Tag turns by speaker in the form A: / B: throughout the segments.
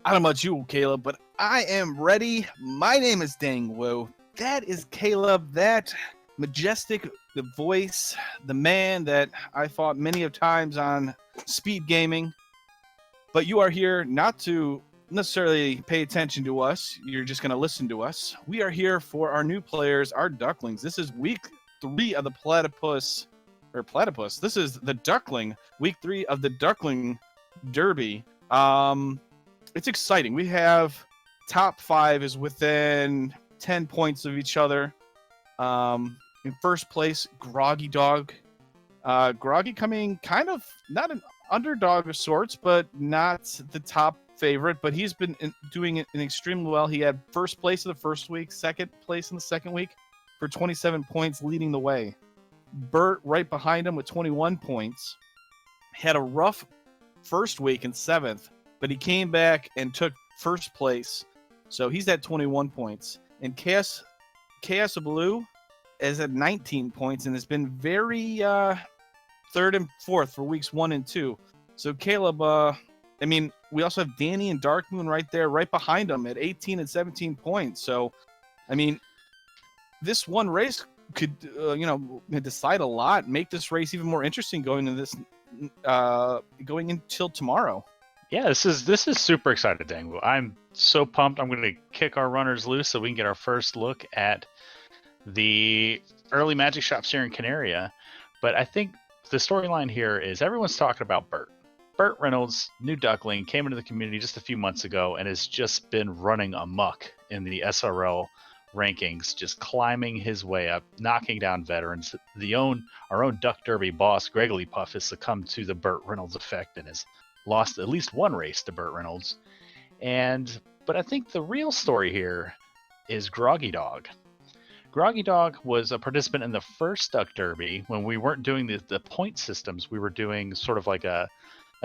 A: I don't know about you, Caleb, but I am ready. My name is Dang Wu. That is Caleb, that majestic voice, the man that I fought many of times on speed gaming. But you are here not to necessarily pay attention to us. You're just going to listen to us. We are here for our new players, our Ducklings. This is week 3 of the Platypus. This is the Duckling, week 3 of the Duckling Derby. It's exciting. We have top 5 is within 10 points of each other. In first place, Groggy Dog. Groggy coming kind of not an underdog of sorts, but not the top favorite. But he's been doing it extremely well. He had first place in the first week, second place in the second week for 27 points, leading the way. Burt right behind him with 21 points. Had a rough first week in 7th, but he came back and took first place. So he's at 21 points. And Chaos Blue is at 19 points and has been very third and fourth for weeks 1 and 2. So Caleb, we also have Danny and Darkmoon right there, right behind him at 18 and 17 points. So, this one race could, decide a lot, make this race even more interesting going until tomorrow.
B: Yeah, this is super exciting, Dangu. I'm so pumped. I'm going to kick our runners loose so we can get our first look at the early magic shops here in Canaria. But I think the storyline here is everyone's talking about Burt. BurtReynoldz, new Duckling, came into the community just a few months ago and has just been running amok in the SRL rankings, just climbing his way up, knocking down veterans. Our own Duck Derby boss, Groggy Puff, has succumbed to the BurtReynoldz effect and has lost at least one race to BurtReynoldz. But I think the real story here is Groggy Dog. Groggy Dog was a participant in the first Duck Derby when we weren't doing the point systems. We were doing sort of like a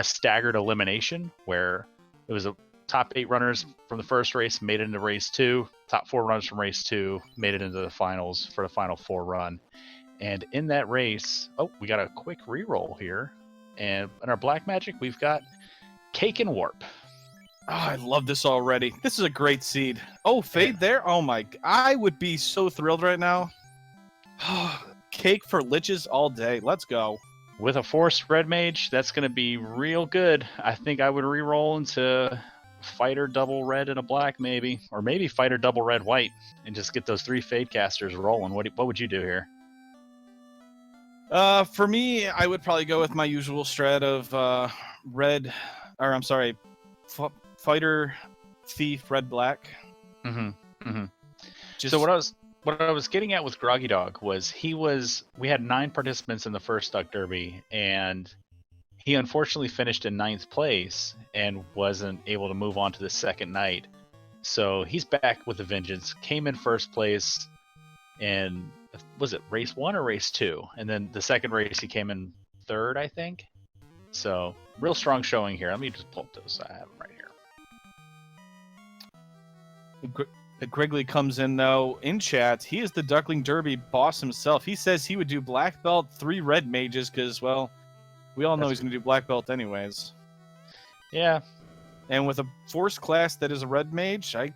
B: staggered elimination where it was a top 8 runners from the first race made it into race 2. Top 4 runners from race 2 made it into the finals for the final 4 run. And in that race, we got a quick reroll here. And in our Black Magic, we've got Cake and Warp.
A: Oh, I love this already. This is a great seed. Oh, Fade there? Oh my, I would be so thrilled right now. Cake for Liches all day. Let's go.
B: With a Forced Red Mage, that's going to be real good. I think I would reroll into Fighter Double Red and a Black maybe. Or maybe Fighter Double Red White and just get those 3 Fade casters rolling. What would you do here?
A: For me, I would probably go with my usual strat of Fighter, Thief, Red, Black.
B: So what I was getting at with Groggy Dog was we had 9 participants in the first Duck Derby, and he unfortunately finished in 9th place and wasn't able to move on to the second night. So he's back with a vengeance, came in first place, and was it race 1 or race 2? And then the second race he came in 3rd, I think. So real strong showing here. Let me just pull up those. I have them right here.
A: Griggly comes in though in chat. He is the Duckling Derby boss himself. He says he would do black belt, 3 red mages because, well, we all know he's going to do black belt anyways.
B: Yeah. And
A: with a force class that is a red mage, I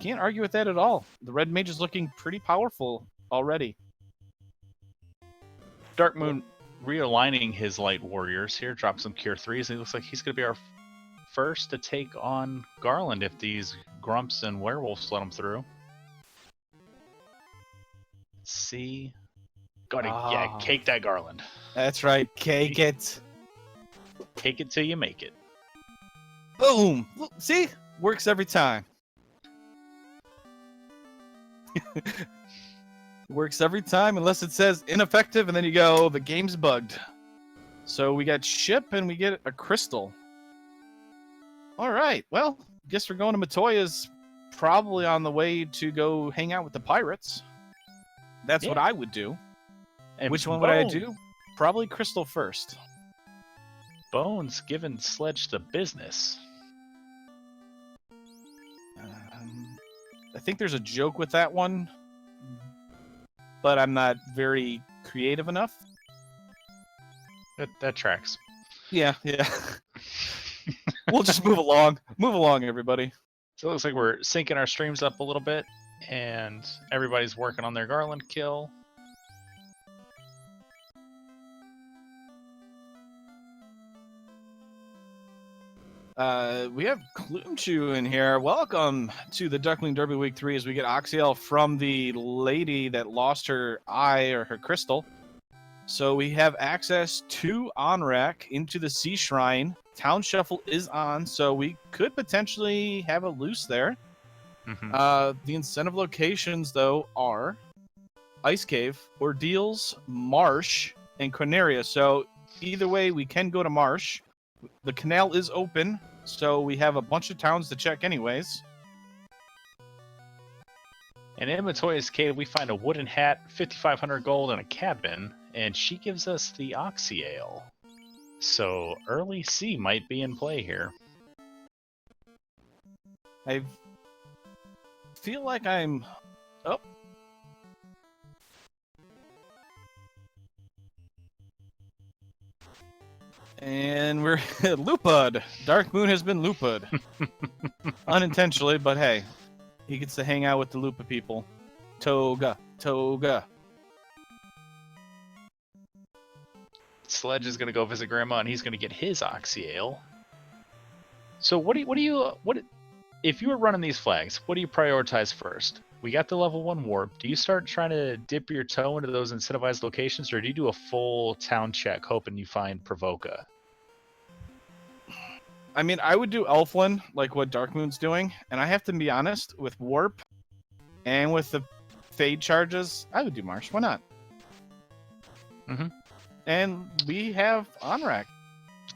A: can't argue with that at all. The red mage is looking pretty powerful already.
B: Darkmoon realigning his light warriors here, drop some cure 3s, and it looks like he's going to be our first to take on Garland if these grumps and werewolves let him through. Let's see. Yeah, cake that Garland.
A: That's right, cake it.
B: Cake it till you make it.
A: Boom! See? Works every time. Works every time unless it says ineffective and then you go, the game's bugged. So we got ship and we get a crystal. Alright, well, guess we're going to Matoya's probably on the way to go hang out with the pirates. That's what I would do. And which one would I do? Probably crystal first.
B: Bones giving Sledge the business.
A: I think there's a joke with that one, but I'm not very creative enough.
B: That tracks.
A: Yeah. We'll just move along. Move along, everybody.
B: So it looks like we're syncing our streams up a little bit, and everybody's working on their Garland kill.
A: We have Clunchu in here. Welcome to the Duckling Derby Week 3 as we get Oxyel from the lady that lost her eye or her crystal. So we have access to on-rack into the Sea Shrine. Town Shuffle is on, so we could potentially have a loose there. The incentive locations, though, are Ice Cave, Ordeals, Marsh, and Corneria. So either way, we can go to Marsh. The canal is open, so we have a bunch of towns to check anyways.
B: And in Matoya's cave, we find a wooden hat, 5,500 gold, and a cabin, and she gives us the Oxy Ale. So early C might be in play here.
A: I feel like I'm... Oh. And we're Lupud. Dark Moon has been Lupud. Unintentionally, but hey. He gets to hang out with the Lupa people. Toga. Toga.
B: Sledge is going to go visit Grandma, and he's going to get his Oxy Ale. So if you were running these flags, what do you prioritize first? We got the level 1 warp. Do you start trying to dip your toe into those incentivized locations, or do you do a full town check hoping you find Provoca?
A: I mean, I would do Elflin, like what Dark Moon's doing, and I have to be honest, with Warp and with the Fade charges, I would do Marsh. Why not? And we have on-rack.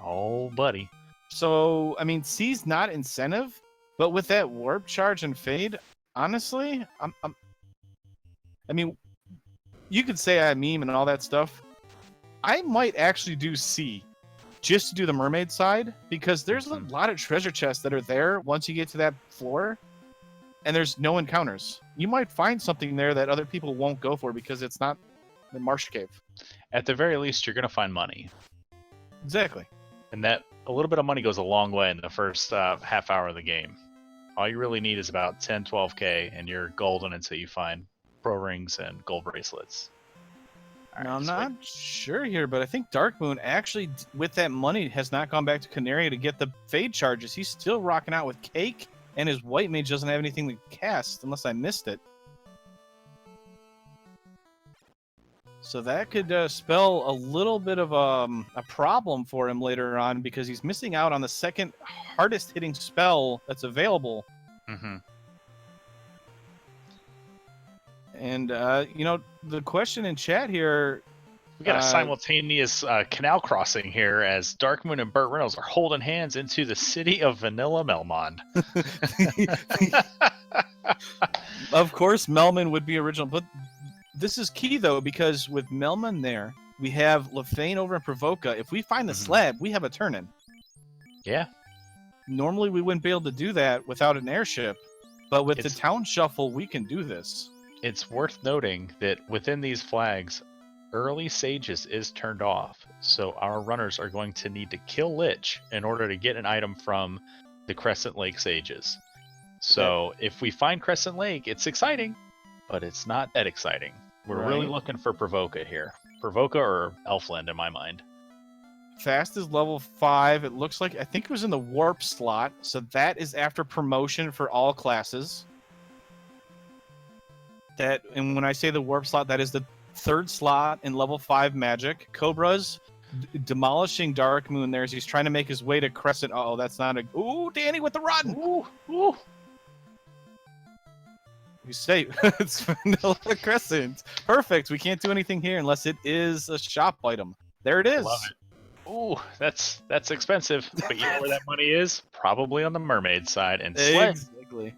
B: Oh, buddy.
A: So, I mean, C's not incentive, but with that Warp charge and Fade, honestly, I mean, you could say I meme and all that stuff. I might actually do C just to do the mermaid side, because there's a lot of treasure chests that are there once you get to that floor, and there's no encounters. You might find something there that other people won't go for because it's not the Marsh Cave.
B: At the very least, you're going to find money.
A: Exactly.
B: And that a little bit of money goes a long way in the first half hour of the game. All you really need is about 10, 12k, and you're golden until you find pro rings and gold bracelets.
A: Now, I'm not sure here, but I think Dark Moon actually, with that money, has not gone back to Canaria to get the Fade charges. He's still rocking out with Cake, and his White Mage doesn't have anything to cast, unless I missed it. So that could spell a little bit of a problem for him later on, because he's missing out on the second hardest hitting spell that's available. And, you know, the question in chat here...
B: We got a simultaneous canal crossing here as Darkmoon and BurtReynoldz are holding hands into the city of Vanilla Melmond.
A: Of course, Melman would be original, but this is key, though, because with Melman there, we have Lefane over in Provoca. If we find the slab, we have a turn-in.
B: Yeah.
A: Normally, we wouldn't be able to do that without an airship, but with the town shuffle, we can do this.
B: It's worth noting that within these flags, early Sages is turned off, so our runners are going to need to kill Lich in order to get an item from the Crescent Lake Sages. So if we find Crescent Lake, it's exciting, but it's not that exciting. We're really looking for Provoca here. Provoca or Elfland in my mind.
A: Fast is level 5. It looks like, I think it was in the warp slot, so that is after promotion for all classes. That, and when I say the warp slot, that is the 3rd slot in level 5 magic. Cobra's demolishing Dark Moon there as he's trying to make his way to Crescent. Uh-oh, that's not a... Ooh, Danny with the run! Ooh. You say it's Vanilla Crescent. Perfect. We can't do anything here unless it is a shop item. There it is.
B: Love it. Ooh, that's expensive. But you know where that money is? Probably on the mermaid side. And
A: Exactly.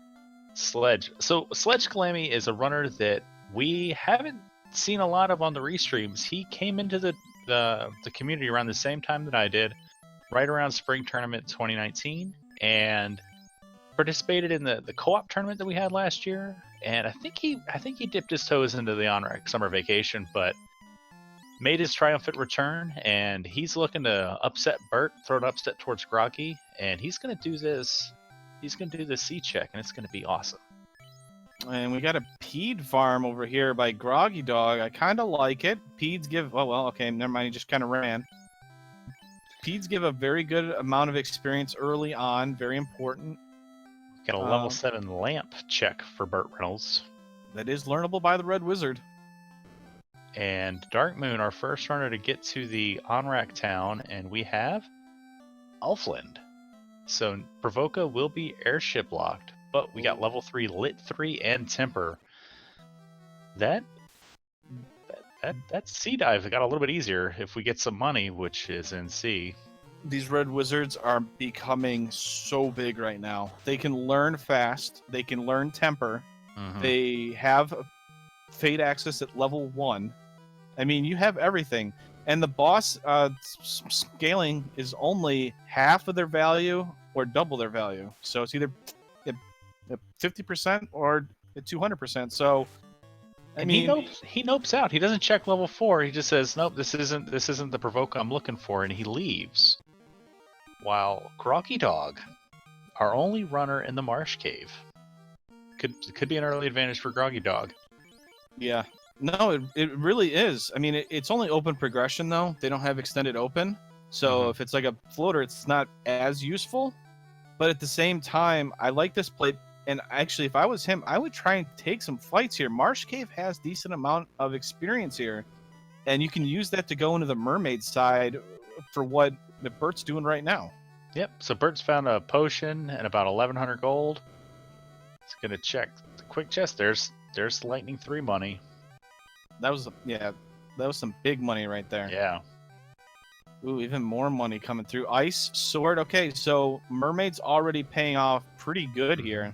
B: Sledge. So SledgeCalamy is a runner that we haven't seen a lot of on the restreams. He came into the community around the same time that I did, right around Spring Tournament 2019, and participated in the co-op tournament that we had last year. And I think he dipped his toes into the on-rack summer vacation, but made his triumphant return, and he's looking to upset Burt, throw an upset towards Groggy, and he's going to do this. He's going to do the C check, and it's going to be awesome.
A: And we got a Peed farm over here by Groggy Dog. I kind of like it. Peeds give... Oh, well, okay, never mind. He just kind of ran. Peeds give a very good amount of experience early on. Very important.
B: Got a level 7 lamp check for BurtReynoldz.
A: That is learnable by the Red Wizard.
B: And Dark Moon, our first runner to get to the Onrak town, and we have Elfland. So Provoca will be airship locked, but we got level 3 Lit 3 and Temper. That Sea Dive got a little bit easier if we get some money, which is in C.
A: These Red Wizards are becoming so big right now. They can learn fast. They can learn Temper.
B: Mm-hmm.
A: They have Fate access at level 1. I mean, you have everything. And the boss scaling is only half of their value or double their value. So it's either at 50% or at 200%. So, I mean,
B: he nopes out. He doesn't check level 4. He just says, "Nope, this isn't the Provoca I'm looking for," and he leaves. While Groggy Dog, our only runner in the Marsh Cave, could be an early advantage for Groggy Dog.
A: Yeah. No, it really is. I mean, it's only open progression, though. They don't have extended open. So if it's like a floater, it's not as useful. But at the same time, I like this play. And actually, if I was him, I would try and take some fights here. Marsh Cave has decent amount of experience here. And you can use that to go into the mermaid side for what the Burt's doing right now.
B: Yep, so Burt's found a potion and about 1,100 gold. It's going to check the quick chest. There's Lightning 3 money.
A: That was some big money right there.
B: Yeah.
A: Ooh, even more money coming through. Ice Sword. Okay, so Mermaid's already paying off pretty good here.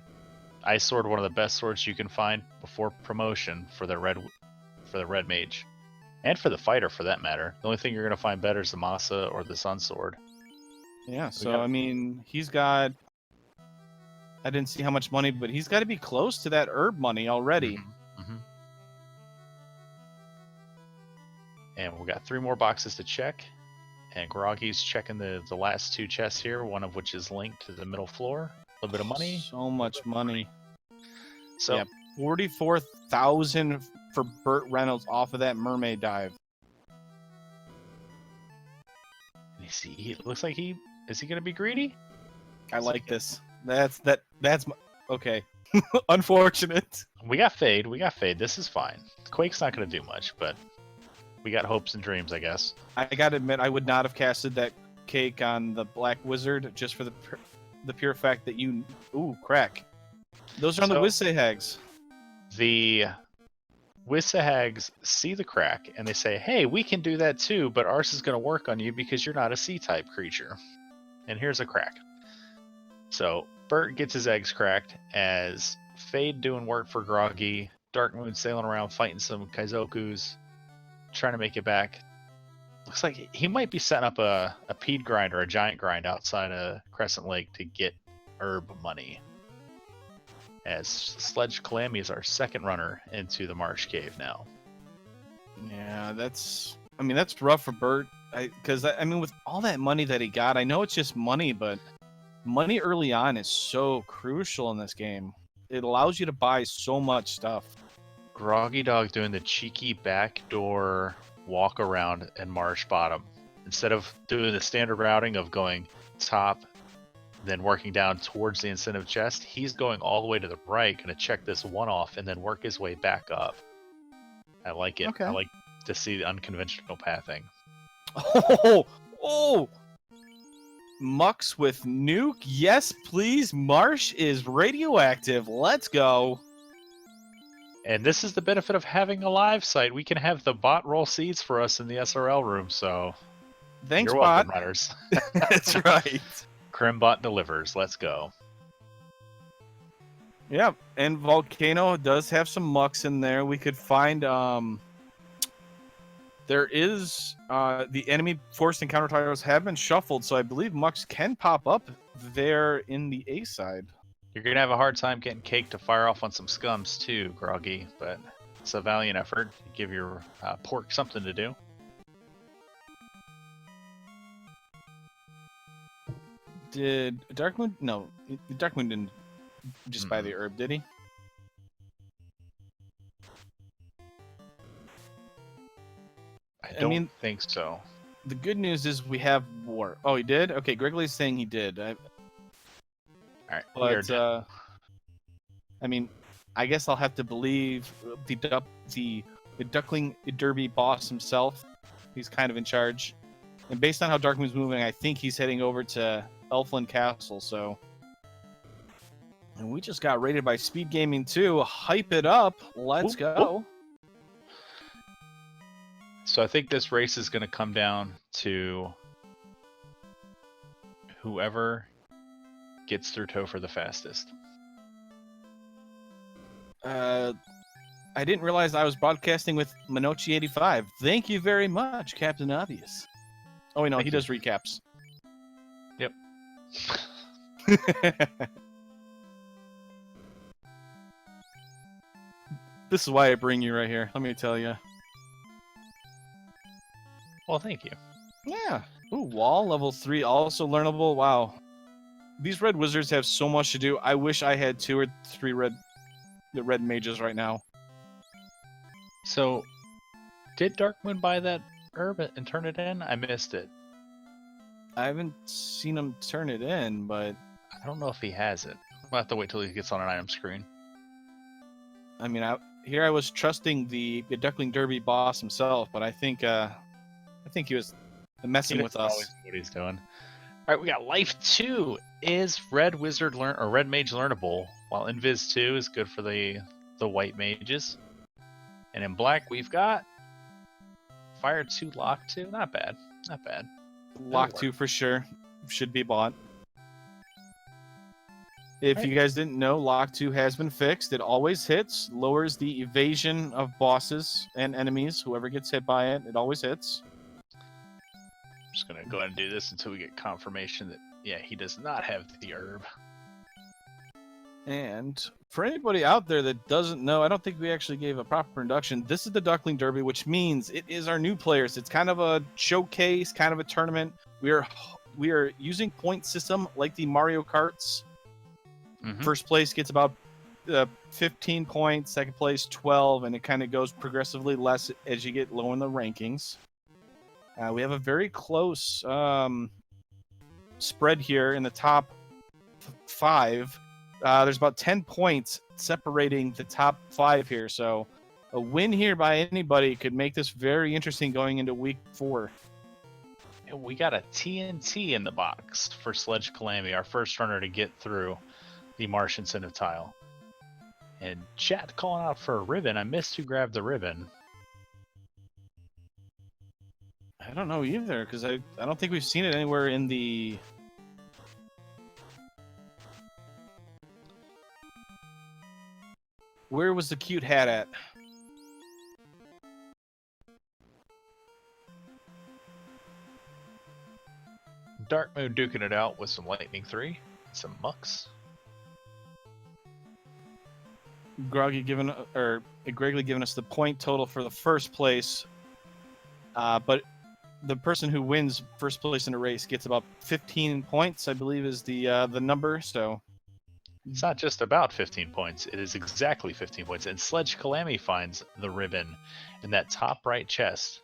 B: Ice Sword, one of the best swords you can find before promotion for the red mage. And for the fighter, for that matter. The only thing you're going to find better is the Masa or the Sun Sword.
A: Yeah, so, I mean, he's got... I didn't see how much money, but he's got to be close to that herb money already.
B: Mm-hmm. And we got 3 more boxes to check. And Groggy's checking the last 2 chests here, one of which is linked to the middle floor. A little bit of money.
A: So much money.
B: So,
A: yeah, 44,000 for BurtReynoldz off of that mermaid dive.
B: It looks like is he going to be greedy?
A: I like this. That's okay. Unfortunate.
B: We got Fade. This is fine. Quake's not going to do much, but we got hopes and dreams, I guess.
A: I gotta admit, I would not have casted that cake on the Black Wizard just for the pure fact that you... Ooh, crack. Those are on the Wissahags.
B: The Wissahags see the crack, and they say, "Hey, we can do that too, but ours is going to work on you because you're not a C-type creature." And here's a crack. So Burt gets his eggs cracked as Fade doing work for Groggy, Dark Moon sailing around fighting some Kaizokus, trying to make it back. Looks like he might be setting up a Peed grind or a giant grind outside of Crescent Lake to get herb money. As SledgeCalamy is our second runner into the Marsh Cave now.
A: Yeah, that's rough for Burt. Because with all that money that he got, I know it's just money, but money early on is so crucial in this game. It allows you to buy so much stuff.
B: Groggy Dog doing the cheeky backdoor walk around in Marsh Bottom. Instead of doing the standard routing of going top, then working down towards the incentive chest, he's going all the way to the right, going to check this one off, and then work his way back up. I like it.
A: Okay.
B: I like to see the unconventional pathing.
A: Oh! Mux with nuke. Yes, please. Marsh is radioactive. Let's go.
B: And this is the benefit of having a live site. We can have the bot roll seeds for us in the SRL room, so...
A: Thanks,
B: you're
A: bot.
B: welcome, runners.
A: That's right.
B: Crimbot delivers. Let's go.
A: Yeah, and Volcano does have some mucks in there. We could find there is the enemy forced encounter titles have been shuffled, so I believe mucks can pop up there in the A side.
B: You're gonna have a hard time getting Cake to fire off on some scums too, Groggy, but it's a valiant effort. Give your pork something to do.
A: Did Darkmoon? No, Darkmoon didn't just buy the herb, did he?
B: I don't think so.
A: The good news is we have war. Oh, he did? Okay, Griggly's saying he did.
B: All right,
A: but I mean, I guess I'll have to believe the Duckling Derby boss himself. He's kind of in charge. And based on how Darkmoon's moving, I think he's heading over to Elfland Castle, so... And we just got rated by Speed Gaming 2. Hype it up. Let's go.
B: So I think this race is going to come down to whoever gets through Topher the fastest.
A: I didn't realize I was broadcasting with Minochi85. Thank you very much, Captain Obvious. Oh, wait, no, he does recaps.
B: Yep.
A: This is why I bring you right here. Let me tell you.
B: Well, thank you.
A: Yeah. Ooh, wall level 3, also learnable. Wow. These red wizards have so much to do. I wish I had 2 or 3 red mages right now.
B: So, did Darkmoon buy that herb and turn it in? I missed it.
A: I haven't seen him turn it in, but
B: I don't know if he has it. We'll have to wait till he gets on an item screen.
A: I mean, here I was trusting the Duckling Derby boss himself, but I think he was messing with us.
B: What he's doing. All right, we got Life 2 is Red Wizard or Red Mage learnable, while Invis 2 is good for the white mages. And in black, we've got Fire 2, Lock 2. Not bad. Not bad.
A: Lock 2 for sure. Should be bought. If you guys didn't know, Lock 2 has been fixed. It always hits. Lowers the evasion of bosses and enemies. Whoever gets hit by it, it always hits.
B: I'm just going to go ahead and do this until we get confirmation that, yeah, he does not have the herb.
A: And for anybody out there that doesn't know, I don't think we actually gave a proper induction. This is the Duckling Derby, which means it is our new players. It's kind of a showcase, kind of a tournament. We are using point system like the Mario Karts. Mm-hmm. First place gets about 15 points, second place 12, and it kind of goes progressively less as you get low in the rankings. We have a very close spread here in the top 5. There's about 10 points separating the top 5 here, so a win here by anybody could make this very interesting going into week 4.
B: And we got a TNT in the box for SledgeCalamy, our first runner to get through the Marsh incentive tile. And chat calling out for a ribbon. I missed who grabbed the ribbon.
A: I don't know either, because I don't think we've seen it anywhere in the... Where was the cute hat at?
B: Darkmoon duking it out with some Lightning 3, some Mucks.
A: Groggy giving us the point total for the first place, but the person who wins first place in a race gets about 15 points, I believe, is the number. So
B: it's not just about 15 points; it is exactly 15 points. And SledgeCalamy finds the ribbon in that top right chest.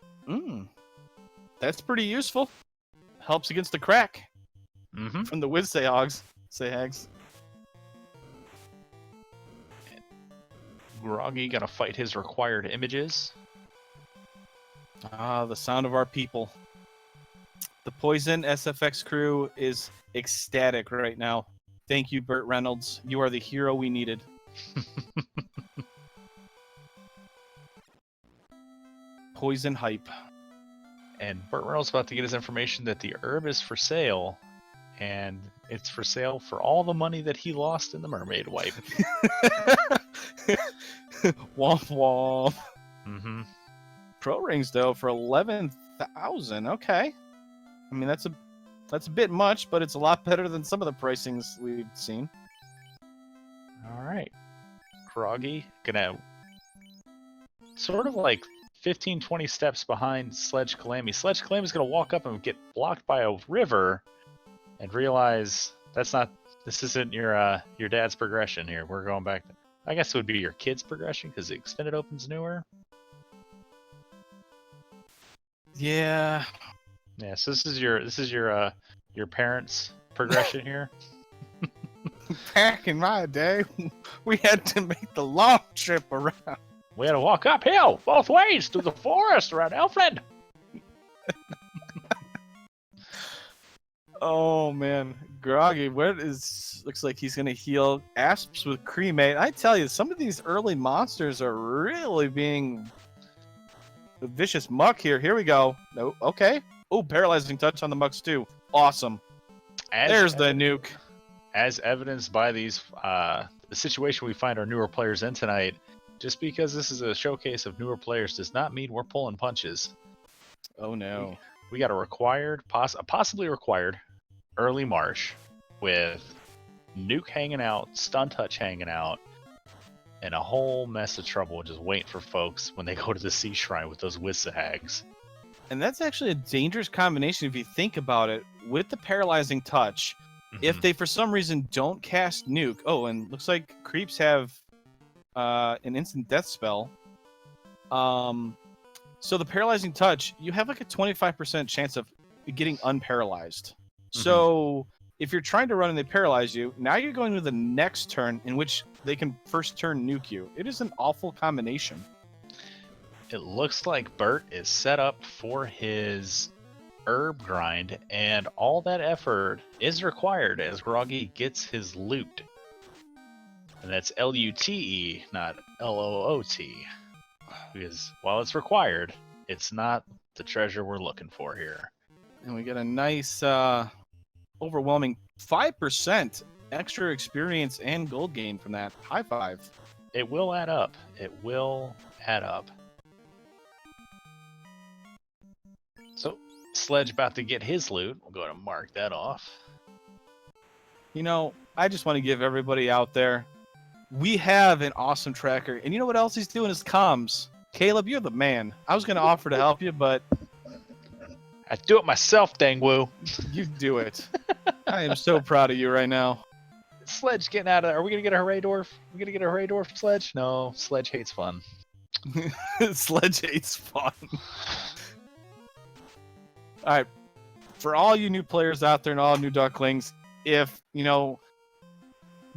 A: That's pretty useful. Helps against the crack from the Wiz Sayhags.
B: Groggy gonna fight his required images.
A: Ah, the sound of our people. The Poison SFX crew is ecstatic right now. Thank you, BurtReynoldz. You are the hero we needed. Poison hype.
B: And BurtReynoldz about to get his information that the herb is for sale. And it's for sale for all the money that he lost in the mermaid wipe.
A: Womp womp. Pro rings though for 11,000. Okay, I mean that's a bit much, but it's a lot better than some of the pricings we've seen.
B: All right, Groggy gonna sort of like 15-20 steps behind SledgeCalamy. SledgeCalamy's gonna walk up and get blocked by a river, and realize this isn't your dad's progression here. We're going back. I guess it would be your kid's progression because the extended open's newer.
A: Yeah.
B: Yeah. So this is your parents' progression here.
A: Back in my day, we had to make the long trip around.
B: We had to walk uphill both ways through the forest around Elfland.
A: Oh man, Groggy, looks like he's gonna heal Asps with cremate. I tell you, some of these early monsters are really being the vicious muck here. Here we go. No, okay. Oh, paralyzing touch on the mucks too. Awesome. There's the nuke.
B: As evidenced by these the situation we find our newer players in tonight. Just because this is a showcase of newer players does not mean we're pulling punches.
A: Oh no.
B: We got a possibly required early marsh with nuke hanging out, stun touch hanging out, and a whole mess of trouble just waiting for folks when they go to the sea shrine with those Wissahags.
A: And that's actually a dangerous combination if you think about it. With the paralyzing touch, if they for some reason don't cast nuke, oh, and looks like creeps have an instant death spell. So the paralyzing touch, you have like a 25% chance of getting unparalyzed. So if you're trying to run and they paralyze you, now you're going to the next turn in which they can first turn nuke you. It is an awful combination.
B: It looks like Burt is set up for his herb grind, and all that effort is required as Groggy gets his loot. And that's L-U-T-E, not L-O-O-T. Because while it's required, it's not the treasure we're looking for here.
A: And we get a nice, overwhelming 5% extra experience and gold gain from that. High five.
B: It will add up. It will add up. So, Sledge about to get his loot. We'll go ahead and mark that off.
A: You know, I just want to give everybody out there, we have an awesome tracker. And you know what else he's doing is comms. Caleb, you're the man. I was going to offer to help you, but
B: I do it myself, Dangwoo.
A: You do it. I am so proud of you right now.
B: Sledge getting out of there. Are we going to get a Hooray Dwarf? We going to get a Hooray Dwarf, Sledge? No, Sledge hates fun.
A: Sledge hates fun. All right. For all you new players out there and all new Ducklings, if, you know,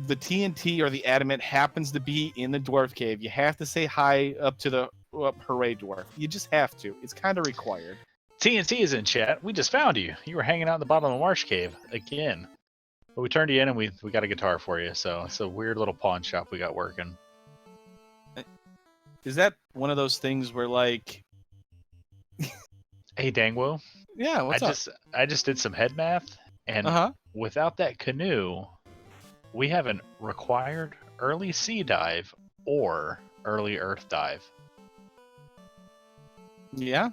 A: the TNT or the adamant happens to be in the dwarf cave, you have to say hi up to the Hooray Dwarf. You just have to. It's kind of required.
B: TNT is in chat. We just found you. You were hanging out in the bottom of the marsh cave again. But we turned you in and we got a guitar for you. So it's a weird little pawn shop we got working.
A: Is that one of those things where, like...
B: Hey, Dangwo.
A: Yeah, what's up?
B: I just did some head math, and without that canoe, we have an required early sea dive or early earth dive.
A: Yeah.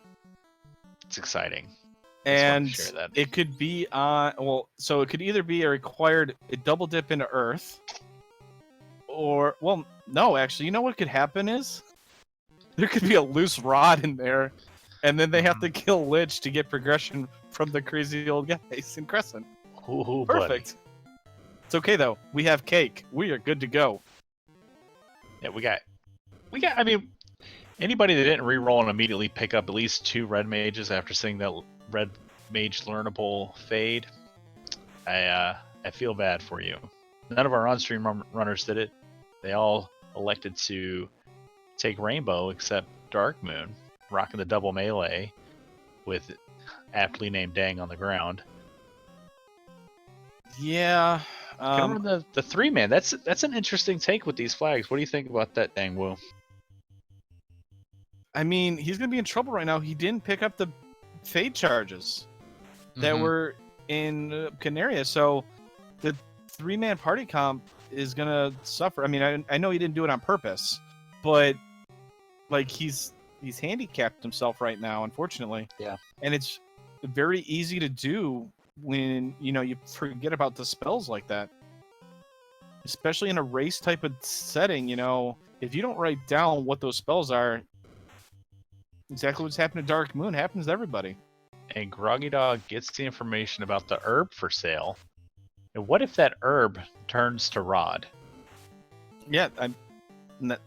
B: It's exciting.
A: And it could be so it could either be a double dip into earth, or, well, no, actually, you know what could happen is there could be a loose rod in there, and then they have to kill Lich to get progression from the crazy old guys in Crescent.
B: Ooh,
A: perfect. Buddy. It's okay though. We have cake. We are good to go.
B: Yeah, we got. I mean, anybody that didn't reroll and immediately pick up at least 2 red mages after seeing that red mage learnable fade, I feel bad for you. None of our on-stream runners did it. They all elected to take Rainbow except Darkmoon, rocking the double melee with aptly named Dang on the ground.
A: Yeah.
B: The 3-man. That's an interesting take with these flags. What do you think about that, Dangwoo?
A: I mean, he's gonna be in trouble right now. He didn't pick up the fade charges that were in Canaria, so the 3-man party comp is gonna suffer. I mean, I know he didn't do it on purpose, but like he's handicapped himself right now, unfortunately.
B: Yeah. And
A: it's very easy to do when, you know, you forget about the spells like that. Especially in a race type of setting, you know, if you don't write down what those spells are, exactly what's happened to Dark Moon happens to everybody.
B: and Groggy Dog gets the information about the herb for sale. And what if that herb turns to Rod?
A: Yeah,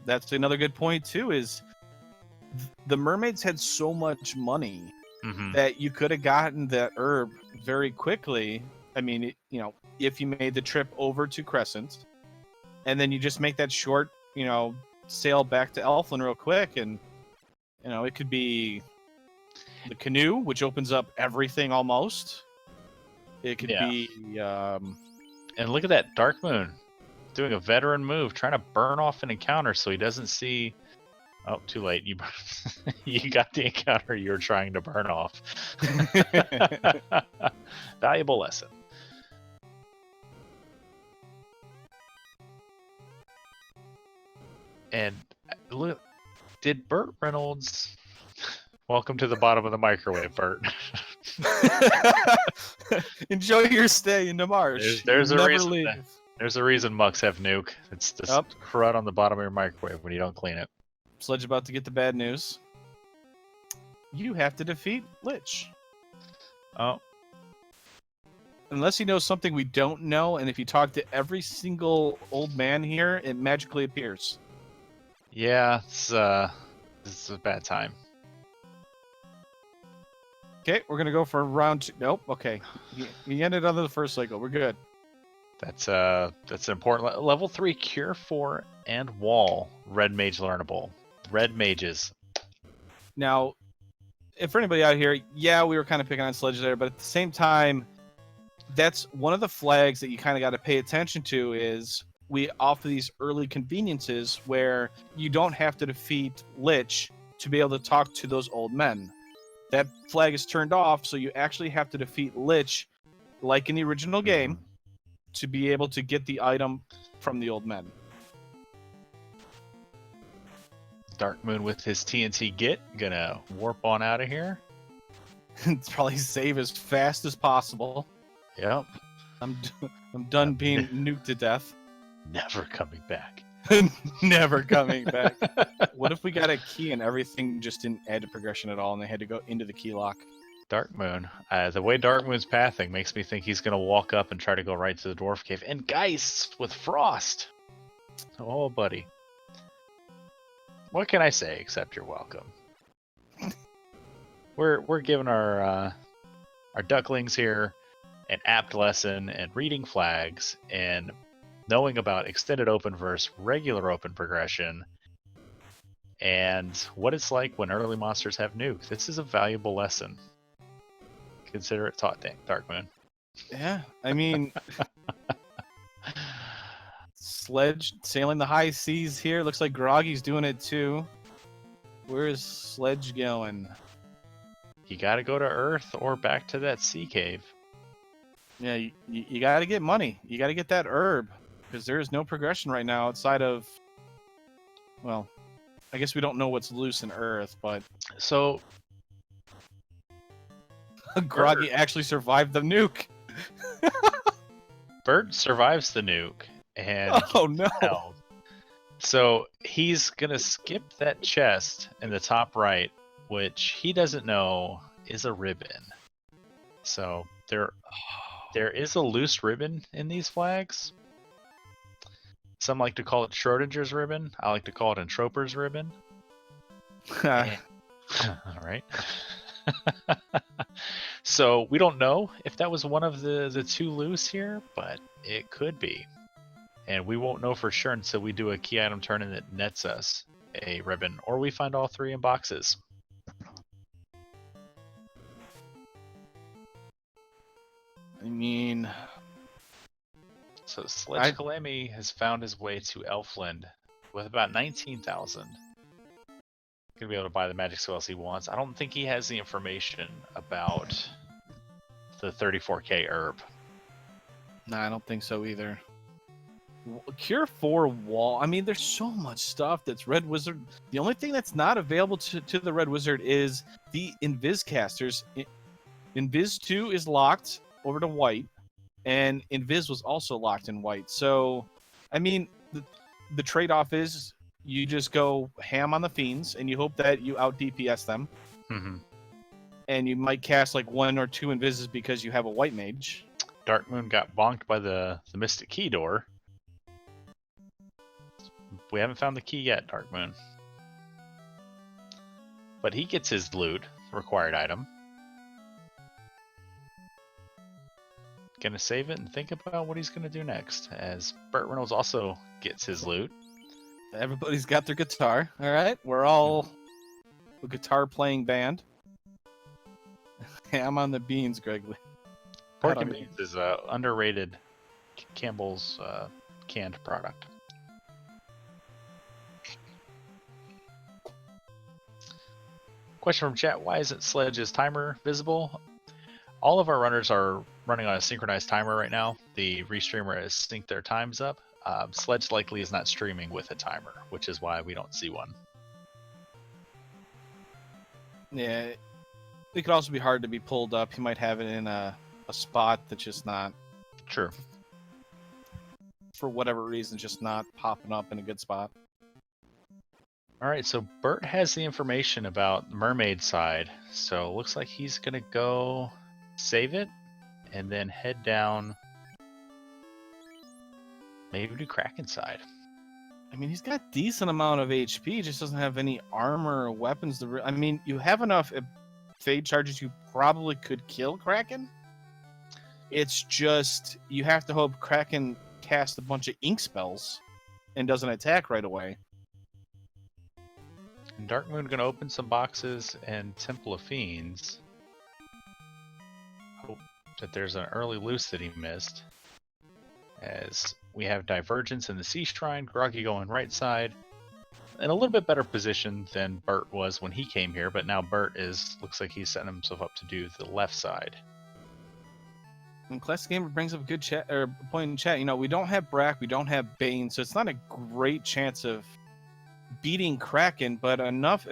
A: that's another good point too. Is the mermaids had so much money that you could have gotten that herb very quickly. I mean, if you made the trip over to Crescent, and then you just make that short, sail back to Elfland real quick, and it could be the canoe, which opens up everything almost. It could be.
B: And look at that, Darkmoon doing a veteran move, trying to burn off an encounter so he doesn't see. Oh, too late. You you got the encounter you were trying to burn off. Valuable lesson. And look, did BurtReynoldz... Welcome to the bottom of the microwave, Burt.
A: Enjoy your stay in the marsh.
B: There's a reason. There's a reason mucks have nuke. It's this crud on the bottom of your microwave when you don't clean it.
A: Sledge about to get the bad news. You have to defeat Lich.
B: Oh.
A: Unless he knows something we don't know, and if you talk to every single old man here, it magically appears.
B: Yeah, this is a bad time.
A: Okay, we're gonna go for round 2. Nope. Okay, he ended on the first cycle. We're good.
B: That's an important level 3 Cure 4 and Wall Red Mage learnable. Red Mages.
A: Now, if for anybody out here, yeah, we were kind of picking on Sledge there, but at the same time, that's one of the flags that you kind of got to pay attention to. Is we offer these early conveniences where you don't have to defeat Lich to be able to talk to those old men. That flag is turned off, so you actually have to defeat Lich, like in the original game, to be able to get the item from the old men.
B: Darkmoon with his TNT git, gonna warp on out of here.
A: It's probably save as fast as possible.
B: Yep.
A: I'm done being nuked to death.
B: Never coming back.
A: Never coming back. What if we got a key and everything just didn't add to progression at all, and they had to go into the key lock?
B: Darkmoon. The way Darkmoon's pathing makes me think he's gonna walk up and try to go right to the dwarf cave. And Geists with Frost. Oh, buddy. What can I say except you're welcome? We're giving our ducklings here an apt lesson in reading flags and knowing about extended open versus regular open progression and what it's like when early monsters have nuke. This is a valuable lesson. Consider it taught, Darkmoon.
A: Yeah, I mean, Sledge sailing the high seas here. Looks like Groggy's doing it too. Where is Sledge going?
B: You gotta go to Earth or back to that sea cave.
A: Yeah, you gotta get money. You gotta get that herb. Because there is no progression right now outside of... Well, I guess we don't know what's loose in Earth, but...
B: So...
A: Groggy actually survived the nuke.
B: Burt survives the nuke. And
A: oh no!
B: Held. So he's gonna skip that chest in the top right, which he doesn't know is a ribbon. So there is a loose ribbon in these flags. Some like to call it Schrodinger's ribbon. I like to call it Entroper's ribbon. All right. So we don't know if that was one of the two loose here, but it could be. And we won't know for sure until we do a key item turn in that nets us a ribbon, or we find all three in boxes.
A: I mean...
B: So SledgeCalamy has found his way to Elfland with about 19,000. Gonna be able to buy the magic spells he wants. I don't think he has the information about the 34k herb.
A: No, I don't think so either. Cure 4 wall. I mean, there's so much stuff that's Red Wizard. The only thing that's not available to the Red Wizard is the Invis casters. Invis 2 is locked over to white, and Invis was also locked in white. So, I mean, the trade-off is you just go ham on the fiends, and you hope that you out DPS them.
B: Mm-hmm.
A: and you might cast like 1 or 2 invises because you have a white mage.
B: Darkmoon got bonked by the Mystic Key door. We haven't found the key yet, Darkmoon. But he gets his loot, required item. Gonna save it and think about what he's gonna do next, as BurtReynoldz also gets his loot.
A: Everybody's got their guitar. All right, we're all a guitar-playing band. Hey, I'm on the beans, Gregory.
B: Pork and beans is a underrated Campbell's canned product. Question from chat: why isn't Sledge's timer visible? All of our runners are running on a synchronized timer right now. The restreamer has synced their times up. Sledge likely is not streaming with a timer, which is why we don't see one.
A: Yeah, it could also be hard to be pulled up. He might have it in a spot that's just not,
B: True.
A: for whatever reason, just not popping up in a good spot.
B: All right, so Burt has the information about the mermaid side, so it looks like he's gonna go save it and then head down, maybe to Kraken side.
A: I mean, he's got decent amount of HP. He just doesn't have any armor or weapons. I mean, you have enough fade charges. You probably could kill Kraken. It's just you have to hope Kraken casts a bunch of ink spells and doesn't attack right away.
B: And Darkmoon gonna open some boxes and Temple of Fiends. Hope that there's an early loose that he missed. As we have Divergence in the Sea Shrine, Groggy going right side. In a little bit better position than Burt was when he came here, but now Burt looks like he's setting himself up to do the left side.
A: And Classic Gamer brings up a good point in chat. You know, we don't have Brack, we don't have Bane, so it's not a great chance of beating Kraken, but enough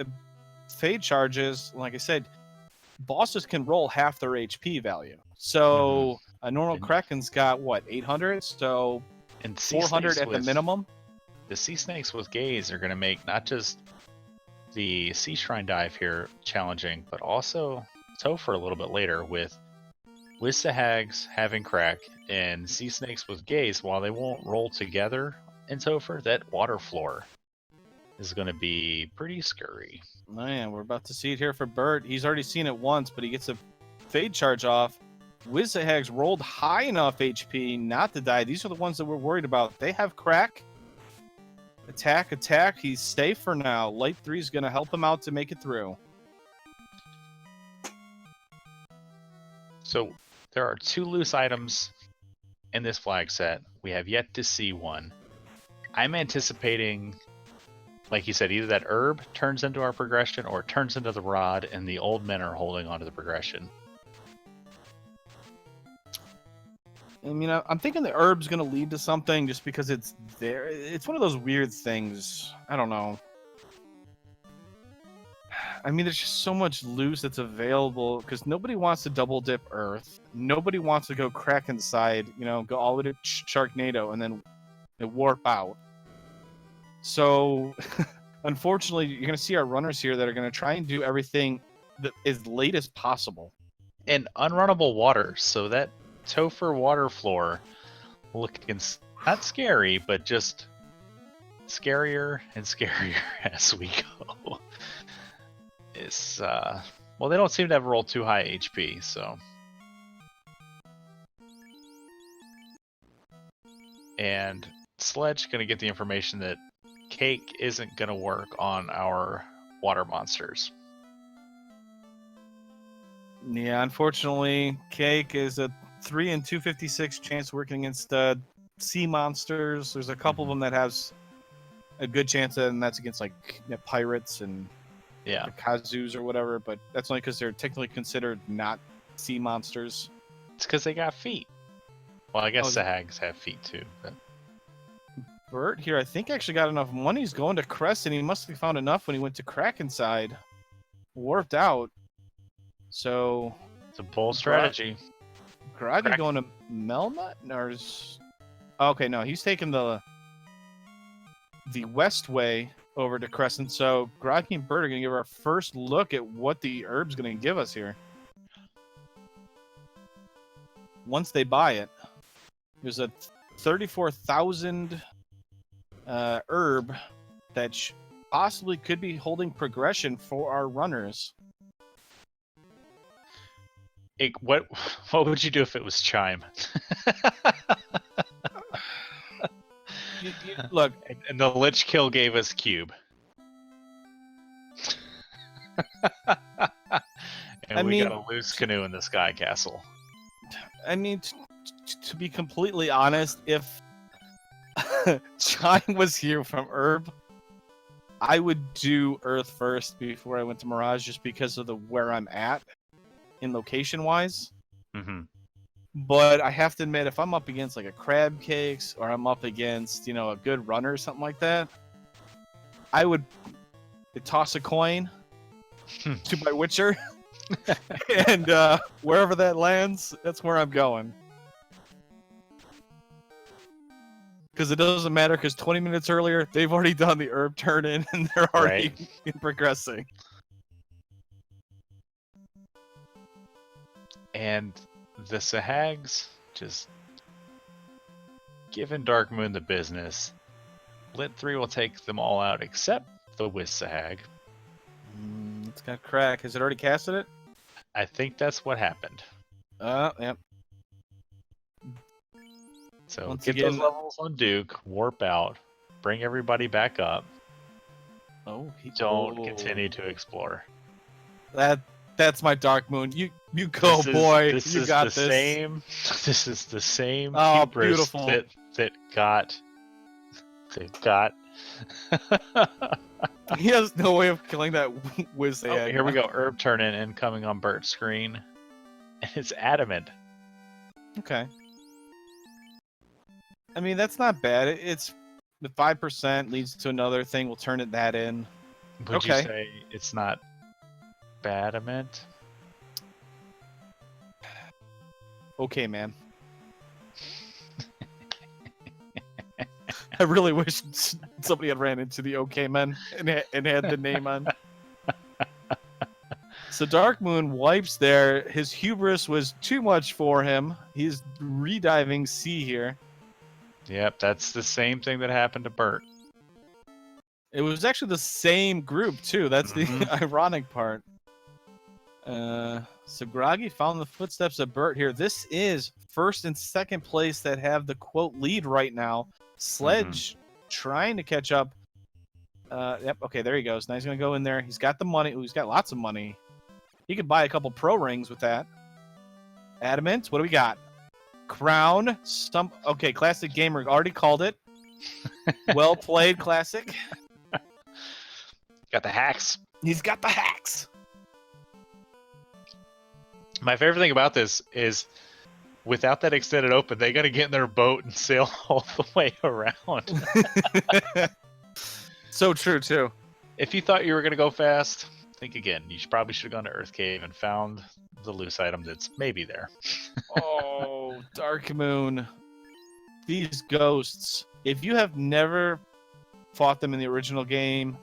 A: fade charges, like I said, bosses can roll half their HP value. So a normal Kraken's got what, 800? So
B: and
A: 400 at the minimum.
B: The Sea Snakes with Gaze are going to make not just the Sea Shrine dive here challenging, but also Topher a little bit later with Hags having Crack and Sea Snakes with Gaze. While they won't roll together in Topher, that water floor is going to be pretty scary.
A: Oh yeah, we're about to see it here for Burt. He's already seen it once, but he gets a fade charge off. Hags rolled high enough HP not to die. These are the ones that we're worried about. They have Crack. Attack. He's safe for now. Light 3 is going to help him out to make it through.
B: So there are 2 loose items in this flag set. We have yet to see one. I'm anticipating, like you said, either that herb turns into our progression or it turns into the rod and the old men are holding onto the progression.
A: I mean, I'm thinking the herb's going to lead to something just because it's there. It's one of those weird things. I don't know. I mean, there's just so much loose that's available because nobody wants to double dip Earth. Nobody wants to go crack inside, you know, go all the way to Sharknado and then warp out. So, unfortunately, you're going to see our runners here that are going to try and do everything that as late as possible.
B: And unrunnable water, so that Topher water floor looking not scary, but just scarier and scarier as we go. It's well, they don't seem to have rolled too high HP, so. And Sledge gonna get the information that Cake isn't gonna work on our water monsters.
A: Yeah, unfortunately, Cake is a 3 in 256 chance working against sea monsters. There's a couple of them that has a good chance, and that's against like pirates and kazus or whatever. But that's only because they're technically considered not sea monsters.
B: It's because they got feet. Well, I guess the hags have feet too. But
A: Burt here, I think, actually got enough money. He's going to Crest, and he must have found enough when he went to Kraken side. Warped out. So
B: it's a bold strategy.
A: Groggy going to Melnut? Okay, no, he's taking the west way over to Crescent. So Groggy and Burt are going to give our first look at what the herb's going to give us here. once they buy it. There's a 34,000 herb that possibly could be holding progression for our runners.
B: What would you do if it was Chime?
A: Look,
B: And the Lich Kill gave us Cube. And we got a loose canoe in the Sky Castle.
A: I mean, to be completely honest, if Chime was here from Herb, I would do Earth first before I went to Mirage, just because of where I'm at in location-wise.
B: Mm-hmm.
A: But I have to admit, if I'm up against like a Crab Cakes, or I'm up against, a good runner or something like that, I would toss a coin to my Witcher, and wherever that lands, that's where I'm going. Because it doesn't matter, because 20 minutes earlier, they've already done the herb turn in, and they're already progressing.
B: And the Sahags just giving Darkmoon the business. Lit 3 will take them all out except the Wisp Sahag.
A: It's got crack. Has it already casted it?
B: I think that's what happened.
A: Yep.
B: So
A: Once
B: get
A: again,
B: those levels on Duke, warp out, bring everybody back up. Don't continue to explore.
A: That's my Darkmoon. You go, boy. You got this.
B: This is the same
A: hubris
B: beautiful. that got.
A: He has no way of killing that Wiz.
B: Oh, here we go. Herb turn in incoming on Burt's screen. And it's adamant.
A: Okay. I mean, that's not bad. It's the 5% leads to another thing. We'll turn that in.
B: Would you say it's not badament?
A: Okay, man. I really wish somebody had ran into the OK Man and had the name on. So Darkmoon wipes there. His hubris was too much for him. He's rediving C here.
B: Yep, that's the same thing that happened to Burt.
A: It was actually the same group too. That's the ironic part. So Groggy found the footsteps of Burt here. This is first and second place that have the quote lead right now. Sledge trying to catch up. Yep. Okay, there he goes. Now he's gonna go in there. He's got the money. Ooh, he's got lots of money. He could buy a couple pro rings with that. Adamant. What do we got? Crown. Stump. Okay, Classic Gamer already called it. Well played, Classic.
B: Got the hacks.
A: He's got the hacks.
B: My favorite thing about this is, without that extended open, they got to get in their boat and sail all the way around.
A: So true, too.
B: If you thought you were going to go fast, think again. You probably should have gone to Earth Cave and found the loose item that's maybe there.
A: Oh, Darkmoon. These ghosts. If you have never fought them in the original game,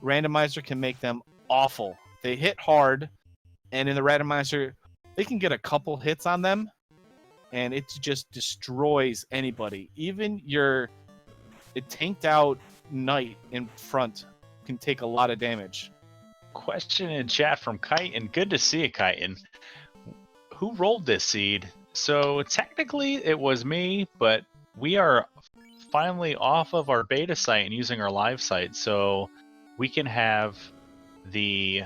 A: Randomizer can make them awful. They hit hard, and in the Randomizer, they can get a couple hits on them, and it just destroys anybody. Even your tanked out knight in front can take a lot of damage.
B: Question in chat from Chitin. Good to see you, Chitin. Who rolled this seed? So technically it was me, but we are finally off of our beta site and using our live site, so we can have the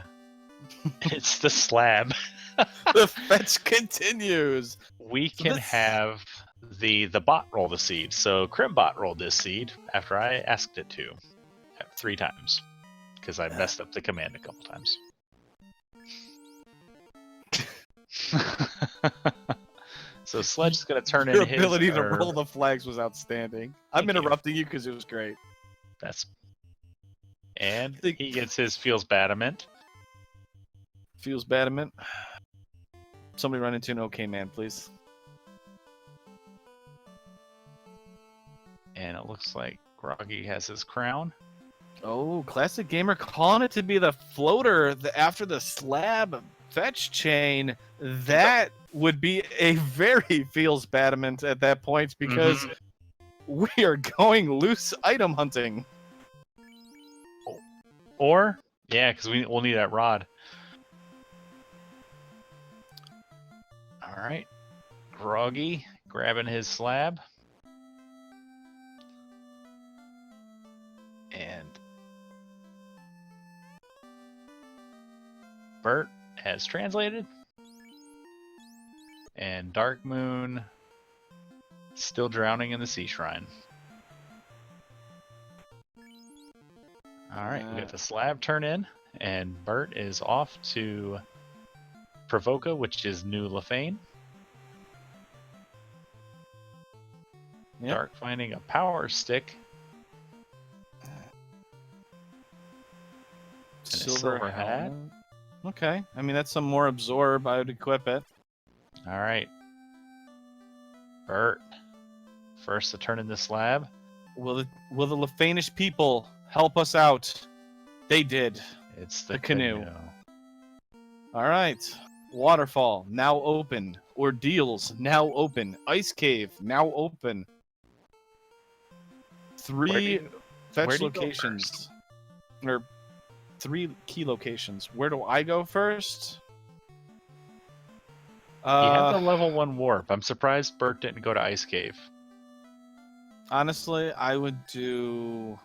B: it's the slab.
A: The fetch continues.
B: We can have the bot roll the seed. So Crimbot rolled this seed after I asked it to 3 times because I messed up the command a couple times. So Sledge is going to turn in his...
A: Your ability to roll the flags was outstanding. I'm interrupting you because it was great.
B: And he gets his Feels Badament.
A: Feels Badament. Somebody run into an OK Man, please.
B: And it looks like Groggy has his crown.
A: Oh, Classic Gamer calling it to be the floater after the slab Fetch chain, that would be a very feels badament at that point because we are going loose item hunting.
B: Or, yeah, because we'll need that rod. All right. Groggy grabbing his slab. And Burt has translated. And Dark Moon still drowning in the sea shrine. All right, we got the slab turn in, and Burt is off to Provoca, which is New Lefane.
A: Yep.
B: Dark finding a power stick. And a silver hat.
A: Okay, I mean that's some more absorb. I would equip it.
B: All right, Burt, first to turn in the slab.
A: Will the Lefanish people help us out? They did.
B: It's the
A: canoe. All right. Waterfall now open. Ordeals now open. Ice cave now open. 3 fetch locations. Or 3 key locations. Where do I go first?
B: You have the level 1 warp. I'm surprised Burt didn't go to Ice Cave.
A: Honestly, I would do...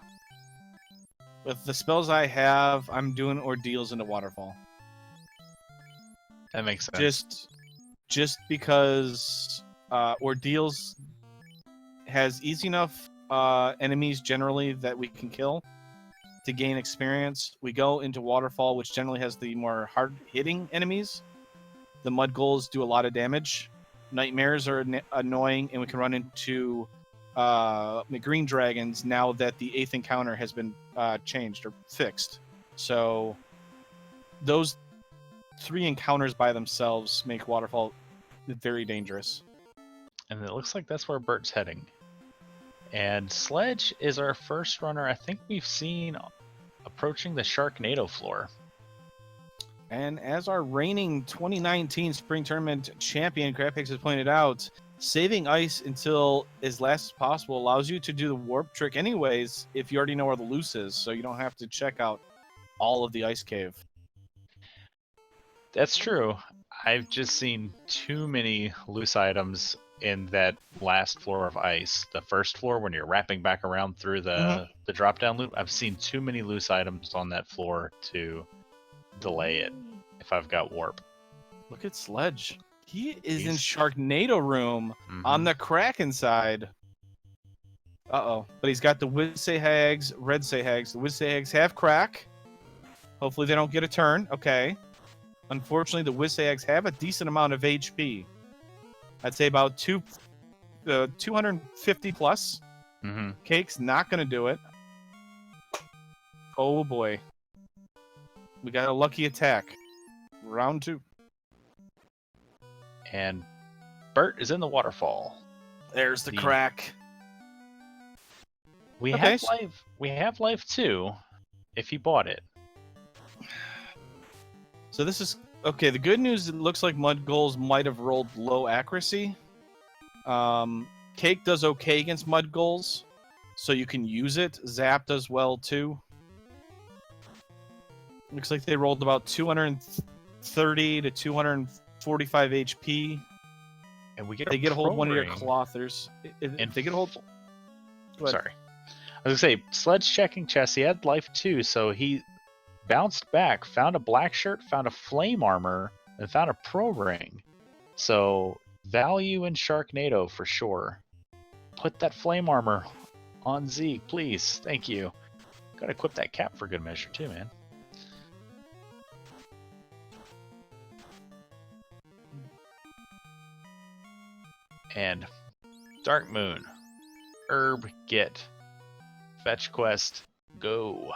A: With the spells I have, I'm doing Ordeals into Waterfall.
B: That makes sense.
A: Just because Ordeals has easy enough enemies generally that we can kill to gain experience. We go into Waterfall, which generally has the more hard-hitting enemies. The Mud Ghouls do a lot of damage. Nightmares are annoying, and we can run into the Green Dragons now that the 8th encounter has been changed or fixed. So those 3 encounters by themselves make Waterfall very dangerous.
B: And it looks like that's where Burt's heading. And Sledge is our first runner I think we've seen approaching the Sharknado floor.
A: And as our reigning 2019 Spring Tournament champion, Crapix has pointed out, saving ice until as last as possible allows you to do the warp trick anyways if you already know where the loose is, so you don't have to check out all of the ice cave.
B: That's true. I've just seen too many loose items in that last floor of ice. The first floor when you're wrapping back around through the drop down loop. I've seen too many loose items on that floor to delay it if I've got warp.
A: Look at Sledge. He is in Sharknado room on the Kraken side. Uh-oh. But he's got the Wizhags, Red Sahags. The Wizhags have crack. Hopefully they don't get a turn. Okay. Unfortunately, the Wizhags have a decent amount of HP. I'd say about 250 plus. Cake's not going to do it. Oh, boy. We got a lucky attack. Round 2.
B: And Burt is in the waterfall.
A: There's the crack.
B: We have life. We have life 2 if he bought it.
A: So this is okay. The good news, it looks like Mud Ghouls might have rolled low accuracy. Cake does okay against Mud Ghouls, so you can use it. Zap does well too. Looks like they rolled about 230 to 245 HP.
B: And we get
A: they get a hold of one of your clothers. If they get a hold.
B: Sorry. I was going to say, Sledge checking chest, he had life 2, so he bounced back, found a black shirt, found a flame armor, and found a pro ring. So, value in Sharknado for sure. Put that flame armor on Zeke, please. Thank you. Gotta equip that cap for good measure too, man. And Dark Moon. Herb, get. Fetch quest, go.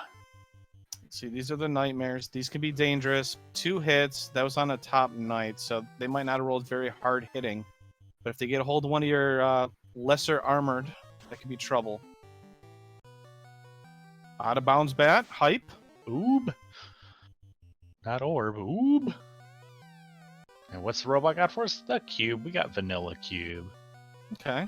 A: See, these are the nightmares. These can be dangerous. 2 hits. That was on a top knight, so they might not have rolled very hard hitting. But if they get a hold of one of your lesser armored, that could be trouble. Out of bounds bat. Hype.
B: Oob. Not orb. Oob. And what's the robot got for us? The cube. We got vanilla cube.
A: Okay.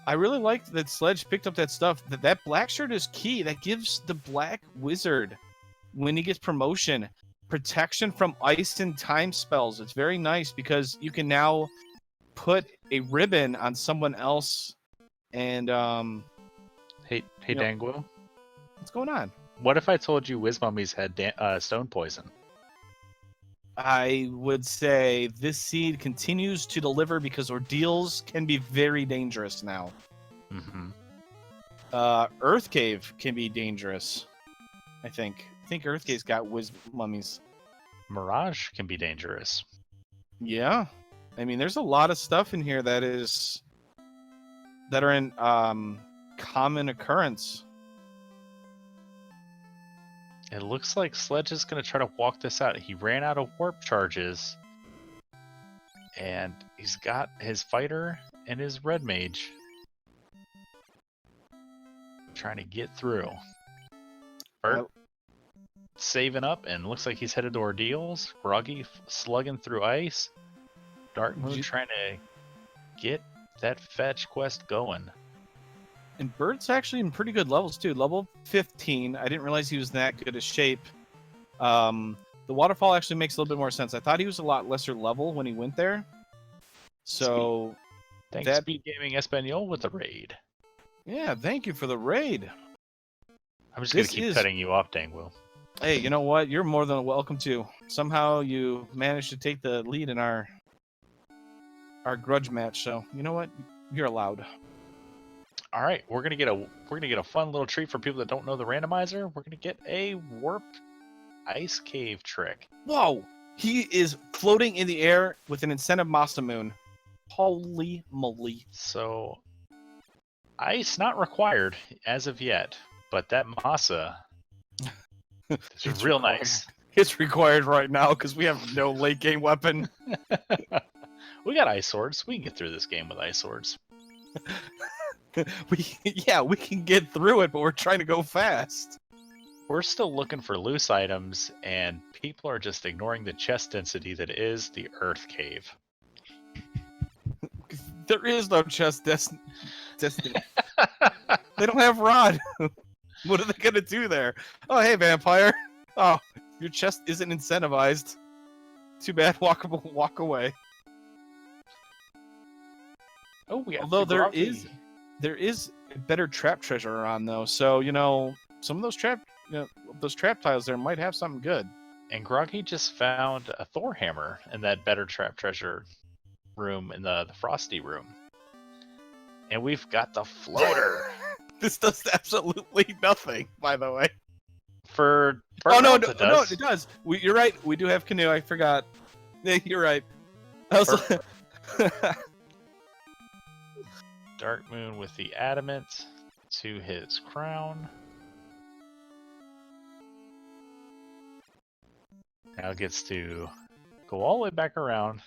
A: I really like that Sledge picked up that stuff. That black shirt is key. That gives the black wizard, when he gets promotion, protection from ice and time spells. It's very nice because you can now put a ribbon on someone else. And
B: Hey,
A: you know,
B: Danguo.
A: what's going on?
B: What if I told you Wiz Mummies had stone poison?
A: I would say this seed continues to deliver because ordeals can be very dangerous now.
B: Mm-hmm.
A: Earth Cave can be dangerous. I think Earth Cave's got Wiz Mummies.
B: Mirage can be dangerous.
A: Yeah, I mean, there's a lot of stuff in here that are in common occurrence.
B: It looks like Sledge is going to try to walk this out. He ran out of warp charges. And he's got his fighter and his red mage. Trying to get through. Burt saving up and looks like he's headed to ordeals. Groggy slugging through ice. Darkmoon trying to get that fetch quest going.
A: And Burt's actually in pretty good levels too. Level 15. I didn't realize he was in that good a shape. The waterfall actually makes a little bit more sense. I thought he was a lot lesser level when he went there. So
B: thanks, Speed Gaming Espanol with the raid.
A: Yeah, thank you for the raid.
B: I'm just gonna keep cutting you off, Dangwil.
A: Hey, you know what? You're more than welcome to. Somehow you managed to take the lead in our grudge match. So you know what? You're allowed.
B: All right, we're gonna get a fun little treat for people that don't know the randomizer. We're gonna get a warped ice cave trick.
A: Whoa! He is floating in the air with an incentive Masa Moon. Holy moly!
B: So, ice not required as of yet, but that Masa is real nice.
A: It's required right now because we have no late game weapon.
B: We got ice swords. We can get through this game with ice swords.
A: we can get through it, but we're trying to go fast.
B: We're still looking for loose items, and people are just ignoring the chest density that is the Earth Cave.
A: There is no chest density. They don't have rod. What are they gonna do there? Oh, hey, vampire. Oh, your chest isn't incentivized. Too bad. Walk away.
B: Oh, we
A: although there is a better trap treasure around though, so some of those trap tiles there might have something good.
B: And Groggy just found a Thor hammer in that better trap treasure room in the frosty room, and we've got the floater.
A: This does absolutely nothing, by the way.
B: For
A: no, it does. You're right. We do have canoe. I forgot. Yeah, you're right.
B: Darkmoon with the adamant to his crown. Now gets to go all the way back around.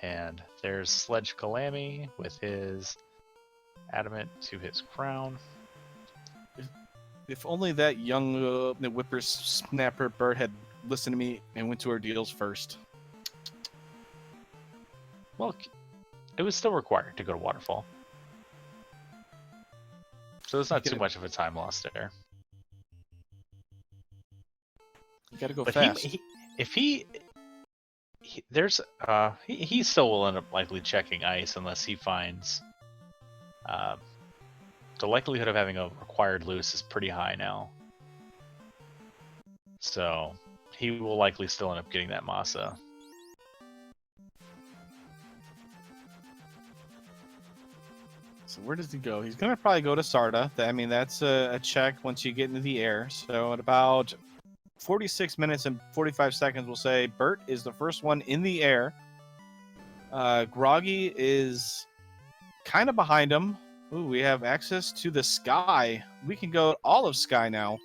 B: And there's SledgeCalamy with his adamant to his crown.
A: If only that young whippersnapper Burt had listened to me and went to ordeals first.
B: Well, it was still required to go to Waterfall. So it's not too much of a time loss there.
A: You gotta go fast.
B: He still will end up likely checking ice unless he finds the likelihood of having a required loose is pretty high now. So he will likely still end up getting that Masa.
A: So where does he go? He's gonna probably go to Sarda. I mean, that's a check once you get into the air. So at about 46 minutes and 45 seconds, we'll say Burt is the first one in the air. Groggy is kind of behind him. Ooh, we have access to the sky. We can go all of sky now.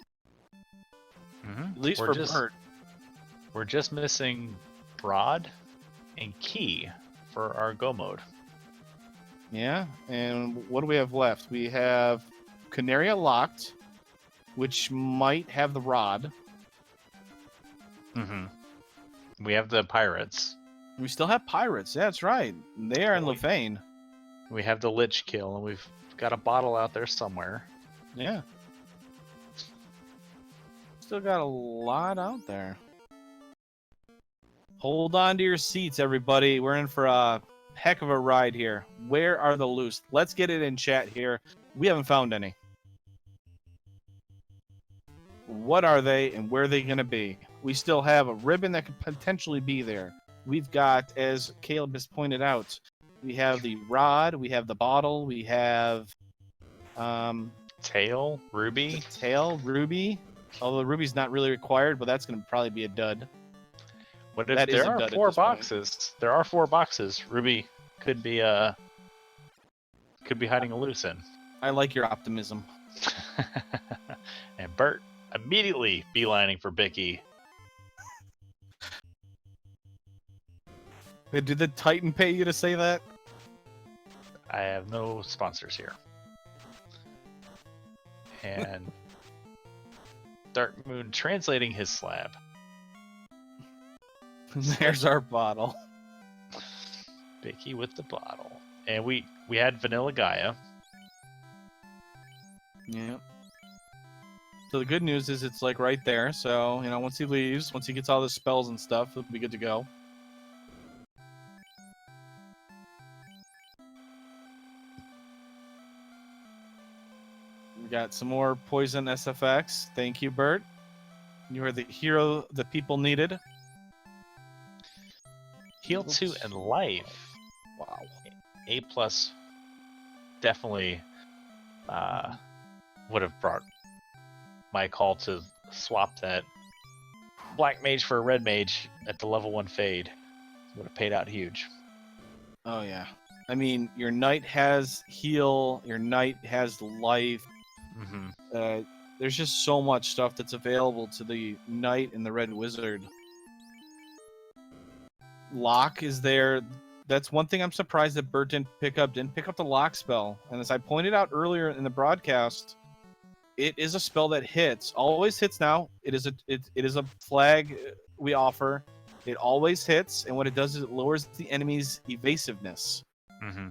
B: Mm-hmm.
A: At least for Burt.
B: We're just missing Rod and Key for our go mode.
A: Yeah, and what do we have left? We have Canaria locked, which might have the rod.
B: Mm-hmm. We have the pirates.
A: We still have pirates. Yeah, that's right. They are in
B: Well,
A: Lefane.
B: We have the Lich kill, and we've got a bottle out there somewhere.
A: Yeah. Still got a lot out there. Hold on to your seats, everybody. We're in for a heck of a ride here. Where are the loose? Let's get it in chat here. We haven't found any. What are they and where are they going to be? We still have a ribbon that could potentially be there. We've got, as Caleb has pointed out, we have the rod, we have the bottle, we have
B: Tail, Ruby.
A: tail, ruby. Although ruby's not really required, but that's going to probably be a dud.
B: What if
A: That is
B: there
A: a
B: are
A: dud at
B: 4
A: this point.
B: boxes? There are 4 boxes. Ruby could be hiding a loose in.
A: I like your optimism.
B: And Bert immediately beelining for Bicky.
A: Did the Titan pay you to say that?
B: I have no sponsors here. And Dark Moon translating his slab.
A: There's our bottle.
B: Bicky with the bottle. And we had Vanilla Gaia.
A: Yeah. So the good news is it's like right there. So, you know, once he leaves, once he gets all the spells and stuff, it'll be good to go. We got some more poison SFX. Thank you, Bert. You are the hero the people needed.
B: Heal 2 and life.
A: Wow.
B: A plus definitely would have brought my call to swap that black mage for a red mage at the level 1 fade. Would have paid out huge.
A: Oh, yeah. I mean, your knight has heal, your knight has life.
B: Mm-hmm.
A: There's just so much stuff that's available to the knight and the red wizard. Lock is there. That's one thing I'm surprised that Bert didn't pick up. Didn't pick up the lock spell. And as I pointed out earlier in the broadcast, it is a spell that hits. Always hits now. It is a flag we offer. It always hits, and what it does is it lowers the enemy's evasiveness.
B: Mm-hmm.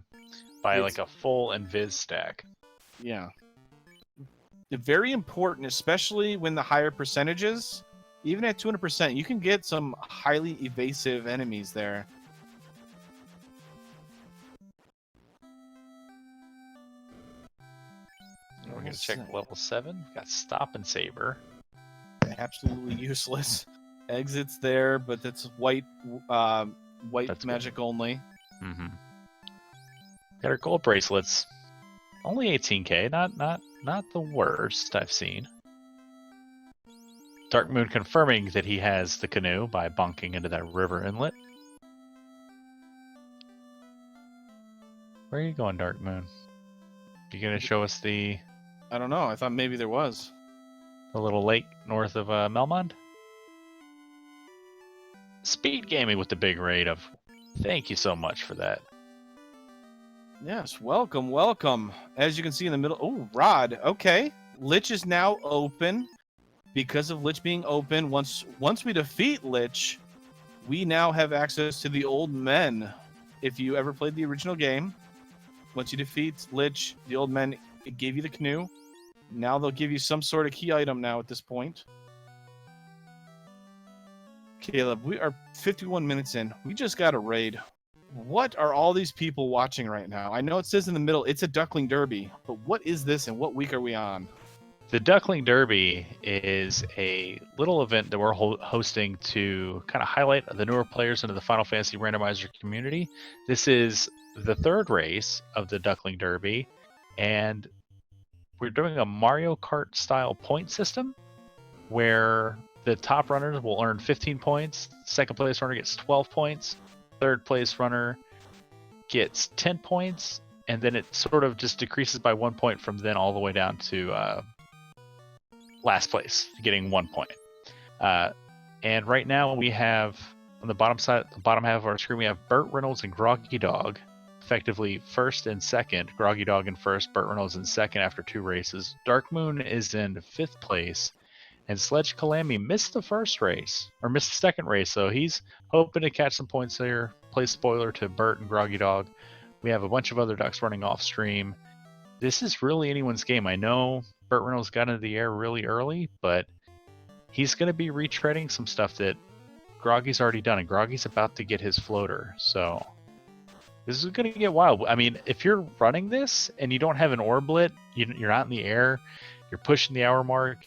B: By like a full invis stack.
A: Yeah. Very important, especially when the higher percentages. Even at 200%, you can get some highly evasive enemies there.
B: We're going to check level 7. We've got Stop and Saber.
A: Absolutely useless. Exits there, but that's white
B: That's
A: magic only.
B: Mm-hmm. Got our gold bracelets. Only 18k, not the worst I've seen. Dark Moon confirming that he has the canoe by bonking into that river inlet. Where are you going, Dark Moon? You gonna show us the
A: I don't know. I thought maybe there was.
B: little lake north of Melmond? Speed gaming with the big raid of. Thank you so much for that.
A: Yes, welcome, welcome. As you can see in the middle, oh, Rod. Okay, Lich is now open. Because of Lich being open, once we defeat Lich, we now have access to the old men. If you ever played the original game, once you defeat Lich, the old men gave you the canoe. Now they'll give you some sort of key item now at this point. Caleb, we are 51 minutes in. We just got a raid. What are all these people watching right now? I know it says in the middle, it's a Duckling Derby, but what is this and what week are we on?
B: The Duckling Derby is a little event that we're hosting to kind of highlight the newer players into the Final Fantasy Randomizer community. This is the 3rd race of the Duckling Derby, and we're doing a Mario Kart style point system where the top runners will earn 15 points, second place runner gets 12 points, third place runner gets 10 points, and then it sort of just decreases by 1 point from then all the way down to last place, getting 1 point. And right now we have on the bottom half of our screen, we have BurtReynoldz and Groggy Dog, effectively first and second. Groggy Dog in first, BurtReynoldz in second after 2 races. Dark Moon is in 5th place, And SledgeCalamy missed the first race, or missed the second race, so he's hoping to catch some points there. Play spoiler to Burt and Groggy Dog. We have a bunch of other ducks running off stream. This is really anyone's game. I know BurtReynoldz got into the air really early, but he's going to be retreading some stuff that Groggy's already done, and Groggy's about to get his floater, so this is going to get wild. I mean, if you're running this and you don't have an orblet, you're not in the air, you're pushing the hour mark,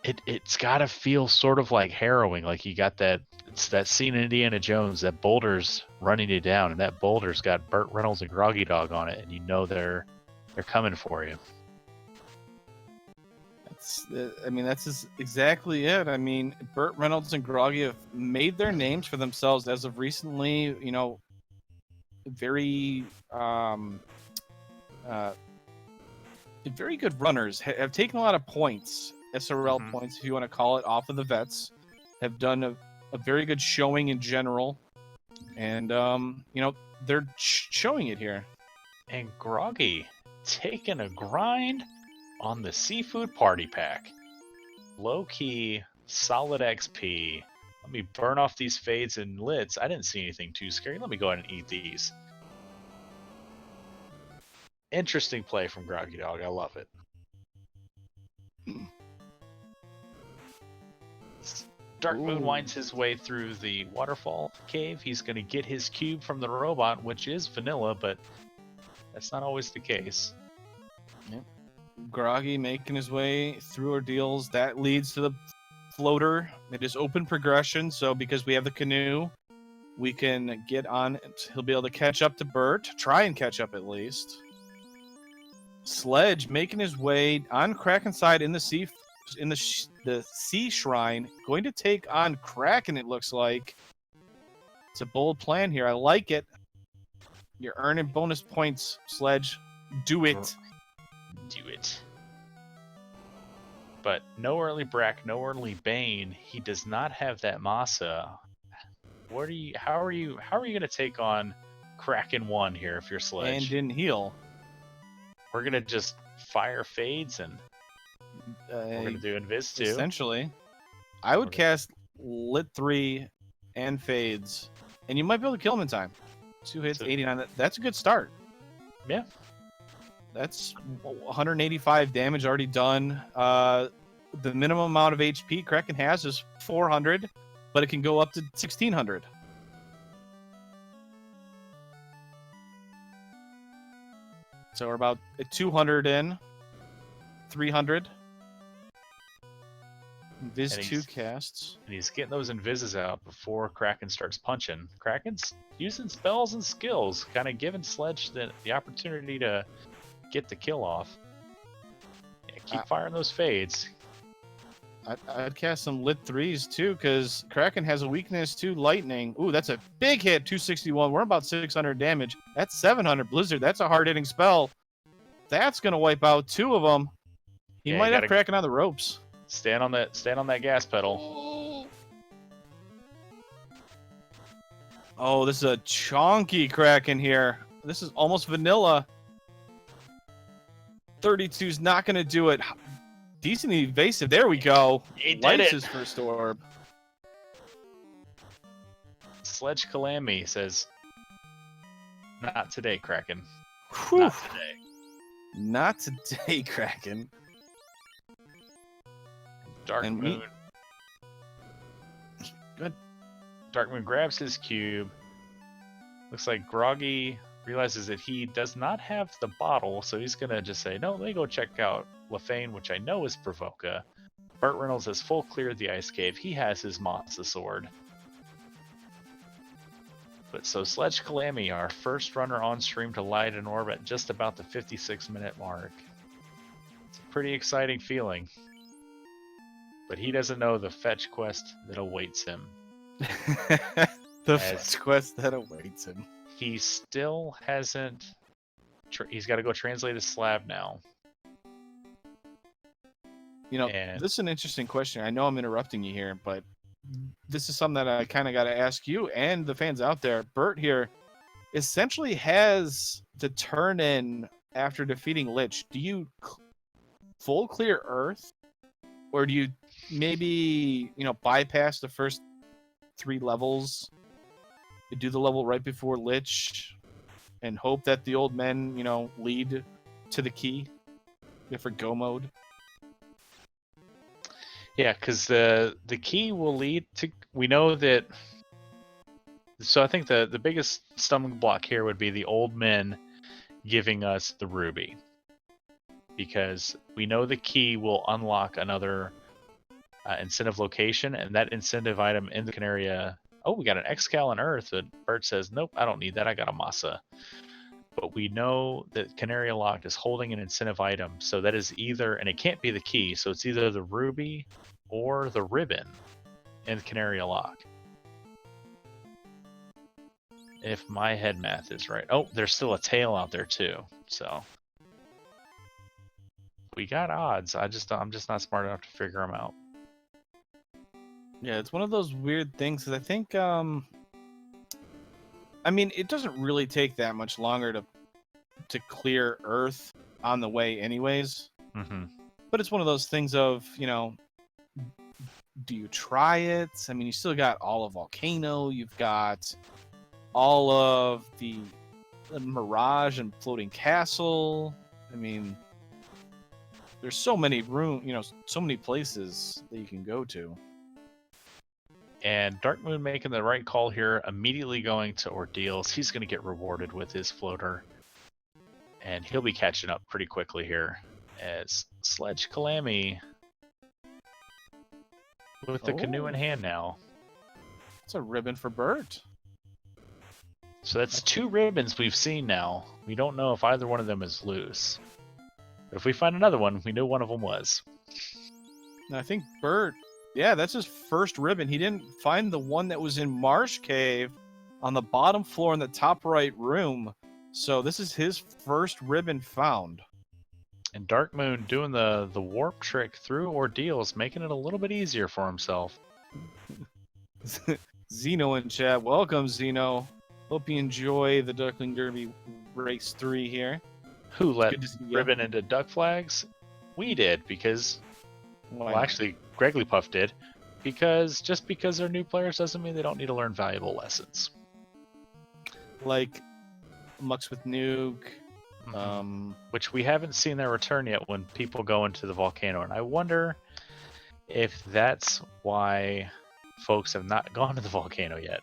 B: it's got to feel sort of like harrowing. Like you got it's that scene in Indiana Jones, that boulder's running you down, and that boulder's got BurtReynoldz and Groggy Dog on it, and you know they're coming for you.
A: That's exactly it. I mean, BurtReynoldz and Groggy have made their names for themselves as of recently. You know, very good runners have taken a lot of points, SRL points, if you want to call it, off of the vets. Have done a very good showing in general, and you know, they're showing it here.
B: And Groggy taking a grind on the seafood party pack. Low key, solid XP. Let me burn off these fades and lits. I didn't see anything too scary. Let me go ahead and eat these. Interesting play from Groggy Dog. I love it. Darkmoon winds his way through the waterfall cave. He's going to get his cube from the robot, which is vanilla, but that's not always the case.
A: Yep. Groggy making his way through ordeals. That leads to the floater. It is open progression, so because we have the canoe, we can get on. He'll be able to catch up to Burt, try and catch up at least. Sledge making his way on Kraken side in the sea, the sea shrine, going to take on Kraken. It looks like it's a bold plan here. I like it. You're earning bonus points, Sledge. Do it.
B: Do it. But no early Brack, no early Bane. He does not have that Masa. How are you gonna take on Kraken 1 here if you're Sledge?
A: And didn't heal.
B: We're gonna just fire fades and we're gonna do Invis too.
A: Essentially. I would cast Lit 3 and fades. And you might be able to kill him in time. 2 hits, 89. That's a good start.
B: Yeah.
A: That's 185 damage already done. The minimum amount of HP Kraken has is 400, but it can go up to 1600. So we're about 200 in. 300. Invis 2 casts.
B: And he's getting those invises out before Kraken starts punching. Kraken's using spells and skills, kind of giving Sledge the opportunity to get the kill off. Yeah, keep firing those fades.
A: I'd cast some Lit 3s too, because Kraken has a weakness to lightning. Ooh, that's a big hit, 261. We're about 600 damage. That's 700 Blizzard. That's a hard-hitting spell. That's going to wipe out 2 of them. He might have Kraken on the ropes.
B: Stand on that gas pedal.
A: Oh, this is a chonky Kraken here. This is almost vanilla. 32's not going to do it. Decently evasive. There we go.
B: He did
A: Lights
B: it.
A: his first orb.
B: SledgeCalamy says, "Not today, Kraken.
A: Whew.
B: Not today."
A: Not today, Kraken.
B: Darkmoon.
A: Good.
B: Darkmoon grabs his cube. Looks like Groggy realizes that he does not have the bottle, so he's gonna just say, "No, let me go check out Lefane," which I know is Provoca. BurtReynoldz has full cleared the ice cave. He has his Masa sword. But so SledgeCalamy, our first runner on stream to light an orb at just about the 56-minute mark. It's a pretty exciting feeling. But he doesn't know the fetch quest that awaits him.
A: Fetch quest that awaits him.
B: He still hasn't... he's got to go translate his slab now.
A: You know, this is an interesting question. I know I'm interrupting you here, but this is something that I kind of got to ask you and the fans out there. Burt here essentially has the turn in after defeating Lich. Do you full clear Earth Or do you maybe, bypass the first 3 levels, you do the level right before Lich, and hope that the old men, lead to the key for go mode?
B: Yeah, because the key will lead to. We know that. So I think the biggest stumbling block here would be the old men giving us the ruby, because we know the key will unlock another incentive location, and that incentive item in the Canaria. Oh, we got an Excal on Earth, but Burt says, nope, I don't need that. I got a Masa. But we know that Canaria Locked is holding an incentive item, so that is either, and it can't be the key, so it's either the ruby or the ribbon in Canaria Lock. If my head math is right. Oh, there's still a tail out there too, so we got odds. I'm just not smart enough to figure them out.
A: Yeah, it's one of those weird things, because I think, it doesn't really take that much longer to clear Earth on the way anyways.
B: Mm-hmm.
A: But it's one of those things of, do you try it? You still got all of Volcano, you've got all of the Mirage and Floating Castle. There's so many so many places that you can go to.
B: And Darkmoon making the right call here, immediately going to Ordeals. He's going to get rewarded with his floater. And he'll be catching up pretty quickly here as SledgeCalamy with the canoe in hand now.
A: It's a ribbon for Burt.
B: So that's 2 ribbons we've seen now. We don't know if either one of them is loose. But if we find another one, we know one of them was.
A: I think Burt, that's his first ribbon. He didn't find the one that was in Marsh Cave on the bottom floor in the top right room. So this is his first ribbon found.
B: And Darkmoon doing the warp trick through Ordeals, making it a little bit easier for himself.
A: Zeno in chat. Welcome, Zeno. Hope you enjoy the Duckling Derby Race 3 here.
B: Who let ribbon into duck flags? We did, because... Well, actually, Gregglypuff did. Because just because they're new players doesn't mean they don't need to learn valuable lessons.
A: Like Mux with Nuke.
B: Which we haven't seen their return yet when people go into the volcano. And I wonder if that's why folks have not gone to the volcano yet.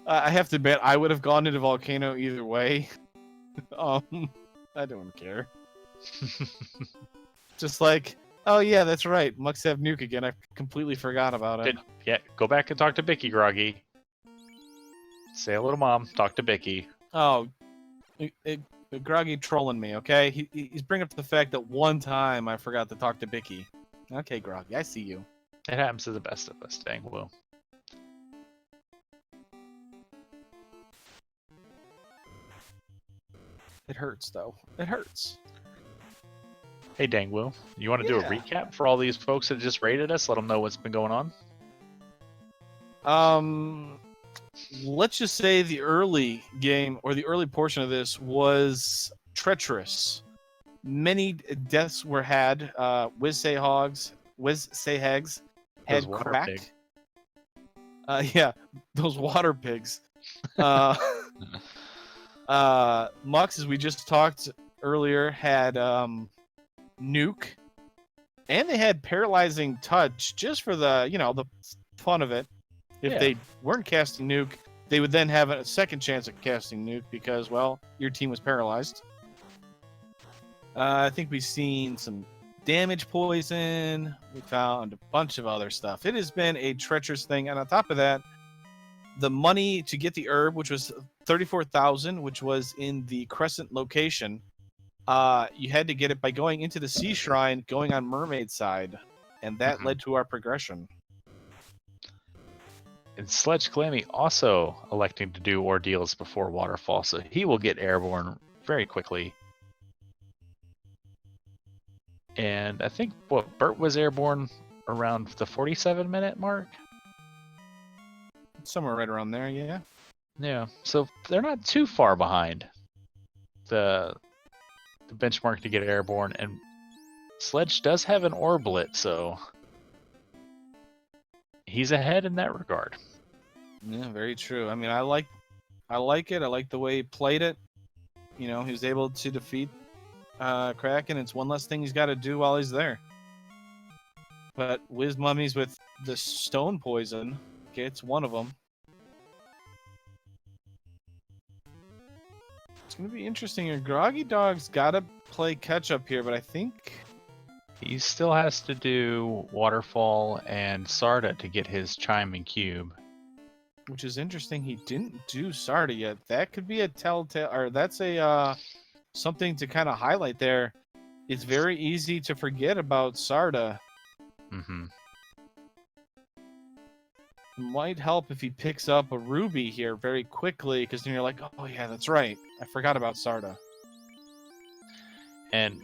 A: I have to admit, I would have gone into volcano either way. I don't care. Just like, oh yeah, that's right. Mux have Nuke again. I completely forgot about it.
B: Yeah, go back and talk to Bicky, Groggy. Say hello to Mom. Talk to Bicky.
A: Oh, Groggy trolling me, okay? He's bringing up the fact that one time I forgot to talk to Bicky. Okay, Groggy, I see you.
B: It happens to the best of us, dang Will.
A: It hurts, though. It hurts.
B: Hey, dang Will, you want to do a recap for all these folks that just rated us? Let them know what's been going
A: on? Let's just say the early game, or the early portion of this, was treacherous. Many deaths were had. Wiz-Say-Hags had crack. Yeah, those water pigs. Mux, as we just talked earlier, had Nuke, and they had Paralyzing Touch just for the the fun of it. If they weren't casting Nuke, they would then have a second chance at casting Nuke because, well, your team was paralyzed. I think we've seen some damage poison. We found a bunch of other stuff. It has been a treacherous thing, and on top of that, the money to get the herb, which was 34,000, which was in the Crescent location, you had to get it by going into the Sea Shrine, going on Mermaid side, and that led to our progression.
B: And SledgeCalamy also electing to do Ordeals before Waterfall, so he will get airborne very quickly. And I think Burt was airborne around the 47-minute mark.
A: Somewhere right around there, yeah.
B: Yeah, so they're not too far behind the benchmark to get airborne. And Sledge does have an orblet, so he's ahead in that regard.
A: Yeah, very true. I mean, I like it. I like the way he played it. You know, he was able to defeat Kraken. It's one less thing he's got to do while he's there. But Wiz Mummies with the stone poison gets one of them. It's going to be interesting here. Groggy Dog's got to play catch up here, but I think
B: He still has to do Waterfall and Sarda to get his chime and cube.
A: which is interesting. He didn't do Sarda yet. That could be a telltale, or that's a something to kind of highlight there. It's very easy to forget about Sarda.
B: Mm-hmm.
A: It might help if he picks up a ruby here very quickly, because then you're like, oh yeah, that's right. I forgot about Sarda.
B: And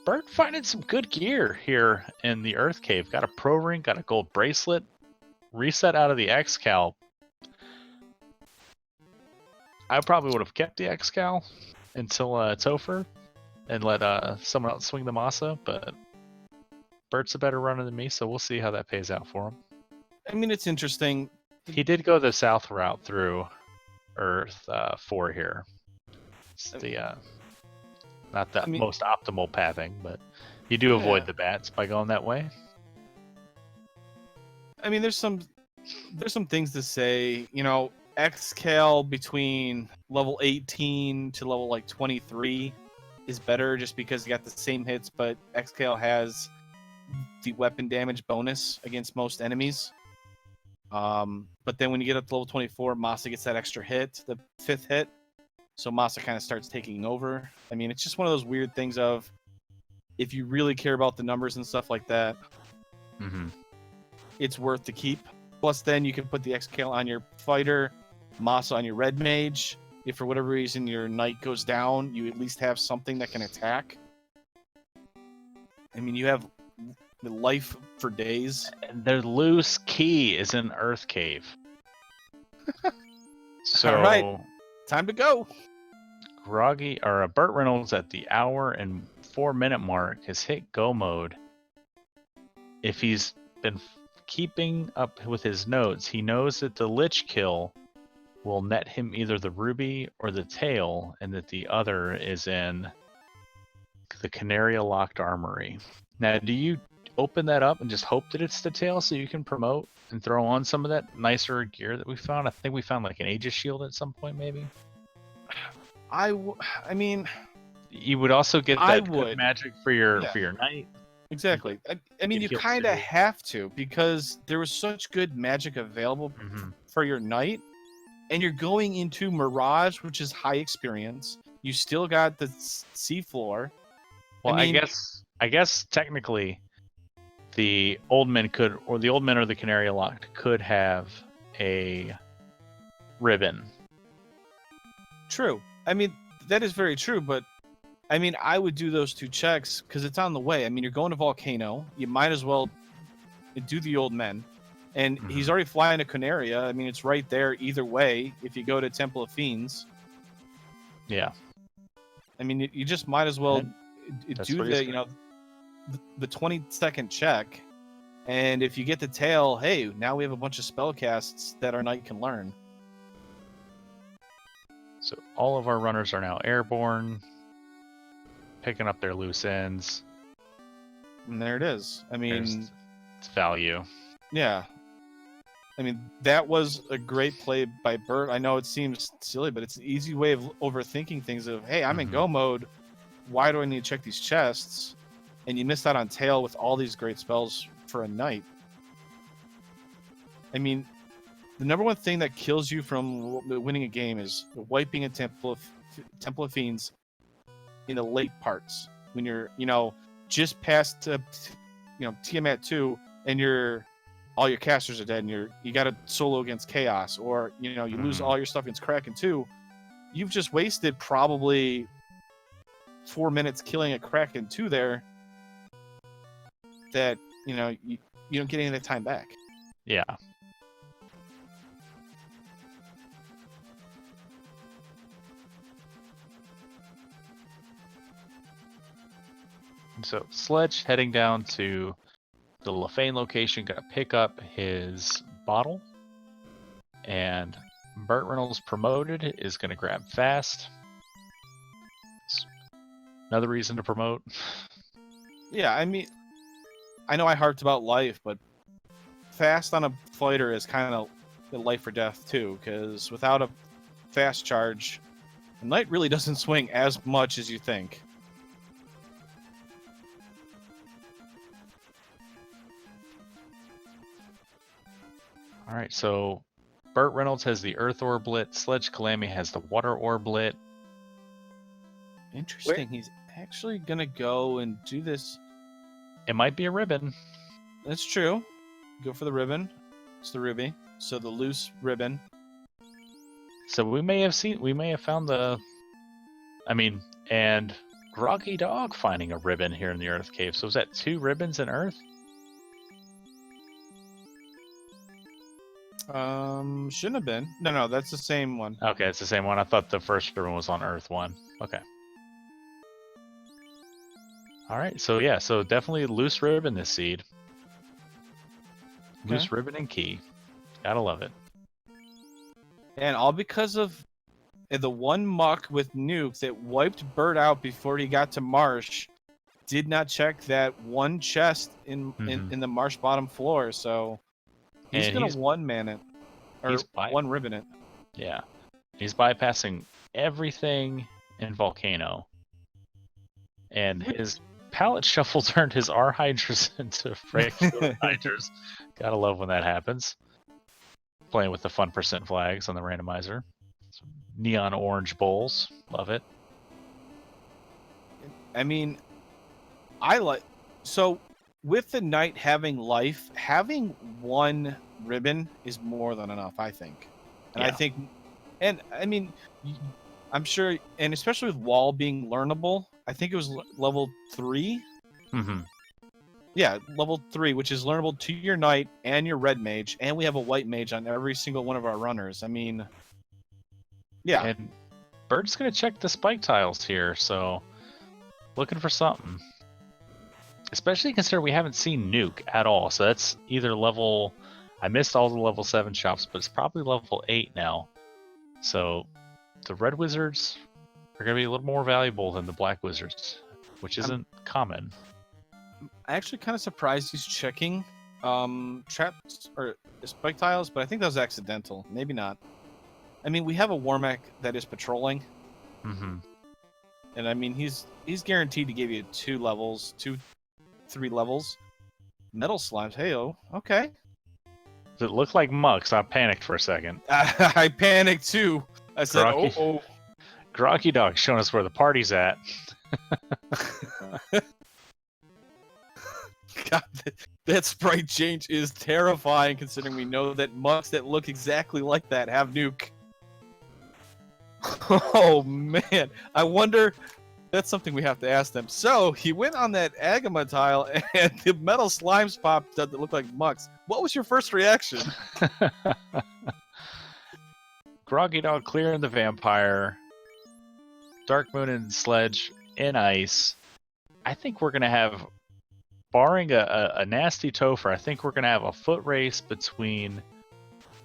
B: Burt finding some good gear here in the Earth Cave. Got a pro ring, got a gold bracelet, reset out of the X-Cal. I probably would have kept the X-Cal until Topher and let someone else swing the Masa, but Burt's a better runner than me, so we'll see how that pays out for him.
A: I mean, it's interesting.
B: He did go the south route through Earth 4 here. It's the not the most optimal pathing, but you do avoid the bats by going that way.
A: I mean, there's some things to say. You know, X-Cal between level 18 to level like 23 is better just because you got the same hits, but X-Cal has the weapon damage bonus against most enemies. But then when you get up to level 24, Masa gets that extra hit, the 5th hit. So Masa kind of starts taking over. I mean, it's just one of those weird things of, if you really care about the numbers and stuff like that, it's worth to keep. Plus, then you can put the X-Cal on your fighter, Masa on your red mage. If for whatever reason your knight goes down, you at least have something that can attack. I mean, you have life for days.
B: And their loose key is in Earth Cave. So,
A: all right, time to go.
B: Groggy or BurtReynoldz at the hour and 4-minute mark has hit go mode. If he's been keeping up with his notes, he knows that the Lich kill will net him either the ruby or the tail, and that the other is in the Canaria Locked Armory. Now, do you open that up and just hope that it's the tail so you can promote and throw on some of that nicer gear that we found? I think we found like an Aegis shield at some point, maybe.
A: I mean,
B: you would also get that good magic for your knight.
A: Exactly. I mean, you kind of have to, because there was such good magic available for your knight, and you're going into Mirage, which is high experience. You still got the seafloor.
B: Well, I guess technically, the old men or the Canaria Locked could have a ribbon.
A: True. I mean, that is very true, but I mean, I would do those 2 checks because it's on the way. I mean, you're going to Volcano. You might as well do the old men. And he's already flying to Canaria. I mean, it's right there either way if you go to Temple of Fiends.
B: Yeah.
A: I mean, you just might as well do the 20-second check. And if you get the tail, hey, now we have a bunch of spell casts that our knight can learn.
B: So all of our runners are now airborne, picking up their loose ends.
A: And there it is. I mean,
B: it's value.
A: Yeah. I mean, that was a great play by Burt. I know it seems silly, but it's an easy way of overthinking things of, hey, I'm in go mode. Why do I need to check these chests? And you missed out on tail with all these great spells for a knight. I mean, the number one thing that kills you from winning a game is wiping a Temple of Fiends in the late parts. When you're, just past, Tiamat 2, and all your casters are dead, and you got to solo against Chaos, or you lose all your stuff against Kraken 2. You've just wasted probably 4 minutes killing a Kraken 2 there. That you don't get any of that time back.
B: Yeah. So Sledge heading down to the Lafane location, gonna pick up his bottle. And BurtReynoldz promoted is gonna grab fast. Another reason to promote.
A: Yeah, I mean, I know I harped about life, but fast on a fighter is kind of life or death too, because without a fast charge, the knight really doesn't swing as much as you think.
B: All right, so BurtReynoldz has the Earth Orblet. SledgeCalamy has the Water Orblet.
A: Interesting. He's actually gonna go and do this.
B: It might be a ribbon.
A: That's true. Go for the ribbon. It's the ruby. So the loose ribbon.
B: So we may have found the. I mean, and Groggy Dog finding a ribbon here in the Earth Cave. So is that 2 ribbons in Earth?
A: Shouldn't have been. No, that's the same one.
B: Okay, it's the same one. I thought the first ribbon was on Earth 1. Okay. All right, so yeah, so definitely loose ribbon this seed.
A: Okay.
B: Loose ribbon and key. Gotta love it.
A: And all because of the one muck with nuke that wiped Burt out before he got to Marsh. Did not check that one chest in the Marsh bottom floor, so he's gonna one-man it. Or one-ribbon it.
B: Yeah. He's bypassing everything in Volcano. And his pallet shuffle turned his R Hydras into regular Hydras. Gotta love when that happens. Playing with the fun percent flags on the randomizer. Some neon orange bowls. Love it.
A: I mean, I like... So, with the knight having life, having one ribbon is more than enough, I think. And
B: yeah.
A: I think... And, I mean, I'm sure... And especially with Wall being learnable, I think it was level 3.
B: Mm-hmm.
A: Yeah, level 3, which is learnable to your knight and your red mage, and we have a white mage on every single one of our runners. I mean, yeah.
B: And Bird's gonna check the spike tiles here, so looking for something. Especially considering we haven't seen Nuke at all, so that's either level... I missed all the level 7 shops, but it's probably level 8 now. So the red wizards are going to be a little more valuable than the black wizards, which isn't common.
A: I'm actually kind of surprised he's checking traps or spike tiles, but I think that was accidental. Maybe not. I mean, we have a Warmack that is patrolling.
B: Mm-hmm.
A: And I mean, he's guaranteed to give you 3 levels. Metal slimes, hey-oh, okay.
B: Does it look like mucks? I panicked for a second.
A: I panicked too. I said, oh.
B: Groggy Dog showing us where the party's at.
A: God, that sprite change is terrifying considering we know that mucks that look exactly like that have Nuke. Oh man, I wonder... That's something we have to ask them. So, he went on that Agama tile, and the metal slimes popped that look like mucks. What was your first reaction?
B: Groggy Dog clearing the vampire. Dark Moon and Sledge in ice. I think we're going to have, barring a nasty Topher, I think we're going to have a foot race between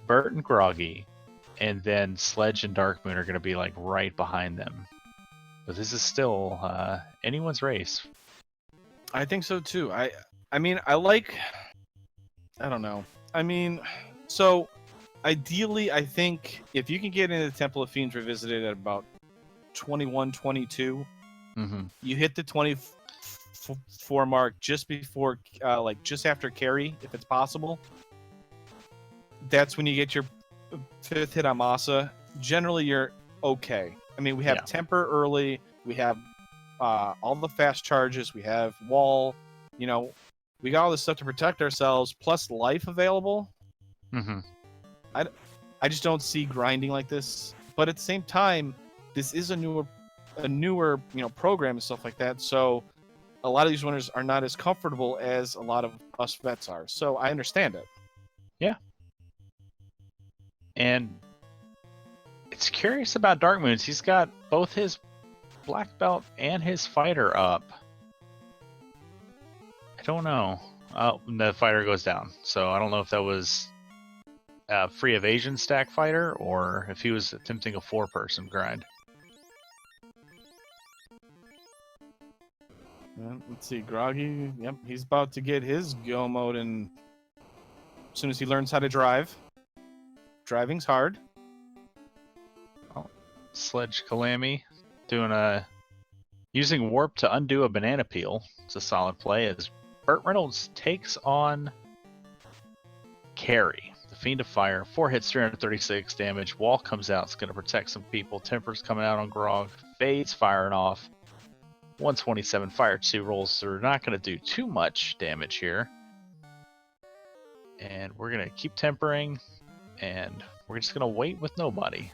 B: Burt and Groggy, and then Sledge and Dark Moon are going to be like right behind them. But this is still anyone's race.
A: I think so too. I mean, I don't know. I mean, so ideally, I think if you can get into the Temple of Fiends Revisited at about 21, 22, you hit the 24 mark just before, just after carry, if it's possible. That's when you get your 5th hit on Masa. Generally, you're okay. I mean, we have Temper early, we have all the fast charges, we have Wall, we got all this stuff to protect ourselves, plus life available. I just don't see grinding like this. But at the same time, this is a newer program and stuff like that, so a lot of these runners are not as comfortable as a lot of us vets are. So I understand it.
B: Yeah. And it's curious about Dark Moons. He's got both his black belt and his fighter up. don't know. Oh, the fighter goes down. So I don't know if that was a free evasion stack fighter or if he was attempting a 4-person grind.
A: Let's see, Groggy. Yep, he's about to get his go mode, and as soon as he learns how to drive, driving's hard.
B: SledgeCalamy doing using warp to undo a banana peel. It's a solid play as BurtReynoldz takes on Carry, the Fiend of Fire. 4 hits, 336 damage. Wall comes out. It's going to protect some people. Temper's coming out on Grog. Fade's firing off. 127 fire 2 rolls through. Not going to do too much damage here. And we're going to keep tempering. And we're just going to wait with nobody.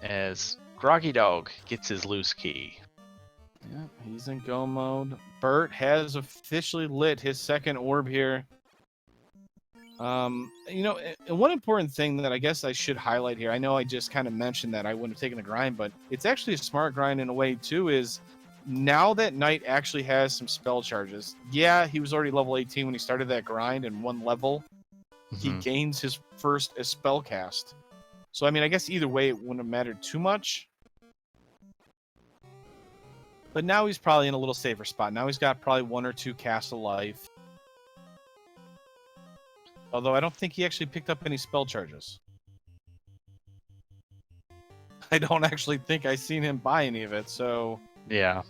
B: As Groggy Dog gets his loose key.
A: Yeah, he's in go mode. Burt has officially lit his second orb here. You know, and one important thing that I guess I should highlight here, I know I just kind of mentioned that I wouldn't have taken the grind, but it's actually a smart grind in a way too, is now that Knight actually has some spell charges. Yeah, he was already level 18 when he started that grind, and 1 level, he gains his first spell cast. So, I mean, I guess either way it wouldn't have mattered too much. But now he's probably in a little safer spot. Now he's got probably 1 or 2 casts of life. Although I don't think he actually picked up any spell charges. I don't actually think I seen him buy any of it, so...
B: Yeah.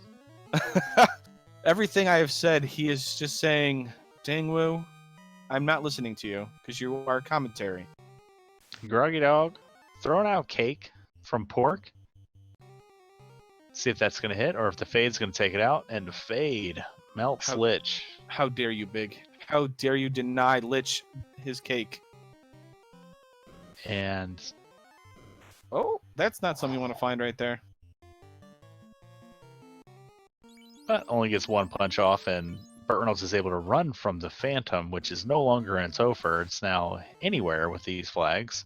A: Everything I have said, he is just saying, Dangwoo, I'm not listening to you, because you are commentary.
B: Groggy Dog throwing out cake from pork. See if that's going to hit, or if the Fade's going to take it out. And the Fade melts Lich.
A: How dare you, Big? How dare you deny Lich his cake?
B: And...
A: Oh, that's not something you want to find right there.
B: But only gets 1 punch off, and BurtReynoldz is able to run from the Phantom, which is no longer in Topher. It's now anywhere with these flags.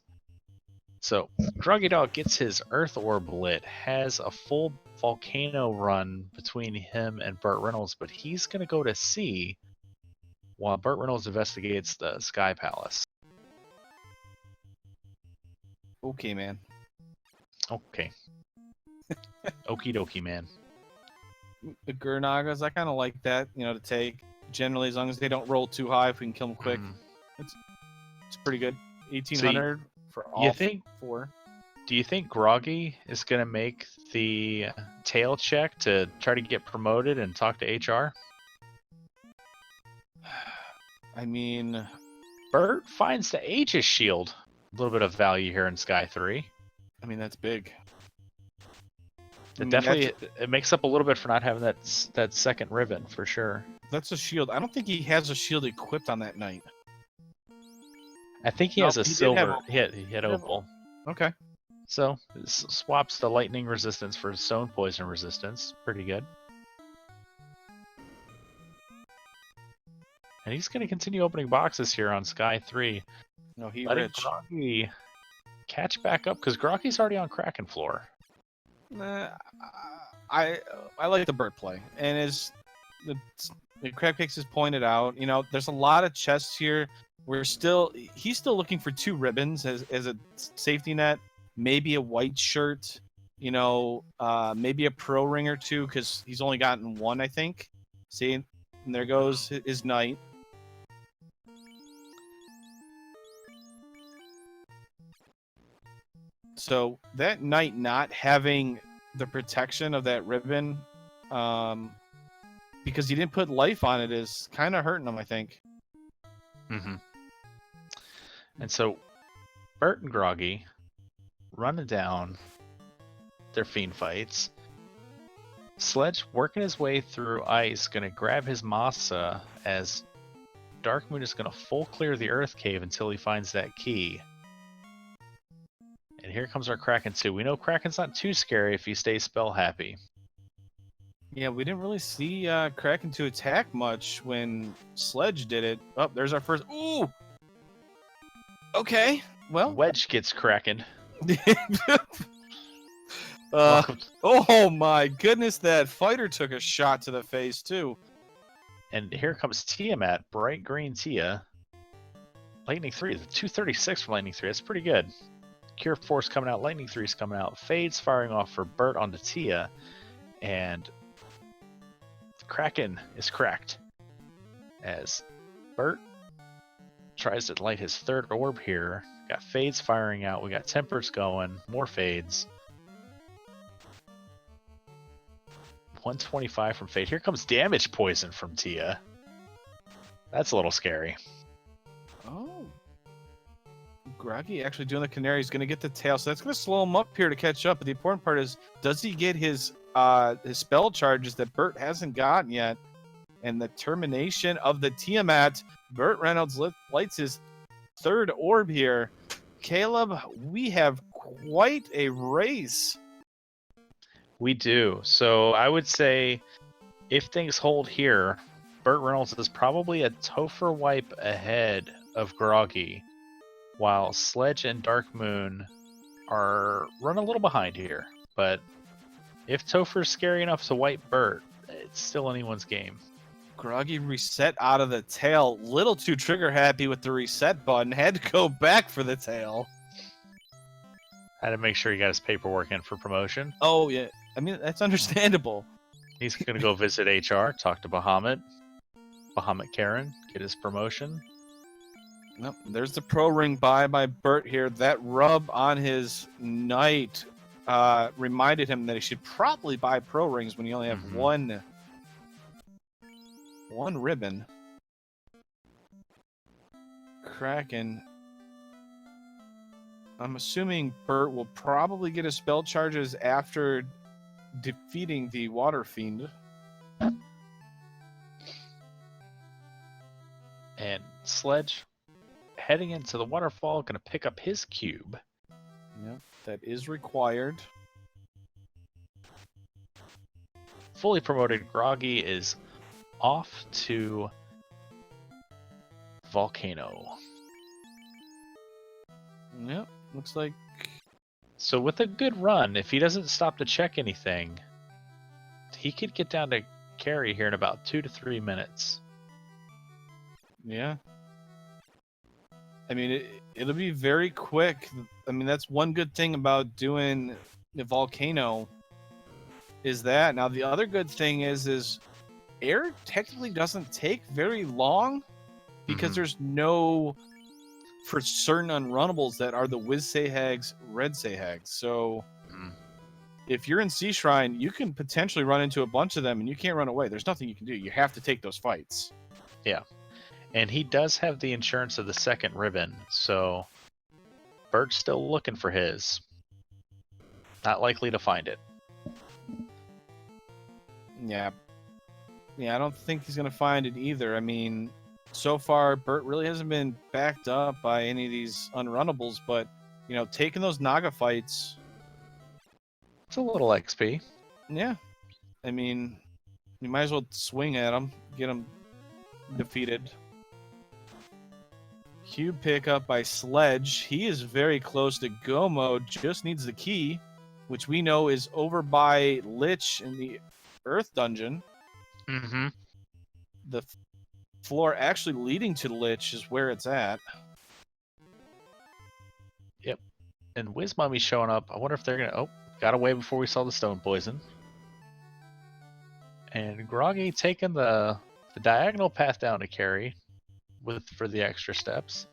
B: So, Groggy Dog gets his Earth Orb lit, has a full volcano run between him and BurtReynoldz, but he's going to go to C while BurtReynoldz investigates the Sky Palace.
A: Okay, man.
B: Okay. Okie dokie, man.
A: The Gurnagas, I kind of like that, you know, to take. Generally, as long as they don't roll too high, if we can kill them quick. It's pretty good. 1,800 for all 4.
B: Do you think Groggy is going to make the tail check to try to get promoted and talk to HR?
A: I mean...
B: Burt finds the Aegis shield. A little bit of value here in Sky 3.
A: I mean, that's big.
B: It makes up a little bit for not having that second ribbon, for sure.
A: That's a shield. I don't think he has a shield equipped on that Knight.
B: I think he has a silver. He had opal.
A: Okay.
B: So, swaps the lightning resistance for stone poison resistance. Pretty good. And he's going to continue opening boxes here on Sky 3.
A: No, he
B: letting
A: rich.
B: Groggy catch back up, because Groggy's already on Kraken floor.
A: I like the Burt play. And as the Crab Cakes has pointed out, you know, there's a lot of chests here. He's still looking for 2 ribbons as a safety net. Maybe a white shirt, you know, maybe a pro ring or 2, because he's only gotten 1, I think. See, and there goes his Knight. So that Knight not having the protection of that ribbon, because he didn't put life on it, is kind of hurting him, I think.
B: And so Burt and Groggy running down their fiend fights. Sledge working his way through ice, gonna grab his Masa as Darkmoon is gonna full clear the Earth Cave until he finds that key. And here comes our Kraken too. We know Kraken's not too scary if he stays spell happy.
A: Yeah, we didn't really see Kraken to attack much when Sledge did it. Oh, there's our first. Ooh. Okay. Well.
B: Wedge gets Kraken.
A: Oh my goodness, that fighter took a shot to the face too.
B: And here comes Tiamat, bright green Tia. Lightning 3, the 236 for Lightning 3. That's pretty good. Cure Force coming out, Lightning 3 is coming out. Fades firing off for Burt onto Tia. And Kraken is cracked. As Burt tries to light his third orb here. Got Fades firing out. We got Tempers going. More Fades. 125 from Fade. Here comes Damage Poison from Tia. That's a little scary.
A: Oh. Groggy actually doing the Canary. He's going to get the tail, so that's going to slow him up here to catch up. But the important part is, does he get his spell charges that Burt hasn't gotten yet? And the termination of the Tiamat. BurtReynoldz lights his third orb here. Caleb, we have quite a race.
B: We do. So I would say if things hold here, BurtReynoldz is probably a Topher wipe ahead of Groggy, while Sledge and Dark Moon are run a little behind here. But if Topher's scary enough to wipe Burt, it's still anyone's game.
A: Groggy reset out of the tail. Little too trigger happy with the reset button. Had to go back for the tail.
B: Had to make sure he got his paperwork in for promotion.
A: Oh, yeah. I mean, that's understandable.
B: He's going to go visit HR, talk to Bahamut. Bahamut Karen, get his promotion.
A: Nope. There's the pro ring by Burt here. That rub on his knight reminded him that he should probably buy pro rings when you only have one ribbon. Kraken. I'm assuming Burt will probably get his spell charges after defeating the Water Fiend.
B: And Sledge, heading into the waterfall, going to pick up his cube.
A: Yep, that is required.
B: Fully promoted Groggy is off to Volcano.
A: Yep, looks like...
B: So with a good run, if he doesn't stop to check anything, he could get down to carry here in about 2 to 3 minutes.
A: Yeah. I mean, it'll be very quick. I mean, that's one good thing about doing the Volcano is that. Now, the other good thing is air technically doesn't take very long because there's no... for certain unrunnables that are the Wiz Sahags, Red Sahags. So if you're in Sea Shrine, you can potentially run into a bunch of them and you can't run away. There's nothing you can do. You have to take those fights.
B: Yeah. And he does have the insurance of the second ribbon, so Burt's still looking for his. Not likely to find it.
A: Yeah. Yeah, I don't think he's going to find it either. I mean, so far, Burt really hasn't been backed up by any of these unrunnables, but, you know, taking those Naga fights...
B: It's a little XP.
A: Yeah. I mean, you might as well swing at him, get him defeated. Cube pickup by Sledge. He is very close to go mode, just needs the key, which we know is over by Lich in the Earth Dungeon.
B: Mm-hmm.
A: The floor actually leading to the Lich is where it's at.
B: Yep. And Wiz Mummy's showing up. I wonder if they're going to... Oh, got away before we saw the stone poison. And Groggy taking the diagonal path down to carry for the extra steps.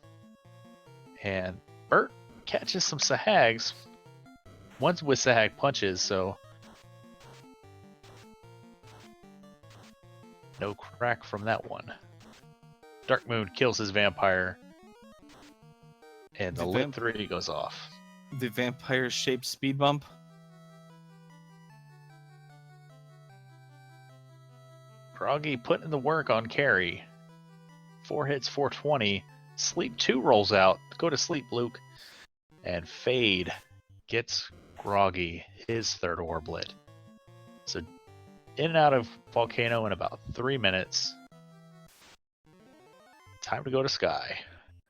B: And Burt catches some Sahags. One's with Sahag punches, so... no crack from that one. Dark Moon kills his vampire. And the Lit 3 goes off.
A: The vampire-shaped speed bump.
B: Groggy putting the work on carry. 4 hits, 420. Sleep 2 rolls out. Go to sleep, Luke. And Fade gets Groggy his third orb lit. So in and out of Volcano in about 3 minutes. Time to go to Sky.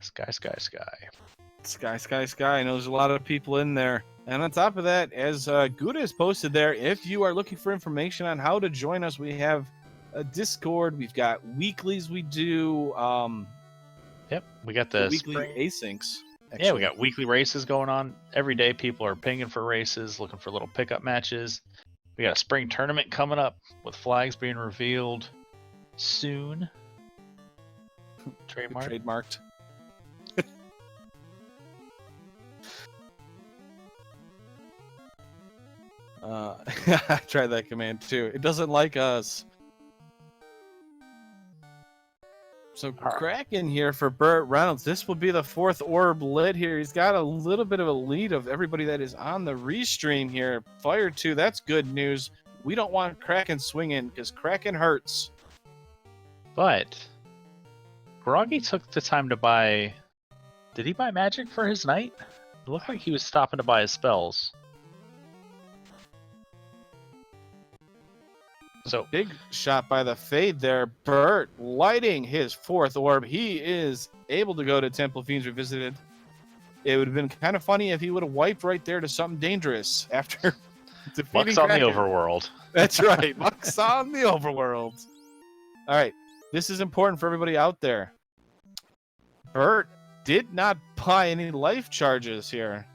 B: Sky, Sky, Sky.
A: Sky, Sky, Sky. I know there's a lot of people in there. And on top of that, as Gouda has posted there, if you are looking for information on how to join us, we have Discord. We've got weeklies we do.
B: Yep, we got
A: The
B: the
A: weekly
B: spring.
A: asyncs.
B: Yeah, we
A: actually.
B: got weekly races going on. Every day people are pinging for races, looking for little pickup matches. We got a spring tournament coming up with flags being revealed soon. Trademark.
A: Trademarked. I tried that command too. It doesn't like us. So Kraken here for BurtReynoldz. This will be the 4th orb lit here. He's got a little bit of a lead of everybody that is on the restream here. Fire 2, that's good news. We don't want Kraken swinging because Kraken hurts.
B: But Groggy took the time to buy. Did he buy magic for his knight? It looked like he was stopping to buy his spells. So
A: Big shot by the fade there. Burt lighting his 4th orb. He is able to go to Temple of Fiends Revisited. It would have been kind of funny if he would have wiped right there to something dangerous after defeating
B: Bucks on the
A: Kraken.
B: overworld.
A: That's right. Bucks on the overworld. All right. This is important for everybody out there. Burt did not buy any life charges here.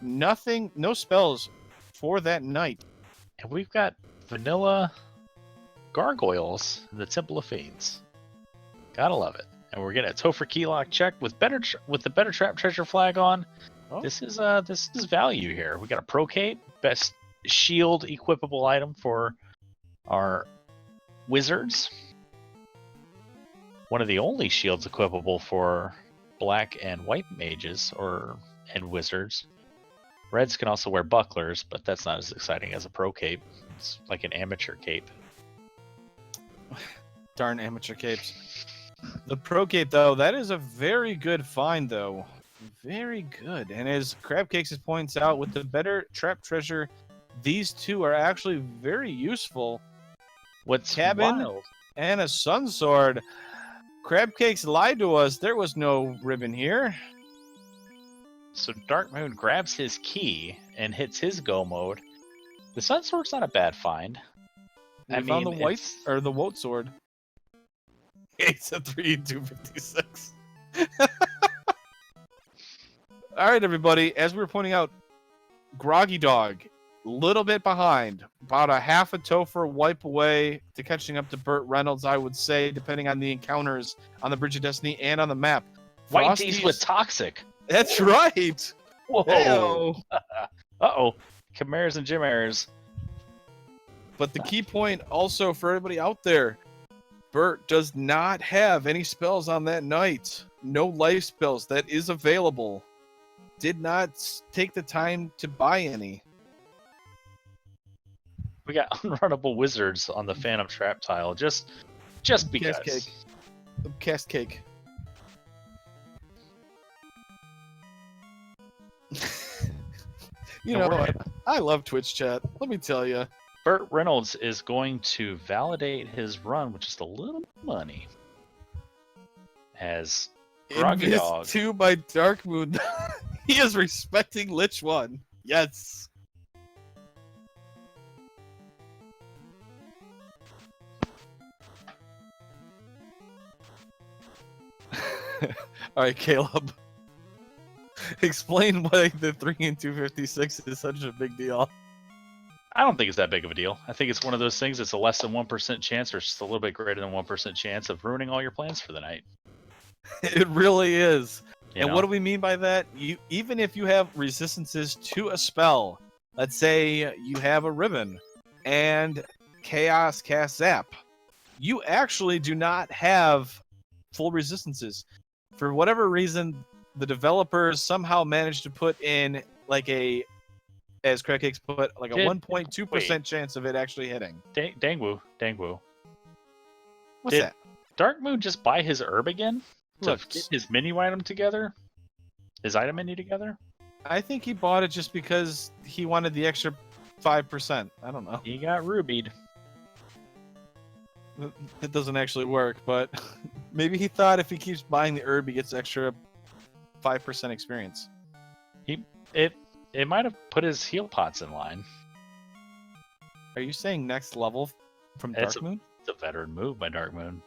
A: Nothing, no spells for that night.
B: And we've got vanilla gargoyles in the Temple of Fiends. Gotta love it. And we're getting a Topher Keylock check with the better trap treasure flag on.
A: Oh.
B: This is value here. We got a Procate, best shield equipable item for our wizards. One of the only shields equipable for black and white mages and wizards. Reds can also wear bucklers, but that's not as exciting as a pro cape. It's like an amateur cape.
A: Darn amateur capes. The pro cape, though, that is a very good find, though. Very good. And as Crabcakes points out, with the better trap treasure, these two are actually very useful.
B: What's
A: Cabin
B: wild?
A: And a sun sword. Crabcakes lied to us. There was no ribbon here.
B: So Dark Moon grabs his key and hits his go mode. The sun sword's not a bad find.
A: We found the white or the woat sword. It's a 3 and 256. All right, everybody. As we were pointing out, Groggy Dog, little bit behind, about a half a Topher wipe away to catching up to BurtReynoldz, I would say, depending on the encounters on the Bridge of Destiny and on the map.
B: White D's with Toxic.
A: That's right.
B: Whoa. Uh-oh. Chimeras and Chimeras.
A: But the key point also for everybody out there, Burt does not have any spells on that night. No life spells. That is available. Did not take the time to buy any.
B: We got unrunnable wizards on the Phantom Trap tile, just because.
A: Cast cake. You know what? I love Twitch chat. Let me tell you.
B: BurtReynoldz is going to validate his run with just a little money. As Groggy Dog
A: 2 by Dark Moon. He is respecting Lich 1. Yes. All right, Caleb. Explain why the 3 and 256 is such a big deal.
B: I don't think it's that big of a deal. I think it's one of those things that's a less than 1% chance, or just a little bit greater than 1% chance of ruining all your plans for the night.
A: It really is.
B: You
A: And
B: know?
A: what do we mean by that? Even if you have resistances to a spell, let's say you have a ribbon and Chaos cast Zap, you actually do not have full resistances. For whatever reason, the developers somehow managed to put in like as Crackcakes put, like a 1.2% chance of it actually hitting.
B: Dangwoo.
A: What's
B: Did
A: that?
B: Dark Moon just buy his herb again? To
A: Look,
B: get his menu item together? His item menu together?
A: I think he bought it just because he wanted the extra 5%. I don't know.
B: He got rubied.
A: It doesn't actually work, but maybe he thought if he keeps buying the herb, he gets extra 5% experience.
B: It might have put his heal pots in line.
A: Are you saying next level from Dark Moon?
B: It's the veteran move by Darkmoon.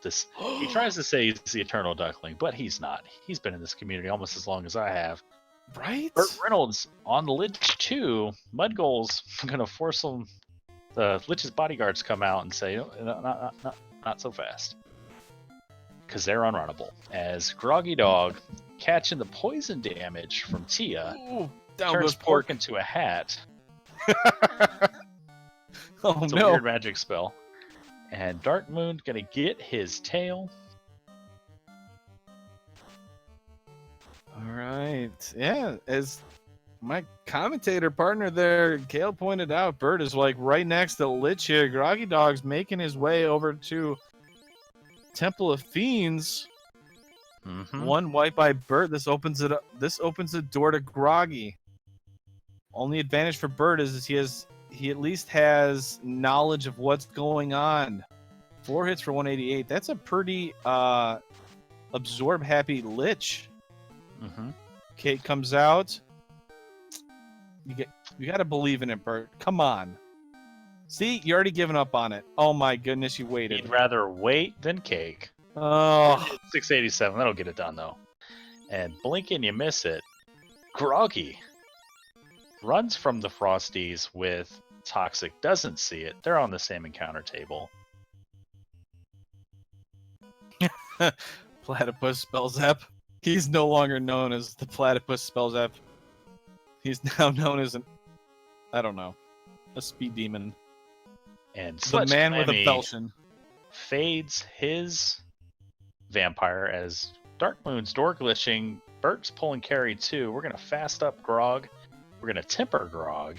B: He tries to say he's the eternal Duckling, but he's not. He's been in this community almost as long as I have.
A: Right?
B: BurtReynoldz on the Lich 2. Mudgoals gonna force him. The Lich's bodyguards come out and say, no, not so fast. Because they're unrunnable. As Groggy Dog, catching the poison damage from Tia,
A: Ooh, down
B: turns
A: goes
B: Pork
A: Pork.
B: into a hat.
A: Oh
B: It's a
A: no.
B: weird magic spell. And Darkmoon gonna get his tail.
A: All right. Yeah, as my commentator partner there, Kale, pointed out, Burt is like right next to Lich here. Groggy Dog's making his way over to Temple of Fiends.
B: Mm-hmm.
A: One wipe by Burt. This opens it up. This opens the door to Groggy. Only advantage for Burt is he at least has knowledge of what's going on. 4 hits for 188. That's a pretty absorb happy Lich.
B: Mm-hmm.
A: Kate comes out. You got to believe in it, Burt. Come on. See, you're already giving up on it. Oh my goodness, you waited.
B: He'd rather wait than cake.
A: Oh,
B: 687. That'll get it done though. And blink and you miss it. Groggy runs from the Frosties with Toxic. Doesn't see it. They're on the same encounter table.
A: Platypus spell zap. He's no longer known as the Platypus spell zap. He's now known as I don't know, a speed demon.
B: And
A: The man with a
B: SledgeCalamy
A: Belchen.
B: fades his vampire as Darkmoon's door glitching. Burt's pulling carry too. We're gonna fast up Grog. We're gonna temper Grog.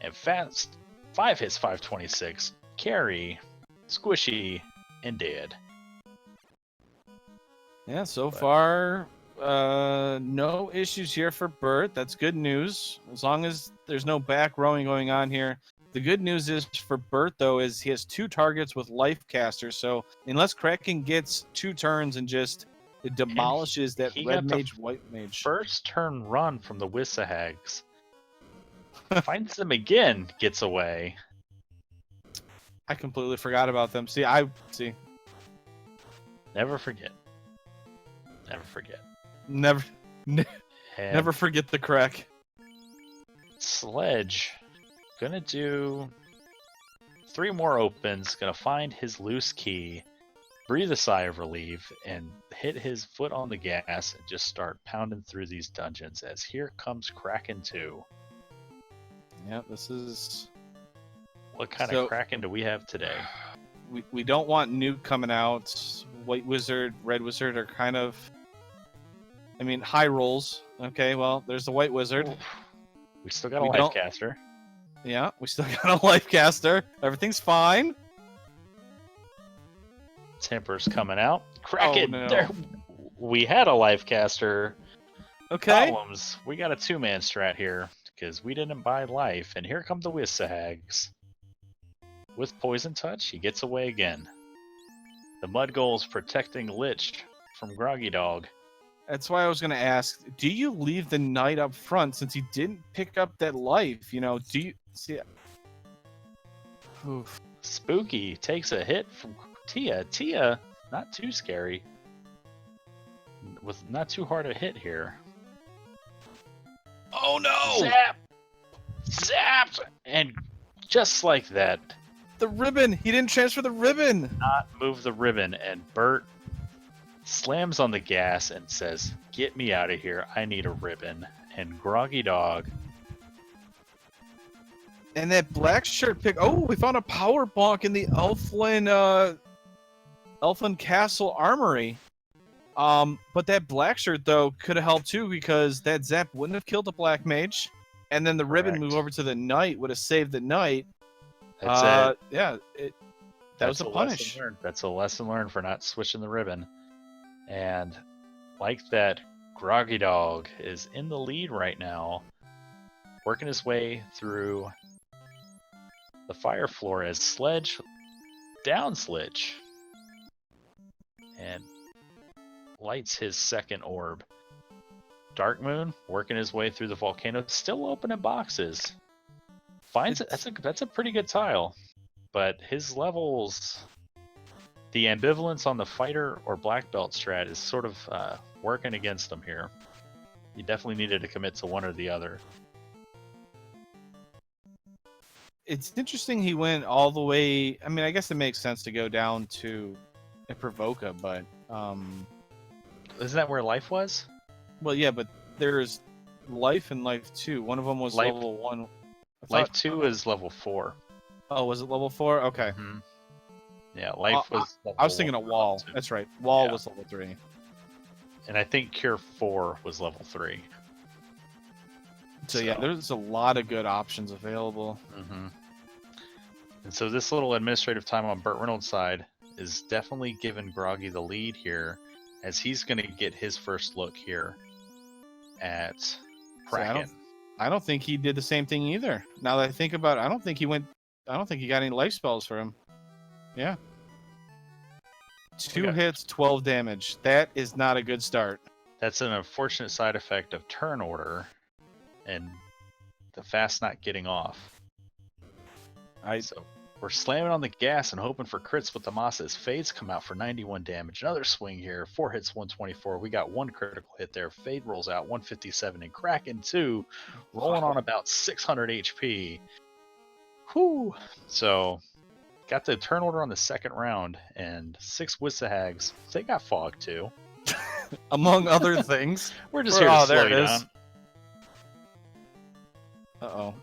B: And fast 5 hits 526. Carry, squishy, and dead.
A: Yeah, so far, no issues here for Burt. That's good news. As long as there's no back rowing going on here. The good news is for Burt, though, is he has 2 targets with Life Caster. So unless Kraken gets 2 turns and just demolishes that
B: he
A: red
B: got the
A: mage, white mage.
B: First turn run from the Wissahags. Finds them again, gets away.
A: I completely forgot about them. See.
B: Never forget. Never forget.
A: Never
B: And
A: forget the crack.
B: Sledge gonna do 3 more opens, gonna find his loose key, breathe a sigh of relief, and hit his foot on the gas and just start pounding through these dungeons as here comes Kraken 2.
A: Yeah, this is...
B: What kind
A: So-
B: of Kraken do we have today?
A: We don't want Nuke coming out. White Wizard, Red Wizard are kind of... I mean, high rolls. Okay, well, there's the White Wizard.
B: We still got
A: We
B: a
A: don't-
B: life caster.
A: Yeah, we still got a Life Caster. Everything's fine.
B: Temper's coming out. Kraken!
A: Oh, no.
B: There, we had a life caster.
A: Okay.
B: Problems. We got a 2-man strat here because we didn't buy life, and here come the Wissahags. With Poison Touch, he gets away again. The Mudgoals protecting Lich from Groggy Dog.
A: That's why I was going to ask, do you leave the knight up front since he didn't pick up that life? You know, do you... See... Oof.
B: Spooky takes a hit from Tia. Tia, not too scary. With not too hard a hit here.
A: Oh, no!
B: Zap! Zapped! And just like that,
A: The ribbon! He didn't transfer the ribbon!
B: not move the ribbon, and Burt slams on the gas and says, "Get me out of here, I need a ribbon." And Groggy Dog,
A: And that black shirt pick... Oh, we found a power bonk in the Elfin Castle Armory. But that black shirt, though, could have helped, too, because that zap wouldn't have killed the black mage. And then the ribbon
B: Correct.
A: move over to the knight would have saved the knight.
B: that's it.
A: Yeah, that was
B: That's
A: a punish.
B: lesson learned. That's a lesson learned for not switching the ribbon. And like that, Groggy Dog is in the lead right now, working his way through the fire floor as Sledge downs Lich and lights his second orb. Darkmoon working his way through the volcano, still opening boxes. Finds it. That's a pretty good tile. but his levels, the ambivalence on the fighter or black belt strat is sort of working against him here. He definitely needed to commit to one or the other.
A: It's interesting he went all the way. I mean, I guess it makes sense to go down to a Provoca, but
B: Isn't that where life was?
A: well, yeah, but there's life and life 2. One of them was
B: Life-
A: level 1.
B: Life 2 is level 4.
A: Oh, was it level 4? Okay.
B: Mhm. Yeah, life was.
A: I was thinking a wall.
B: Level 2.
A: That's right. Wall
B: Yeah.
A: was level 3.
B: And I think Cure 4 was level 3.
A: So yeah, there's a lot of good options available.
B: Mm-hmm. And so this little administrative time on BurtReynoldz' side is definitely giving Groggy the lead here, as he's going to get his first look here at Kraken.
A: I don't think he did the same thing either. Now that I think about it, I don't think he got any life spells for him. Yeah. 2 hits, 12 damage. That is not a good start.
B: That's an unfortunate side effect of turn order and the fast not getting off. So we're slamming on the gas and hoping for crits with the Masas. Fades come out for 91 damage. Another swing here. 4 hits, 124. We got 1 critical hit there. Fade rolls out 157. And Kraken 2 rolling on about 600 HP. Whew. So got the turn order on the second round. And 6 Wissahags. They got fog too.
A: Among other things.
B: We're just here to slow
A: there
B: you
A: it is.
B: down.
A: Uh-oh.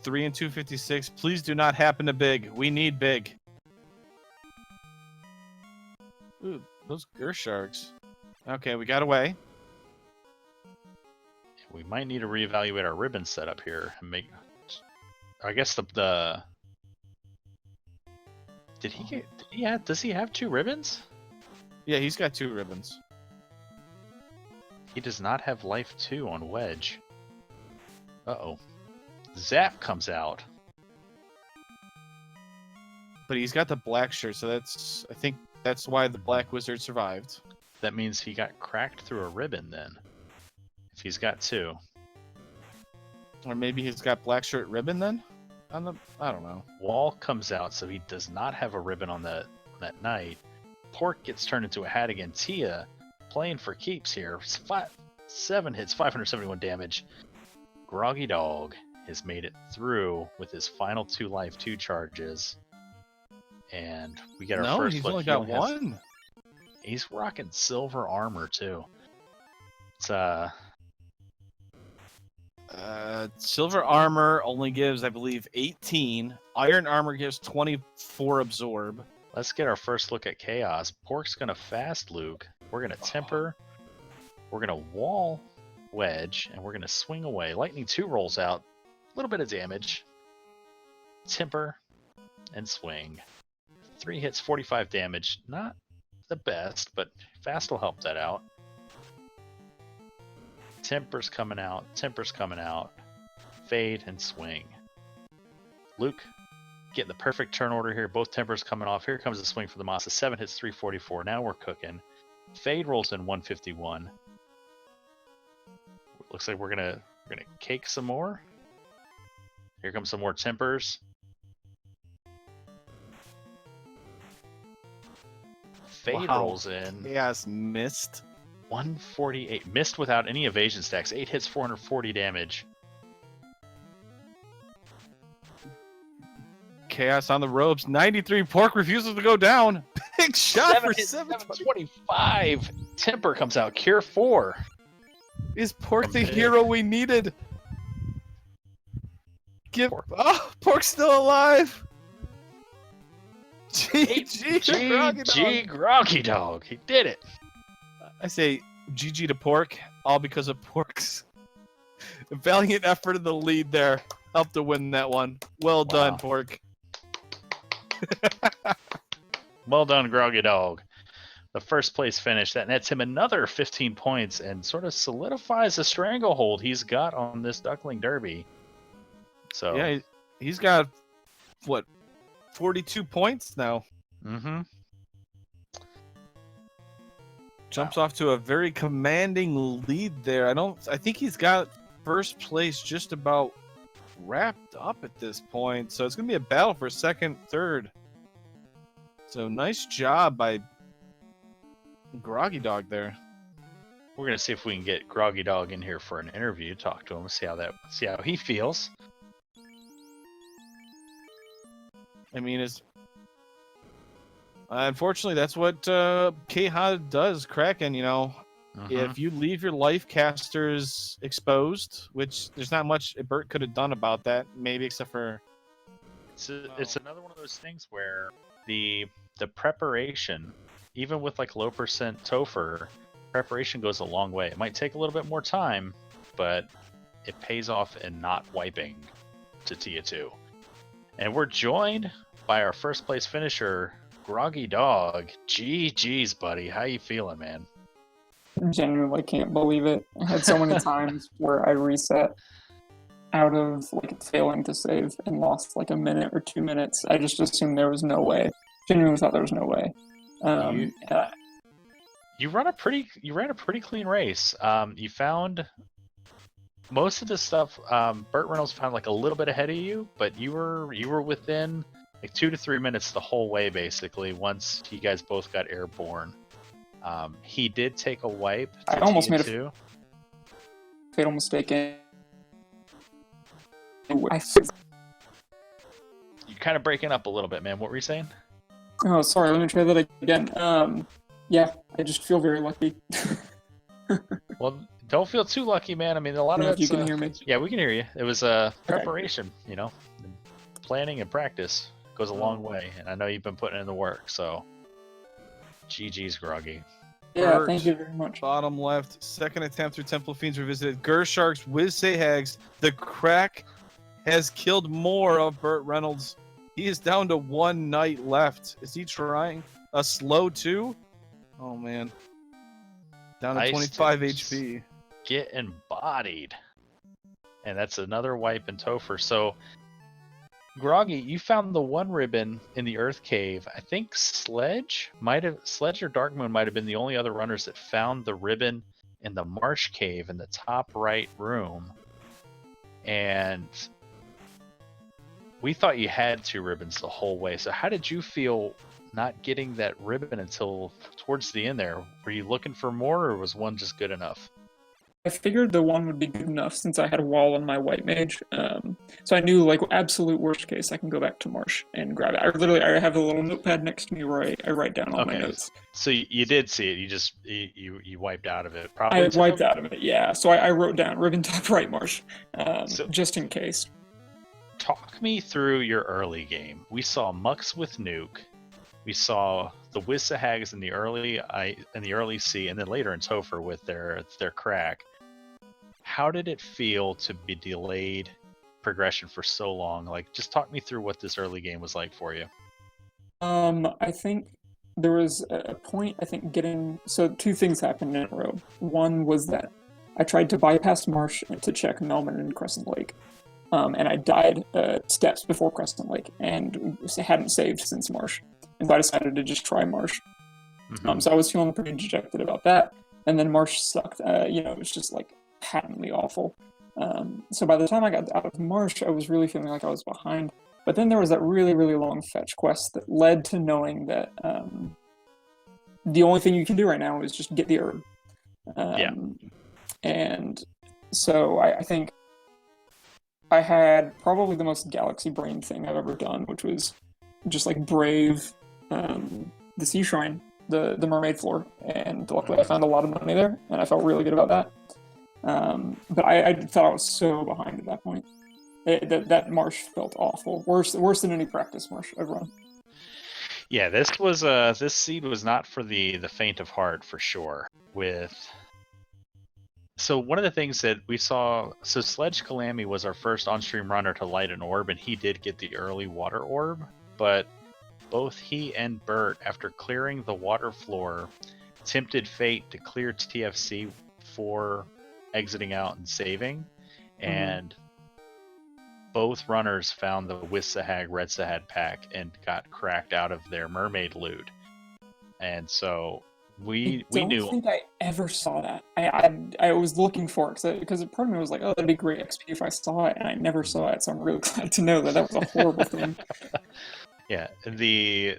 A: 3 and 256. Please do not happen to big. We need big. Ooh, those Gersharks. Okay, we got away.
B: We might need to reevaluate our ribbon setup here and make. I guess the. Did he get? Does he have 2 ribbons?
A: Yeah, he's got 2 ribbons.
B: He does not have life 2 on Wedge. Uh-oh. Zap comes out.
A: But he's got the black shirt, so I think that's why the black wizard survived.
B: That means he got cracked through a ribbon then. If he's got 2.
A: Or maybe he's got black shirt ribbon then? I don't know.
B: Wall comes out, so he does not have a ribbon on that night. Pork gets turned into a hat again. Tia playing for keeps here. 7 hits, 571 damage. Groggy Dog has made it through with his final 2 life 2 charges. And we get our first
A: he's
B: look.
A: only got 1.
B: He's rocking silver armor too. It's
A: silver armor only gives, I believe, 18. Iron armor gives 24 absorb.
B: Let's get our first look at Chaos. Pork's gonna fast Luke. We're gonna temper. We're gonna wall Wedge, and we're gonna swing away. Lightning 2 rolls out. A little bit of damage. Temper and swing. 3 hits, 45 damage. Not the best, but fast will help that out. Temper's coming out. Temper's coming out. Fade and swing. Luke getting the perfect turn order here. Both tempers coming off. Here comes the swing for the Masa. 7 hits, 344. Now we're cooking. Fade rolls in 151. Looks like we're gonna cake some more. Here comes some more tempers. Fade rolls in.
A: Chaos missed.
B: 148. Missed without any evasion stacks. 8 hits, 440 damage.
A: Chaos on the ropes. 93. Pork refuses to go down. Big shot for
B: 725. Temper comes out. Cure 4.
A: Is Pork the hero we needed? Pork's still alive.
B: GG Groggy Dog. He did it.
A: I say GG to Pork, all because of Pork's valiant effort in the lead there. Helped to win that one. Well done, Pork.
B: Well done, Groggy Dog. The first place finish. That nets him another 15 points and sort of solidifies the stranglehold he's got on this Duckling Derby. So
A: yeah, he's got, what, 42 points now.
B: Mm-hmm.
A: Jumps off to a very commanding lead there. I think he's got first place just about wrapped up at this point. So it's going to be a battle for second, third. So nice job by Groggy Dog there.
B: We're gonna see if we can get Groggy Dog in here for an interview. Talk to him, see how he feels.
A: I mean, it's unfortunately that's what K-Ha does. Kraken, you know, if you leave your life casters exposed, which there's not much Burt could have done about that, maybe except for.
B: It's another one of those things where the preparation, even with like low percent Topher, preparation goes a long way. It might take a little bit more time, but it pays off in not wiping to Tia 2. And we're joined by our first place finisher, Groggy Dog. GG's, buddy. How you feeling, man?
C: Genuinely can't believe it. I had so many times where I reset out of like failing to save and lost like a minute or 2 minutes. I just assumed there was no way. Genuinely thought there was no way.
B: You ran a pretty clean race. You found most of the stuff. BurtReynoldz found like a little bit ahead of you, but you were within like 2 to 3 minutes the whole way basically. Once you guys both got airborne, he did take a wipe.
C: I almost made a fatal mistake.
B: You're kind of breaking up a little bit, man. What were you saying?
C: Oh, sorry. Let me try that again. Yeah, I just feel very lucky.
B: Well, don't feel too lucky, man. I mean, a lot of
C: if you can hear me.
B: Yeah, we can hear you. It was preparation, you know, planning and practice goes a long way, and I know you've been putting in the work. So, GG's, Groggy.
C: Yeah, thank you very much.
A: Bottom left, second attempt through Temple of Fiends Revisited. Gershark's Wizzahags. The crack has killed more of BurtReynoldz. He is down to 1 night left. Is he trying a slow 2? Oh, man. Down to 25 HP.
B: Get embodied. And that's another wipe in Topher. So, Groggy, you found the 1 ribbon in the Earth Cave. I think Sledge or Darkmoon might have been the only other runners that found the ribbon in the Marsh Cave in the top right room. And we thought you had 2 ribbons the whole way. So how did you feel not getting that ribbon until towards the end there? Were you looking for more, or was 1 just good enough?
C: I figured the 1 would be good enough since I had a wall on my white mage. So I knew, like, absolute worst case, I can go back to Marsh and grab it. I have a little notepad next to me where I write down all my notes.
B: So you did see it. You just you wiped out of it. Probably.
C: I wiped out of it. Yeah. So I wrote down ribbon top right Marsh, just in case.
B: Talk me through your early game. We saw Mux with Nuke. We saw the Wizzahags in the early C, and then later in Topher with their crack. How did it feel to be delayed progression for so long? Like, just talk me through what this early game was like for you.
C: I think there was a point. So 2 things happened in a row. One was that I tried to bypass Marsh to check Melman and Crescent Lake. And I died steps before Crescent Lake and hadn't saved since Marsh. And so I decided to just try Marsh. So I was feeling pretty dejected about that. And then Marsh sucked. It was just like patently awful. So by the time I got out of Marsh, I was really feeling like I was behind. But then there was that really, really long fetch quest that led to knowing that the only thing you can do right now is just get the herb. And so I think I had probably the most galaxy brain thing I've ever done, which was just like brave the sea shrine, the mermaid floor, and luckily I found a lot of money there, and I felt really good about that. But I thought I was so behind at that point. That Marsh felt awful, worse than any practice Marsh I've run.
B: Yeah, this seed was not for the faint of heart for sure. So one of the things that we saw, so SledgeCalamy was our first on-stream runner to light an orb, and he did get the early water orb, but both he and Burt, after clearing the water floor, tempted fate to clear TFC for exiting out and saving, and both runners found the Wizahag Redzahad pack and got cracked out of their mermaid loot. And so We
C: I don't
B: knew.
C: think I ever saw that. I was looking for it because part of me was like, oh, that'd be great XP if I saw it, and I never saw it. So I'm really glad to know that that was a horrible thing.
B: Yeah, the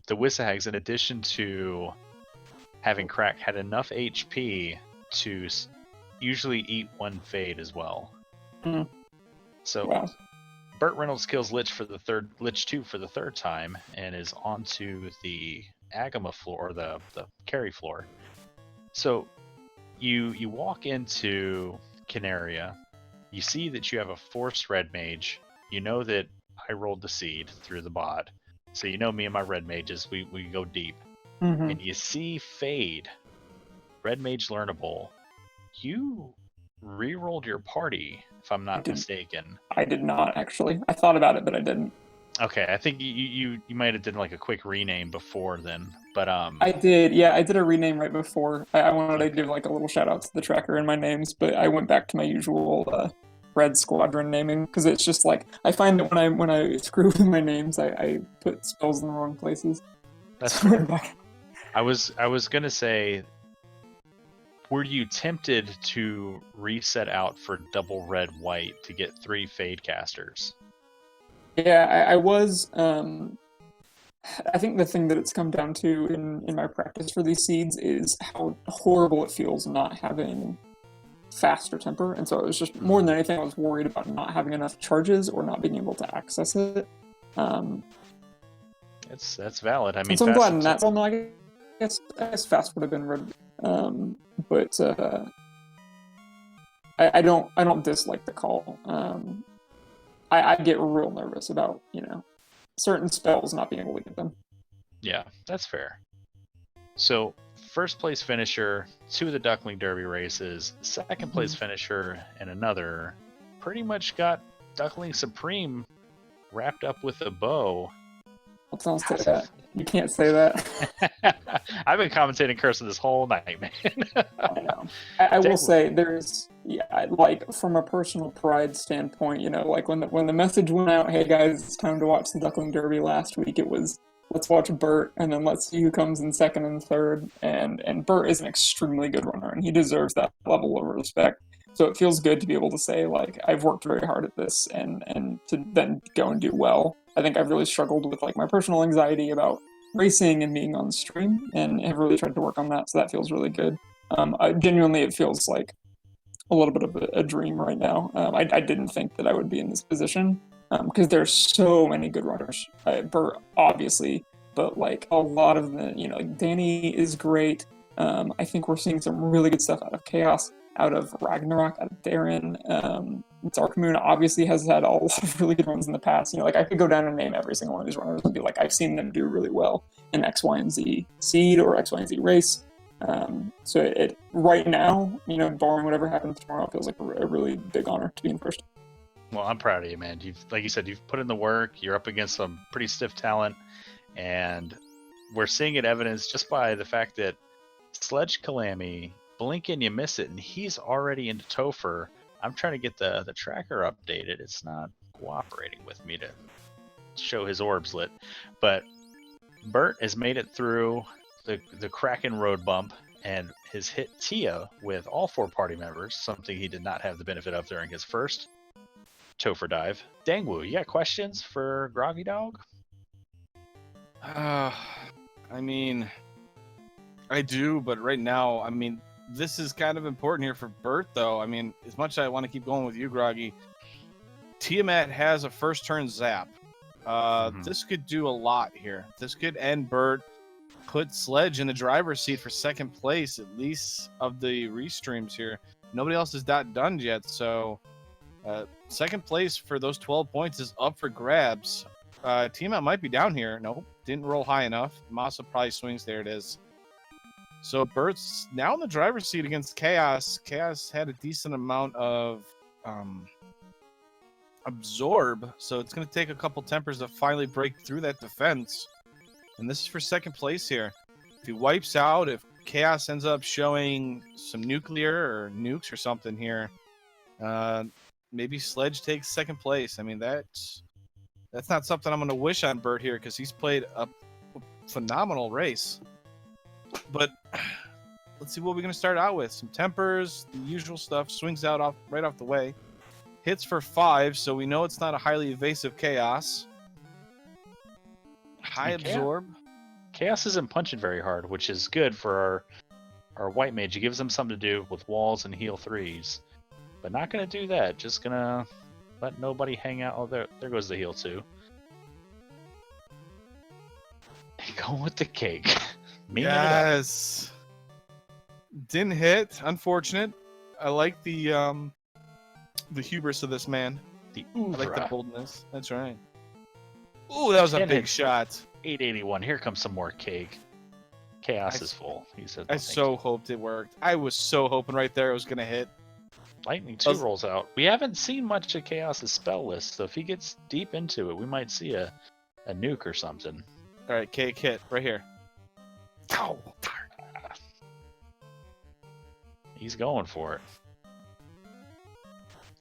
B: Wissahags, in addition to having crack, had enough HP to usually eat one fade as well.
C: Mm.
B: So
C: Wow.
B: BurtReynoldz kills Lich 2 for the third time and is onto the Agama floor, or the carry floor. So you walk into Canaria, you see that you have a forced red mage. You know that I rolled the seed through the bot, so you know me and my red mages, we go deep.
C: Mm-hmm.
B: And you see Fade, red mage learnable. You re-rolled your party, if I'm not mistaken.
C: I did not actually. I thought about it, but I didn't.
B: Okay, I think you might have done like a quick rename before then, but
C: I did. Yeah, I did a rename right before. I wanted to give like a little shout out to the tracker in my names, but I went back to my usual Red Squadron naming because it's just like I find that when I screw with my names, I put spells in the wrong places.
B: That's
C: So I went
B: fair.
C: back.
B: I was gonna say, were you tempted to reset out for double red white to get 3 Fade casters?
C: Yeah, I was. I think the thing that it's come down to in my practice for these seeds is how horrible it feels not having faster temper, and so it was just more than anything, I was worried about not having enough charges or not being able to access it.
B: That's valid. I mean,
C: and so I'm glad in that. Well, no, I guess fast would have been red, but I don't dislike the call. I get real nervous about certain spells not being able to get them.
B: Yeah, that's fair. So, first place finisher, 2 of the Duckling Derby races, second place finisher, and another, pretty much got Duckling Supreme wrapped up with a bow.
C: Don't say that. You can't say that.
B: I've been commentating Curse this whole night, man.
C: I know. I will say there's, like from a personal pride standpoint, like when the message went out, hey guys, it's time to watch the Duckling Derby last week, it was let's watch Burt and then let's see who comes in second and third. And Burt is an extremely good runner and he deserves that level of respect. So it feels good to be able to say, like, I've worked very hard at this and to then go and do well. I think I've really struggled with like my personal anxiety about racing and being on the stream and have really tried to work on that. So that feels really good. Genuinely, it feels like a little bit of a dream right now. I didn't think that I would be in this position because there's so many good runners. Burt, obviously, but like a lot of the, like Danny is great. I think we're seeing some really good stuff out of Chaos, out of Ragnarok, out of Darren. Darkmoon obviously has had a lot of really good runs in the past. Like I could go down and name every single one of these runners and be like, I've seen them do really well in X, Y, and Z seed or X, Y, and Z race. So it right now, barring whatever happens tomorrow, it feels like a really big honor to be in first.
B: Well, I'm proud of you, man. Like you said, you've put in the work. You're up against some pretty stiff talent, and we're seeing it evidenced just by the fact that SledgeCalamy, blink and you miss it, and he's already into Topher. I'm trying to get the tracker updated. It's not cooperating with me to show his orbs lit. But Burt has made it through the Kraken road bump and has hit Tia with all 4 party members, something he did not have the benefit of during his first Topher dive. Dangwoo, you got questions for Groggy Dog?
A: I mean, I do, but right now, this is kind of important here for Burt, though. As much as I want to keep going with you, Groggy, Tiamat has a first turn zap. This could do a lot here. This could end Burt, put Sledge in the driver's seat for second place, at least of the restreams here. Nobody else is that done yet, so second place for those 12 points is up for grabs. Tiamat might be down here. Nope, didn't roll high enough. Masa probably swings. There it is. So Burt's now in the driver's seat against Chaos. Chaos had a decent amount of absorb, so it's going to take a couple tempers to finally break through that defense. And this is for second place here. If he wipes out, if Chaos ends up showing some nuclear or nukes or something here, maybe Sledge takes second place. That's not something I'm going to wish on Burt here because he's played a phenomenal race. But let's see what we're gonna start out with. Some tempers, the usual stuff. Swings out right off the way. Hits for 5, so we know it's not a highly evasive chaos. High absorb.
B: Chaos isn't punching very hard, which is good for our white mage. It gives them something to do with walls and heal 3s. But not gonna do that. Just gonna let nobody hang out. Oh, there goes the heal 2. Going with the cake.
A: Yes. Didn't hit. Unfortunate. I like the hubris of this man.
B: The
A: I like the
B: oeuvre.
A: boldness. That's right. Ooh, that was a
B: 10
A: big
B: hits.
A: shot.
B: 881. Here comes some more cake. Chaos is full. He said.
A: I
B: "No, thank
A: so
B: you."
A: hoped it worked. I was so hoping right there it was gonna hit.
B: Lightning 2 rolls out. We haven't seen much of Chaos's spell list, so if he gets deep into it, we might see a nuke or something.
A: All right, cake hit right here. Ow.
B: He's going for it.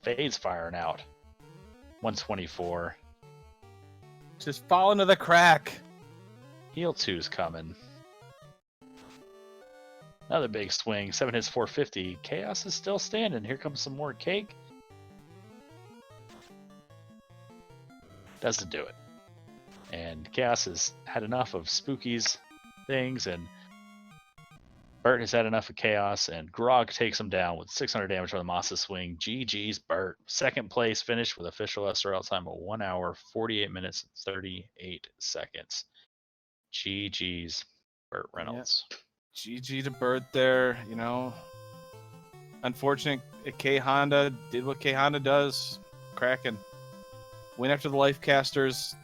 B: Fade's firing out. 124.
A: Just fall into the crack.
B: Heal 2's coming. Another big swing. 7 hits 450. Chaos is still standing. Here comes some more cake. Doesn't do it. And Chaos has had enough of Spooky's things, and Burt has had enough of Chaos, and Grog takes him down with 600 damage from the Masa swing. GG's Burt. Second place finish with official SRL time of 1 hour, 48 minutes, and 38 seconds. GG's BurtReynoldz.
A: GG to Burt there, you know. Unfortunate, K Honda did what K Honda does. Kraken. Went after the life casters.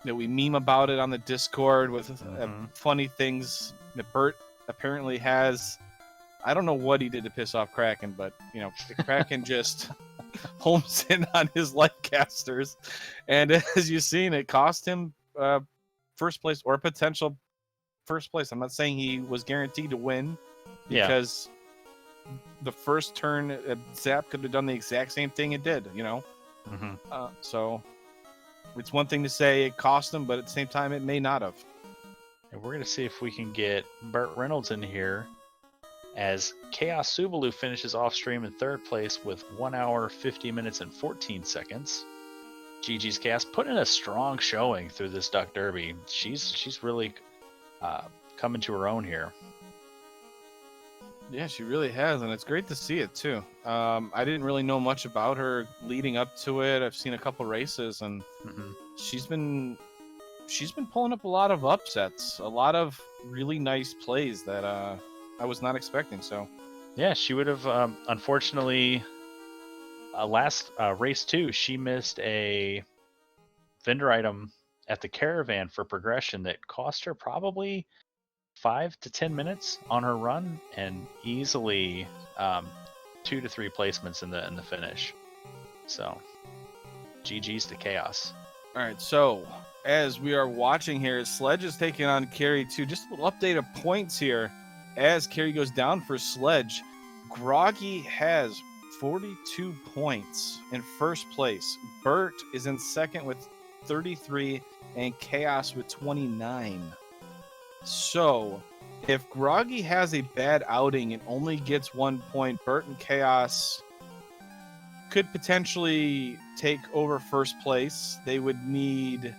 A: That we meme about it on the Discord with funny things that Burt apparently has. I don't know what he did to piss off Kraken, but you know, the Kraken just homes in on his life casters, and as you've seen, it cost him first place or potential first place. I'm not saying he was guaranteed to win because the first turn Zap could have done the exact same thing it did, you know. So it's one thing to say it cost him, but at the same time, it may not have.
B: And we're going to see if we can get BurtReynoldz in here as Chaos Subalu finishes off stream in third place with 1 hour, 50 minutes, and 14 seconds. GG's Chaos put in a strong showing through this Duck Derby. She's really coming to her own here.
A: Yeah, she really has, and it's great to see it too. I didn't really know much about her leading up to it. I've seen a couple races, and she's been pulling up a lot of upsets, a lot of really nice plays that I was not expecting. So
B: yeah, she would have unfortunately last race 2 she missed a vendor item at the caravan for progression that cost her probably 5 to 10 minutes on her run, and easily 2 to 3 placements in the finish. So GG's to Chaos.
A: all right, so as we are watching here, Sledge is taking on Carrie 2. Just a little update of points here as Carrie goes down for Sledge. Groggy has 42 points in first place. Burt is in second with 33, and Chaos with 29. So, if Groggy has a bad outing and only gets 1 point, Burt and Chaos could potentially take over first place. They would need...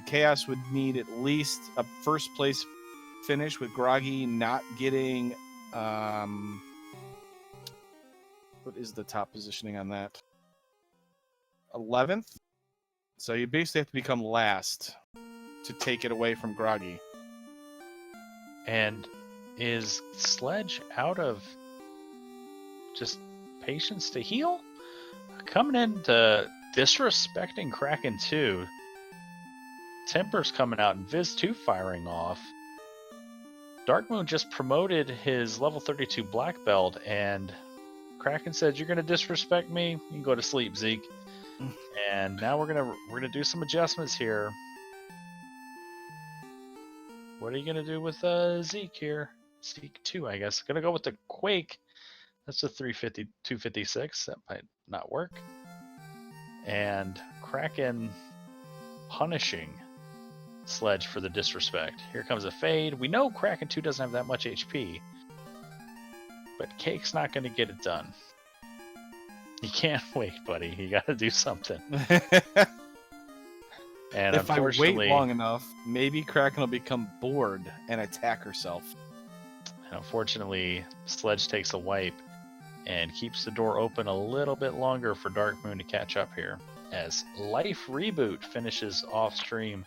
A: Chaos would need at least a first place finish with Groggy not getting... what is the top positioning on that? 11th? So you basically have to become last to take it away from Groggy.
B: And is Sledge out of just patience to heal? Coming into disrespecting Kraken 2. Temper's coming out and Viz 2 firing off. Darkmoon just promoted his level 32 black belt, and Kraken said, "You're gonna disrespect me? You can go to sleep, Zeke." And now we're gonna do some adjustments here. What are you gonna do with Zeke here? Zeke 2, I guess. Gonna go with the Quake. That's a 350, 256. That might not work. And Kraken punishing Sledge for the disrespect. Here comes a fade. We know Kraken 2 doesn't have that much HP, but Cake's not going to get it done. You can't wait, buddy. You got to do something. And
A: if I
B: unfortunately,
A: wait long enough, maybe Kraken will become bored and attack herself.
B: And unfortunately, Sledge takes a wipe and keeps the door open a little bit longer for Dark Moon to catch up here. As Life Reboot finishes off stream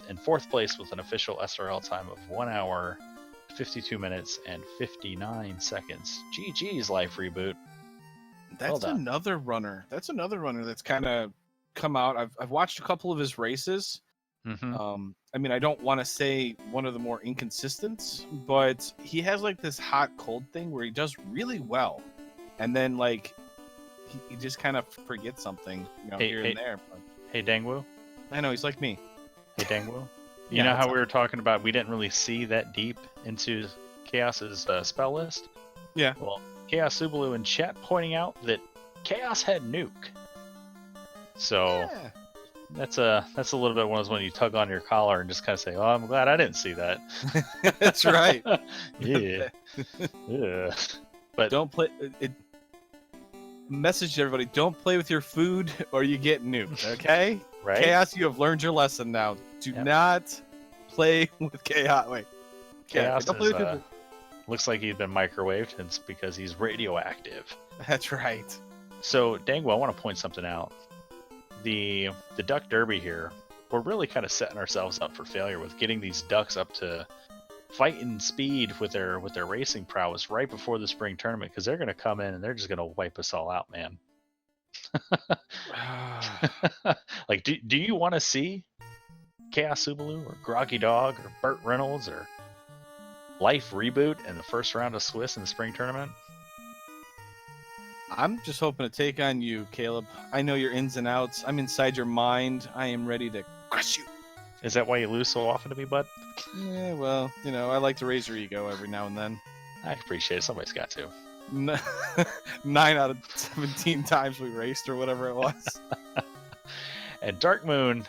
B: in fourth place with an official SRL time of 1 hour, 52 minutes, and 59 seconds. GG's, Life Reboot.
A: That's another runner. That's another runner that's kind of come out. I've watched a couple of his races.
B: Mm-hmm.
A: I mean, I don't want to say one of the more inconsistent, but he has like this hot cold thing where he does really well, and then like he just kind of forgets something, here and there. But...
B: Hey, Dangwoo.
A: I know he's like me.
B: Hey, Dangwoo. You know how we were talking about we didn't really see that deep into Chaos's spell list?
A: Yeah.
B: Well, Chaos Subalu in chat pointing out that Chaos had Nuke. So that's a little bit one of those when you tug on your collar and just kind of say, "Oh, I'm glad I didn't see that."
A: That's right.
B: Yeah. Yeah. But
A: don't play it. Message to everybody: don't play with your food or you get nuked. Okay.
B: Right.
A: Chaos, you have learned your lesson now. Do not play with Chaos. Wait.
B: Chaos
A: don't play with your food.
B: Looks like he's been microwaved. It's because he's radioactive.
A: That's right.
B: So, Dangwoo, I want to point something out. The Duck Derby here, we're really kind of setting ourselves up for failure with getting these ducks up to fighting speed with their racing prowess right before the spring tournament, because they're going to come in and they're just going to wipe us all out, man. Like, do you want to see Chaos Subalu or Groggy Dog or BurtReynoldz or Life Reboot in the first round of Swiss in the spring tournament?
A: I'm just hoping to take on you, Caleb. I know your ins and outs. I'm inside your mind. I am ready to crush you.
B: Is that why you lose so often to me, bud?
A: Yeah, well, I like to raise your ego every now and then.
B: I appreciate it. Somebody's got to.
A: 9 out of 17 times we raced or whatever it was.
B: And Dark Moon,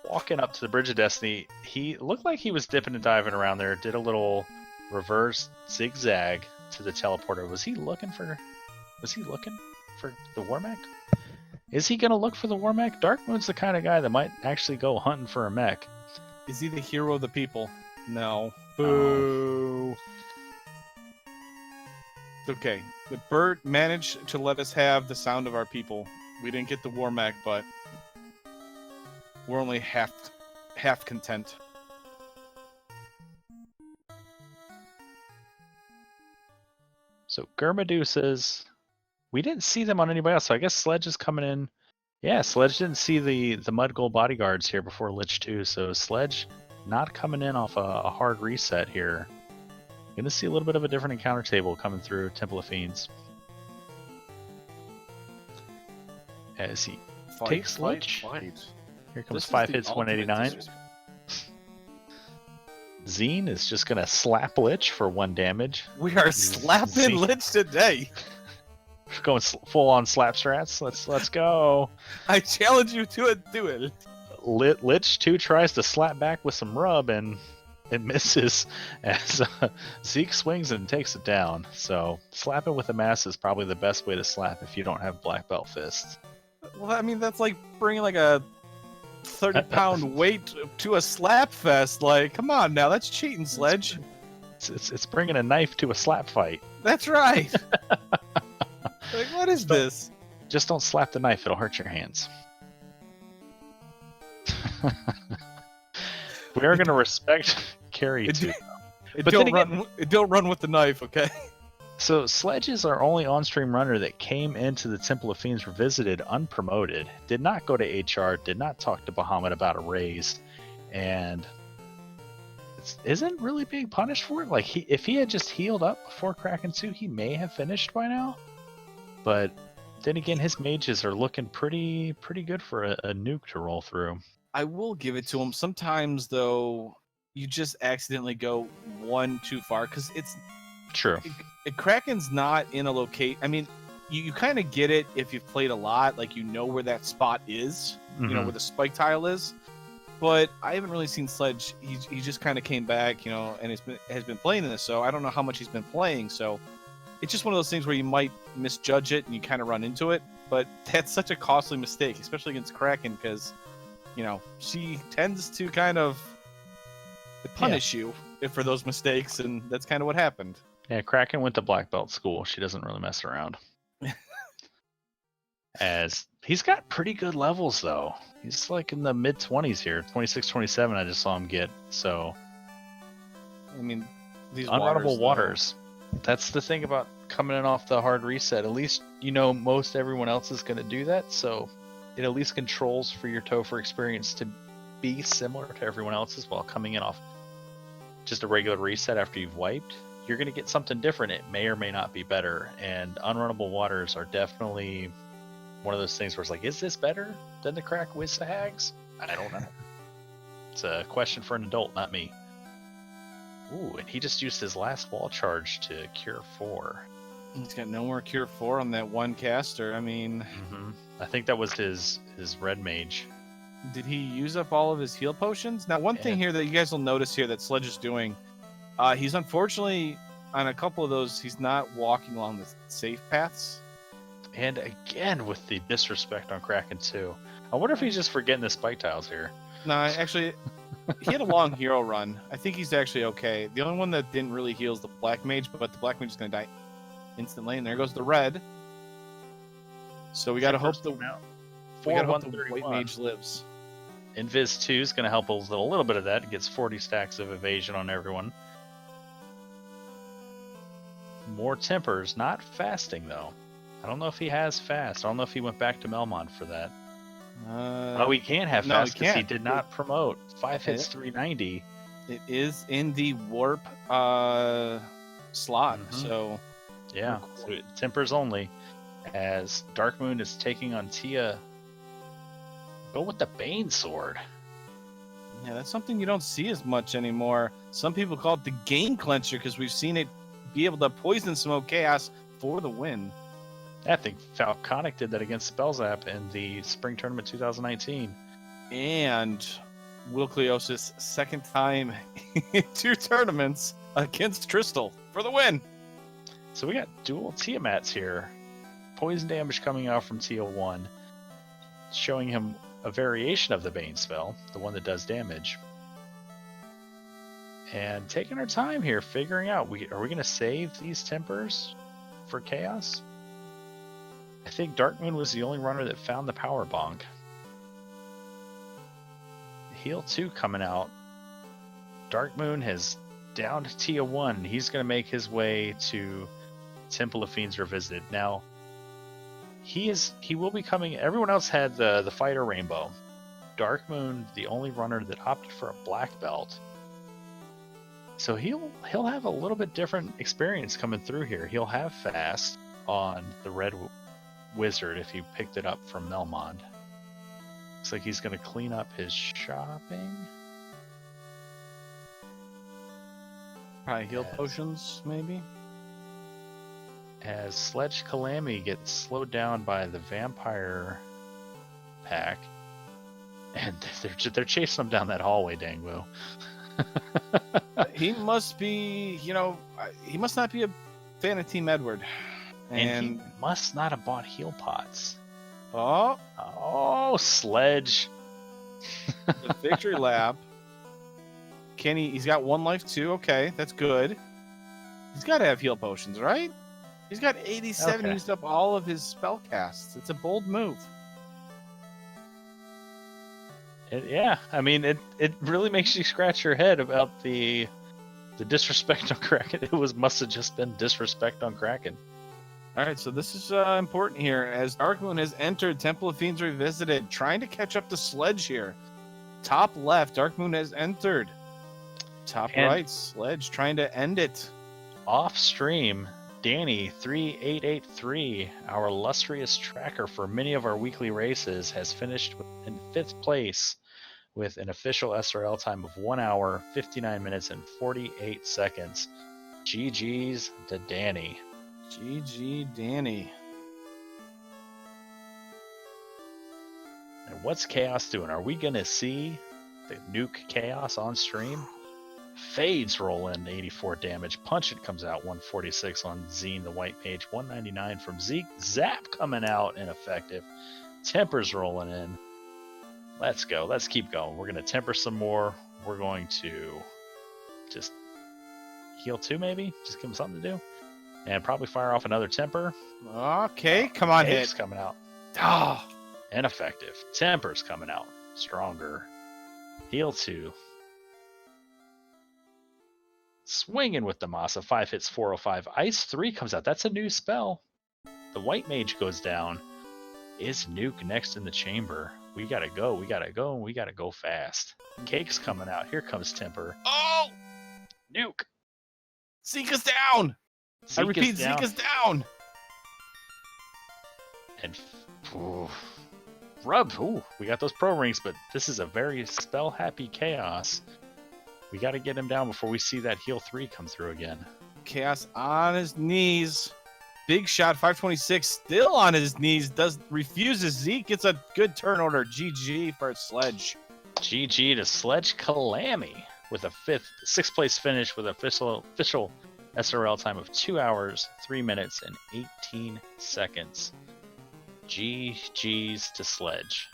B: walking up to the Bridge of Destiny, he looked like he was dipping and diving around there. Did a little reverse zigzag to the teleporter. Was he looking for the War Mech? Is he going to look for the War Mech? Dark Moon's the kind of guy that might actually go hunting for a mech.
A: Is he the hero of the people? No. Boo. Okay. The bird managed to let us have the sound of our people. We didn't get the War Mech, but we're only half content.
B: So Gurmadu says, we didn't see them on anybody else, so I guess Sledge is coming in. Yeah, Sledge didn't see the Mud Gold bodyguards here before Lich 2, so Sledge not coming in off a hard reset here. Gonna see a little bit of a different encounter table coming through Temple of Fiends. As he takes Lich. Here comes 5 hits, 189. Zine is just gonna slap Lich for 1 damage.
A: We are slapping Lich today.
B: Going full on slap strats. Let's go.
A: I challenge you to a duel.
B: Lich 2 tries to slap back with some rub and it misses as Zeke swings and takes it down. So slapping with a mass is probably the best way to slap if you don't have black belt fists.
A: Well, I mean, that's like bringing like a 30-pound weight to a slap fest. Like, come on now, that's cheating, Sledge.
B: It's bringing a knife to a slap fight.
A: That's right. Like, what is this?
B: Just don't slap the knife; it'll hurt your hands. We are going to respect Carrie too.
A: Don't run with the knife, okay?
B: So Sledge is our only on-stream runner that came into the Temple of Fiends Revisited unpromoted, did not go to HR, did not talk to Bahamut about a raise, and isn't really being punished for it. Like, if he had just healed up before Kraken 2, he may have finished by now. But then again, his mages are looking pretty good for a nuke to roll through.
A: I will give it to him. Sometimes, though, you just accidentally go one too far because it's
B: true.
A: Kraken's not in a location. I mean, you kind of get it if you've played a lot. Like, you know where that spot is. You know where the spike tile is. but I haven't really seen Sledge. He just kind of came back, and has been playing this. So I don't know how much he's been playing. So it's just one of those things where you might misjudge it and you kind of run into it. But that's such a costly mistake, especially against Kraken, because she tends to kind of punish you for those mistakes, and that's kind of what happened.
B: Yeah, Kraken went to black belt school. She doesn't really mess around. As he's got pretty good levels, though. He's like in the mid-20s here. 26, 27 I just saw him get. So,
A: I mean, these
B: unrunnable waters. That's the thing about coming in off the hard reset. At least most everyone else is going to do that. So it at least controls for your Topher experience to be similar to everyone else's while coming in off just a regular reset after you've wiped. You're going to get something different. It may or may not be better. And unrunnable waters are definitely one of those things where it's like, is this better than the crack Wizzahags? I don't know. It's a question for an adult, not me. Ooh, and he just used his last wall charge to cure 4.
A: He's got no more cure 4 on that one caster. I mean,
B: I think that was his red mage.
A: Did he use up all of his heal potions? Now, one thing here that you guys will notice here that Sledge is doing, he's unfortunately on a couple of those, he's not walking along the safe paths.
B: And again with the disrespect on Kraken too. I wonder if he's just forgetting the spike tiles here.
A: No, actually, he had a long hero run. I think he's actually okay. The only one that didn't really heal is the black mage, but the black mage is going to die instantly. And there goes the red. So we got to hope the white mage lives.
B: Invis 2 is going to help a little bit of that. It gets 40 stacks of evasion on everyone. More tempers, not fasting though. I don't know if he has fast. I don't know if he went back to Melmond for that. He can't have fast because he did not promote. 5 hits, 390.
A: It is in the warp slot, so...
B: Yeah, so tempers only. As Darkmoon is taking on Tia. Go with the Bane Sword.
A: Yeah, that's something you don't see as much anymore. Some people call it the Game Clencher because we've seen it be able to poison Smoke Chaos for the win.
B: I think Falconic did that against Spellzap in the Spring Tournament 2019.
A: And Will Cleosis' second time in 2 tournaments against Crystal for the win.
B: So we got dual Tiamats here. Poison damage coming out from TL1, showing him a variation of the Bane spell, the one that does damage. And taking our time here, figuring out, are we going to save these tempers for Chaos? I think Darkmoon was the only runner that found the power bonk. Heal 2 coming out. Darkmoon has downed Tia 1. He's going to make his way to Temple of Fiends Revisited. Now, he will be coming. Everyone else had the fighter rainbow. Darkmoon, the only runner that opted for a black belt. So he'll have a little bit different experience coming through here. He'll have fast on the red wizard if he picked it up from Melmond. Looks like he's going to clean up his shopping.
A: Probably heal potions, maybe.
B: As SledgeCalamy gets slowed down by the vampire pack, and they're chasing him down that hallway, Dangwu.
A: He must be, he must not be a fan of Team Edward.
B: And he must not have bought heal pots.
A: Oh,
B: Sledge.
A: The victory lap. He's got 1 life too. Okay, that's good. He's got to have heal potions, right? He's got 87 used up all of his spell casts. It's a bold move.
B: It really makes you scratch your head about the disrespect on Kraken. It must have just been disrespect on Kraken.
A: All right, so this is important here as Darkmoon has entered Temple of Fiends Revisited, trying to catch up to Sledge here. Top left, Darkmoon has entered. Top right, Sledge trying to end it.
B: Off stream, Danny3883, our illustrious tracker for many of our weekly races, has finished in 5th place with an official SRL time of 1 hour, 59 minutes, and 48 seconds. GG's to Danny.
A: GG Danny.
B: And what's Chaos doing? Are we going to see the Nuke Chaos on stream. Fades roll in 84 damage. Punch It comes out 146 on Zine the White Mage. 199 from Zeke. Zap coming out ineffective. Tempers rolling in. Let's go. Let's keep going. We're going to temper some more. We're going to just heal 2 maybe. Just give him something to do. And probably fire off another temper.
A: Okay, come on,
B: Cake's
A: hit.
B: coming out.
A: Oh,
B: Ineffective. Temper's coming out. Stronger. Heal 2. Swinging with the Masa. 5 hits, 405. Ice 3 comes out. That's a new spell. The White Mage goes down. Is Nuke next in the chamber? We gotta go. We gotta go. We gotta go fast. Cake's coming out. Here comes Temper.
A: oh!
B: Nuke.
A: Zeke is down! I
B: Zeke
A: repeat,
B: is down.
A: Zeke is down!
B: And Rub. Ooh, we got those pro rings, but this is a very spell happy Chaos. We got to get him down before we see that heal 3 come through again.
A: Chaos on his knees. Big shot, 526, still on his knees. Refuses. Zeke gets a good turn order. GG for Sledge.
B: GG to SledgeCalamy with a 6th place finish with official SRL time of 2 hours, 3 minutes, and 18 seconds. GG's to Sledge.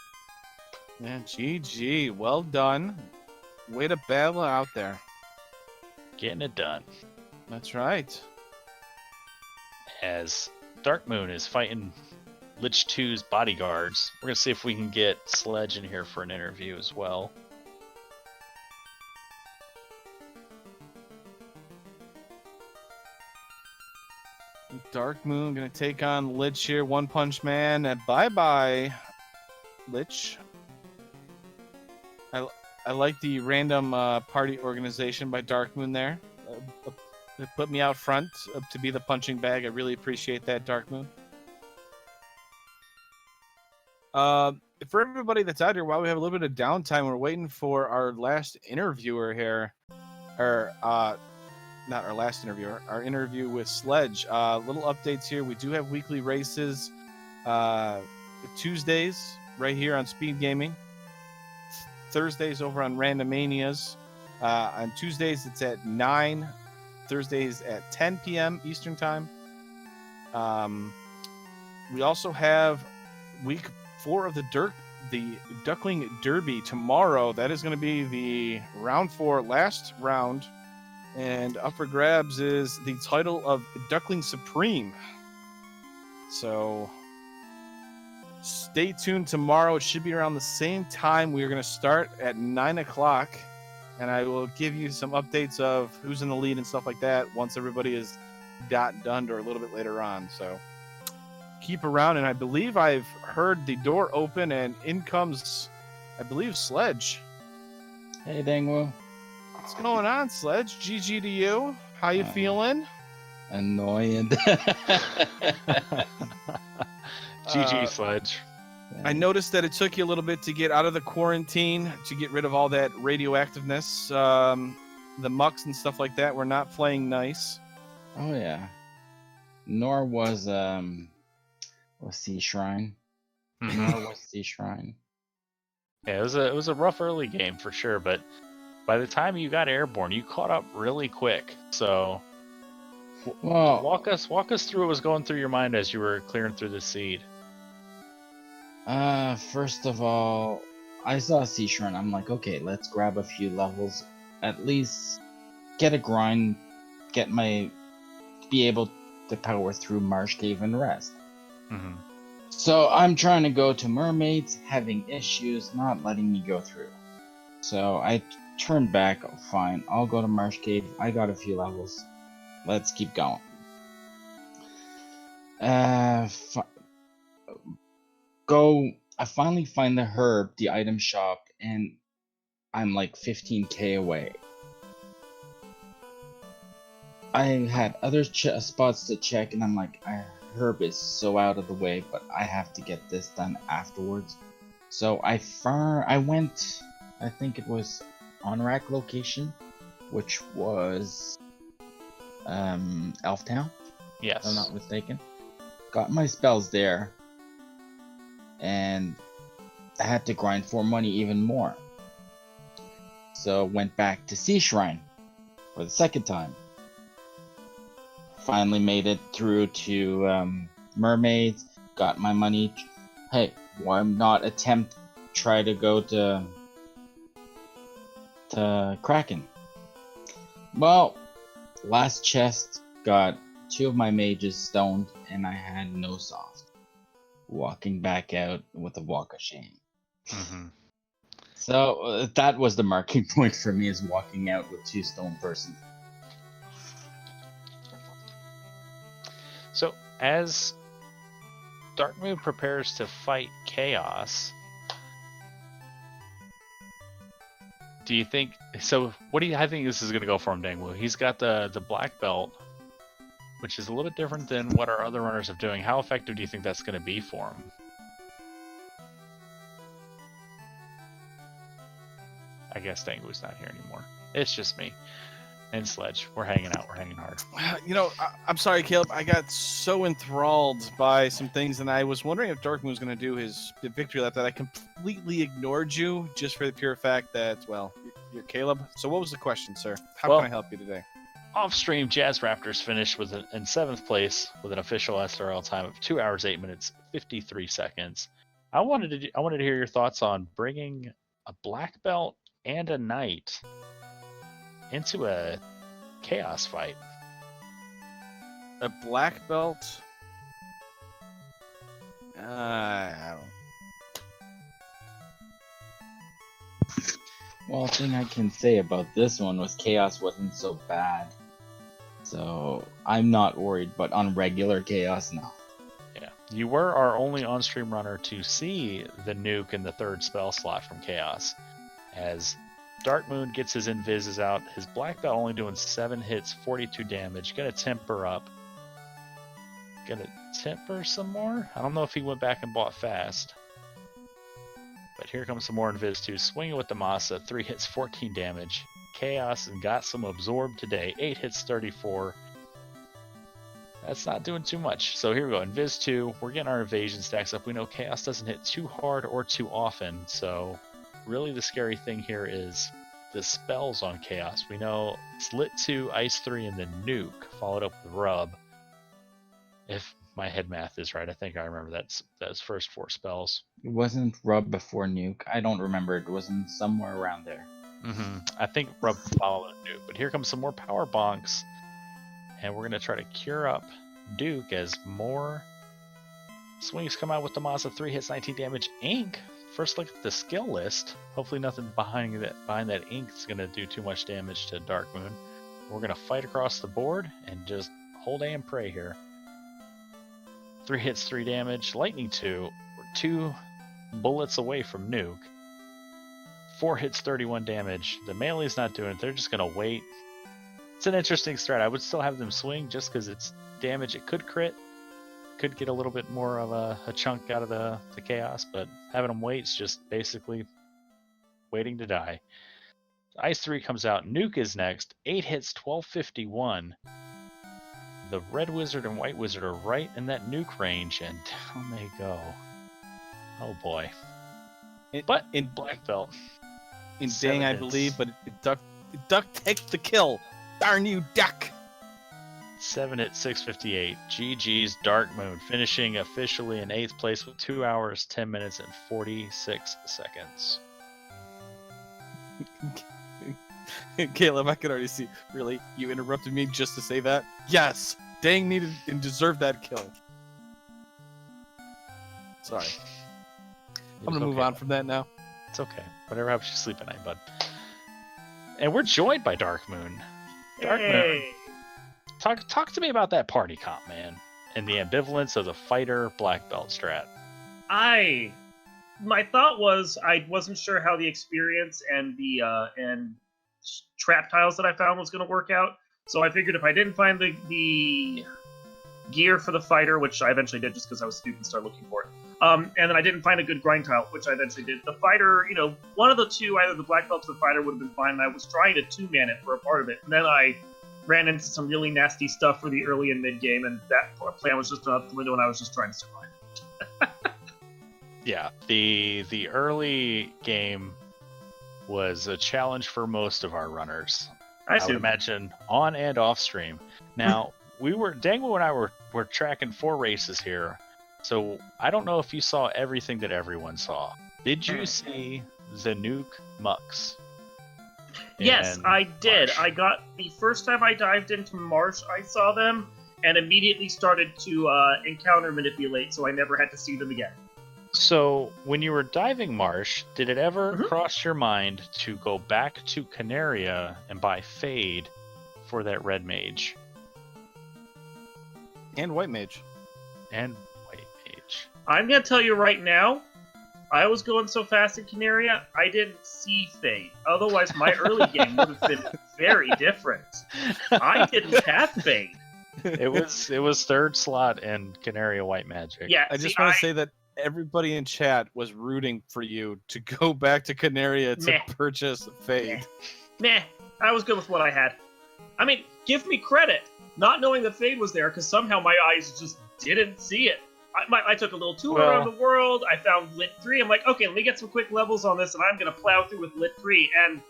A: Yeah, GG. Well done. Way to battle out there.
B: Getting it done.
A: That's right.
B: As Dark Moon is fighting Lich 2's bodyguards, we're going to see if we can get Sledge in here for an interview as well.
A: Dark Moon gonna take on Lich here. One Punch Man. And bye-bye, Lich. I like the random party organization by Dark Moon there. It put me out front to be the punching bag. I really appreciate that, Dark Moon. For everybody that's out here, while we have a little bit of downtime, we're waiting for our last interviewer here. Or, not our last interviewer, our interview with Sledge. Little updates here. We do have weekly races Tuesdays right here on Speed Gaming. Thursdays over on Randomanias. On Tuesdays, it's at 9. Thursdays at 10 p.m. Eastern Time. We also have week 4 of the Duckling Derby tomorrow. That is going to be the round 4, last round. And up for grabs is the title of Duckling Supreme. So stay tuned tomorrow. It should be around the same time. We are going to start at 9 o'clock. And I will give you some updates of who's in the lead and stuff like that once everybody is done or a little bit later on. So keep around. And I believe I've heard the door open and in comes, I believe, Sledge.
D: Hey, Dangwo.
A: What's going on, Sledge? GG to you. How you feeling?
D: Annoying.
B: GG, Sledge.
A: I noticed that it took you a little bit to get out of the quarantine, to get rid of all that radioactiveness. The mucks and stuff like that were not playing nice.
D: Oh yeah. Nor was Sea Shrine. Nor was Sea Shrine.
B: Yeah, it was a rough early game for sure, but by the time you got airborne, you caught up really quick. So,
D: Well,
B: walk us through what was going through your mind as you were clearing through the seed.
D: first of all, I saw Sea Shrine. I'm like, okay, let's grab a few levels. At least get a grind, be able to power through Marsh Cave and rest.
B: Mm-hmm.
D: So I'm trying to go to Mermaids, having issues, not letting me go through. So I turned back. Oh, fine, I'll go to Marsh Cave. I got a few levels. Let's keep going. I finally find the herb, the item shop, and I'm like 15k away. I had other spots to check, and I'm like, herb is so out of the way, but I have to get this done afterwards. So I went, I think it was on rack location, which was Elftown,
B: Yes.
D: if I'm not mistaken. Got my spells there, and I had to grind for money even more. so went back to Sea Shrine for the second time. Finally made it through to Mermaids, got my money. Hey, why not try to go to Kraken? Well, last chest got 2 of my mages stoned, and I had no soft. Walking back out with a walk of shame.
B: Mm-hmm.
D: So that was the marking point for me, is walking out with 2 stone persons.
B: So, as Darkmoon prepares to fight Chaos, do you think... So, I think this is going to go for him, Dangwoo. He's got the black belt, which is a little bit different than what our other runners are doing. How effective do you think that's going to be for him? I guess Dangwoo's not here anymore. It's just me and Sledge. We're hanging out. We're hanging hard.
A: You know, I'm sorry, Caleb. I got so enthralled by some things, and I was wondering if Darkmoon was going to do his victory lap that I completely ignored you, just for the pure fact that, well, you're Caleb. So what was the question, sir? How can I help you today?
B: Off-stream, Jazz Raptors finished in 7th place with an official SRL time of 2 hours, 8 minutes, 53 seconds. I wanted to hear your thoughts on bringing a black belt and a knight into a chaos fight.
A: A black belt? I don't.
D: Well, the thing I can say about this one was Chaos wasn't so bad. So I'm not worried, but on regular Chaos, no.
B: Yeah. You were our only on-stream runner to see the nuke in the 3rd spell slot from Chaos. As Darkmoon gets his invises out, his black belt only doing 7 hits, 42 damage. Gonna temper up. Gonna temper some more? I don't know if he went back and bought fast. But here comes some more invis too. Swinging with the Masa, 3 hits, 14 damage. Chaos and got some absorbed today. 8 hits, 34. That's not doing too much. So here we go. Invis 2. We're getting our evasion stacks up. We know Chaos doesn't hit too hard or too often, so really the scary thing here is the spells on Chaos. We know it's Lit 2, Ice 3, and then Nuke, followed up with Rub. If my head math is right, I think I remember that's first 4 spells.
D: It wasn't Rub before Nuke. I don't remember. It wasn't somewhere around there.
B: I think Rub followed Nuke, but here comes some more power bonks, and we're going to try to cure up Duke as more swings come out with the Masa. 3 hits, 19 damage. Ink. First look at the skill list. Hopefully nothing behind that ink is going to do too much damage to Darkmoon. We're going to fight across the board and just hold A and pray here. 3 hits, 3 damage. Lightning 2. We're 2 bullets away from Nuke. 4 hits, 31 damage. The melee's not doing it. They're just going to wait. It's an interesting strat. I would still have them swing just because it's damage. It could crit. Could get a little bit more of a chunk out of the Chaos, but having them wait is just basically waiting to die. Ice 3 comes out. Nuke is next. 8 hits, 1251. The Red Wizard and White Wizard are right in that nuke range, and down they go. Oh boy. But in Black Belt.
A: In Dang, I believe, but Duck takes the kill. Darn you, Duck!
B: 7 hits, 658. GG's Darkmoon, finishing officially in 8th place with 2 hours, 10 minutes, and 46 seconds.
A: Caleb, I can already see. Really? You interrupted me just to say that? Yes! Dang needed and deserved that kill. Sorry. I'm gonna move on from that now.
B: It's okay. Whatever helps you sleep at night, bud. And we're joined by Darkmoon. Darkmoon.
E: Hey.
B: Talk to me about that party comp, man, and the ambivalence of the fighter black belt strat.
E: My thought was I wasn't sure how the experience and the trap tiles that I found was going to work out. So I figured if I didn't find the gear for the fighter, which I eventually did just because I was stupid and started looking for it, and then I didn't find a good grind tile, which I eventually did. The fighter, one of the two, either the black belt or the fighter would have been fine, and I was trying to two-man it for a part of it. And then I ran into some really nasty stuff for the early and mid game, and that plan was just out the window, and I was just trying to survive.
B: Yeah, the early game was a challenge for most of our runners.
E: I
B: I
E: see.
B: would imagine on and off stream. Now, Dangle and I were tracking 4 races here, so I don't know if you saw everything that everyone saw. Did you see the nuke mucks?
E: Yes,
B: in
E: I did.
B: Marsh?
E: I got the first time I dived into Marsh, I saw them and immediately started to encounter manipulate, so I never had to see them again.
B: So, when you were diving Marsh, did it ever
E: Mhm.
B: cross your mind to go back to Canaria and buy Fade for that red mage
A: And white mage.
B: and white mage?
E: I'm gonna tell you right now, I was going so fast in Canaria, I didn't see Fade. Otherwise, my early game would have been very different. I didn't have Fade.
B: It was third slot in Canaria white magic.
E: Yeah,
A: I just want to say that everybody in chat was rooting for you to go back to Canaria to
E: Meh.
A: purchase Fade.
E: Meh, I was good with what I had. I mean, give me credit, not knowing the Fade was there, because somehow my eyes just didn't see it. I took a little tour around the world, I found Lit 3, I'm like, okay, let me get some quick levels on this, and I'm going to plow through with Lit 3, and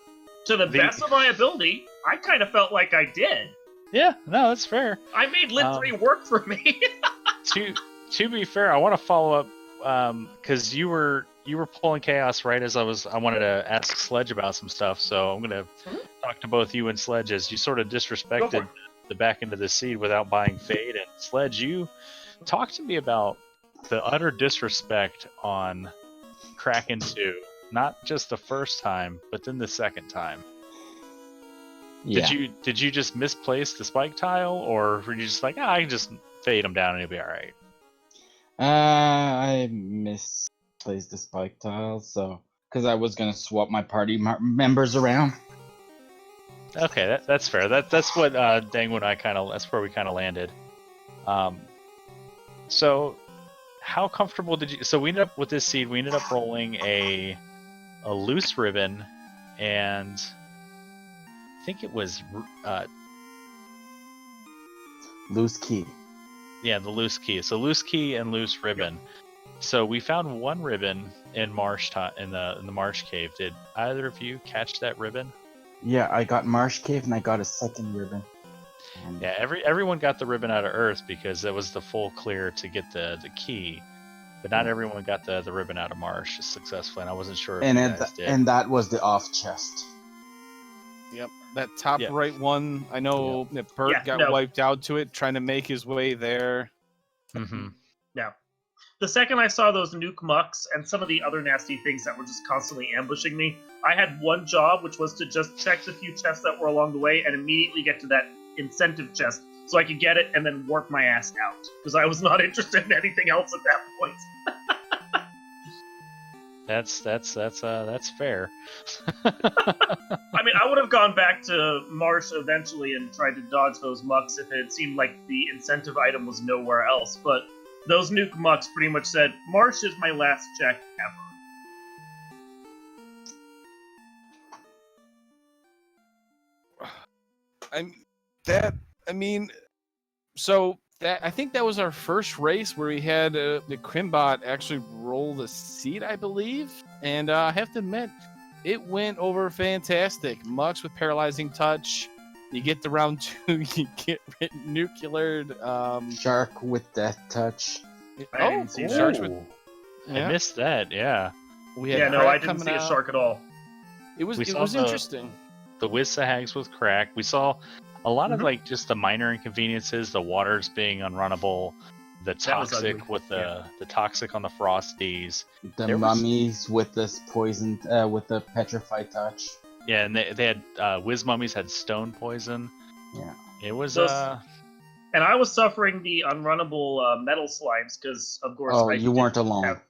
E: to the best of my ability, I kind of felt like I did.
B: Yeah, no, that's fair.
E: I made Lit 3 work for me.
B: To be fair, I want to follow up because you were pulling chaos right as I wanted to ask Sledge about some stuff. So I'm gonna talk to both you and Sledge as you sort of disrespected the back end of the seed without buying Fade. And Sledge, you talk to me about the utter disrespect on Kraken 2, not just the first time, but then the second time.
D: Yeah.
B: Did you just misplace the spike tile, or were you just like, I can just fade him down and he'll be all right?
D: I misplaced the spike tile, so because I was gonna swap my party members around.
B: Okay, that's fair. That's what Dango and I that's where we kind of landed. So how comfortable did you? So we ended up with this seed. We ended up rolling a loose ribbon, and I think it was
D: Loose key.
B: yeah, the loose key. So loose key and loose ribbon. Yep. So we found one ribbon in Marsh in the Marsh Cave. Did either of you catch that ribbon?
D: Yeah, I got Marsh Cave and I got a second ribbon. And
B: Yeah, everyone got the ribbon out of Earth because that was the full clear to get the key, but not everyone got the ribbon out of Marsh successfully, and I wasn't sure if you guys did.
D: And that was the off chest.
A: Yep, that top right one. I know that Burt got wiped out to it, trying to make his way there.
B: Mm-hmm.
E: Now, the second I saw those nuke mucks and some of the other nasty things that were just constantly ambushing me, I had one job, which was to just check the few chests that were along the way and immediately get to that incentive chest so I could get it and then warp my ass out, because I was not interested in anything else at that point.
B: That's fair.
E: I mean, I would have gone back to Marsh eventually and tried to dodge those mucks if it had seemed like the incentive item was nowhere else, but those nuke mucks pretty much said, Marsh is my last check ever.
A: I think that was our first race where we had the Crimbot actually roll the seat, I believe. And I have to admit, it went over fantastic. Mux with paralyzing touch. You get to round 2, you get nucleared.
D: Shark with death touch.
E: I didn't see
A: Sharks
E: that.
A: with.
B: I missed that. Yeah.
E: I didn't see a shark at all.
A: It was interesting.
B: The Wizzahags with crack. We saw a lot of like just the minor inconveniences, the waters being unrunnable, the toxic with the toxic on the frosties,
D: the mummies with this poison with the petrified touch.
B: Yeah, and they had Wiz mummies had stone poison.
D: Yeah,
B: it was
E: and I was suffering the unrunnable metal slimes because, of course,
D: you weren't alone.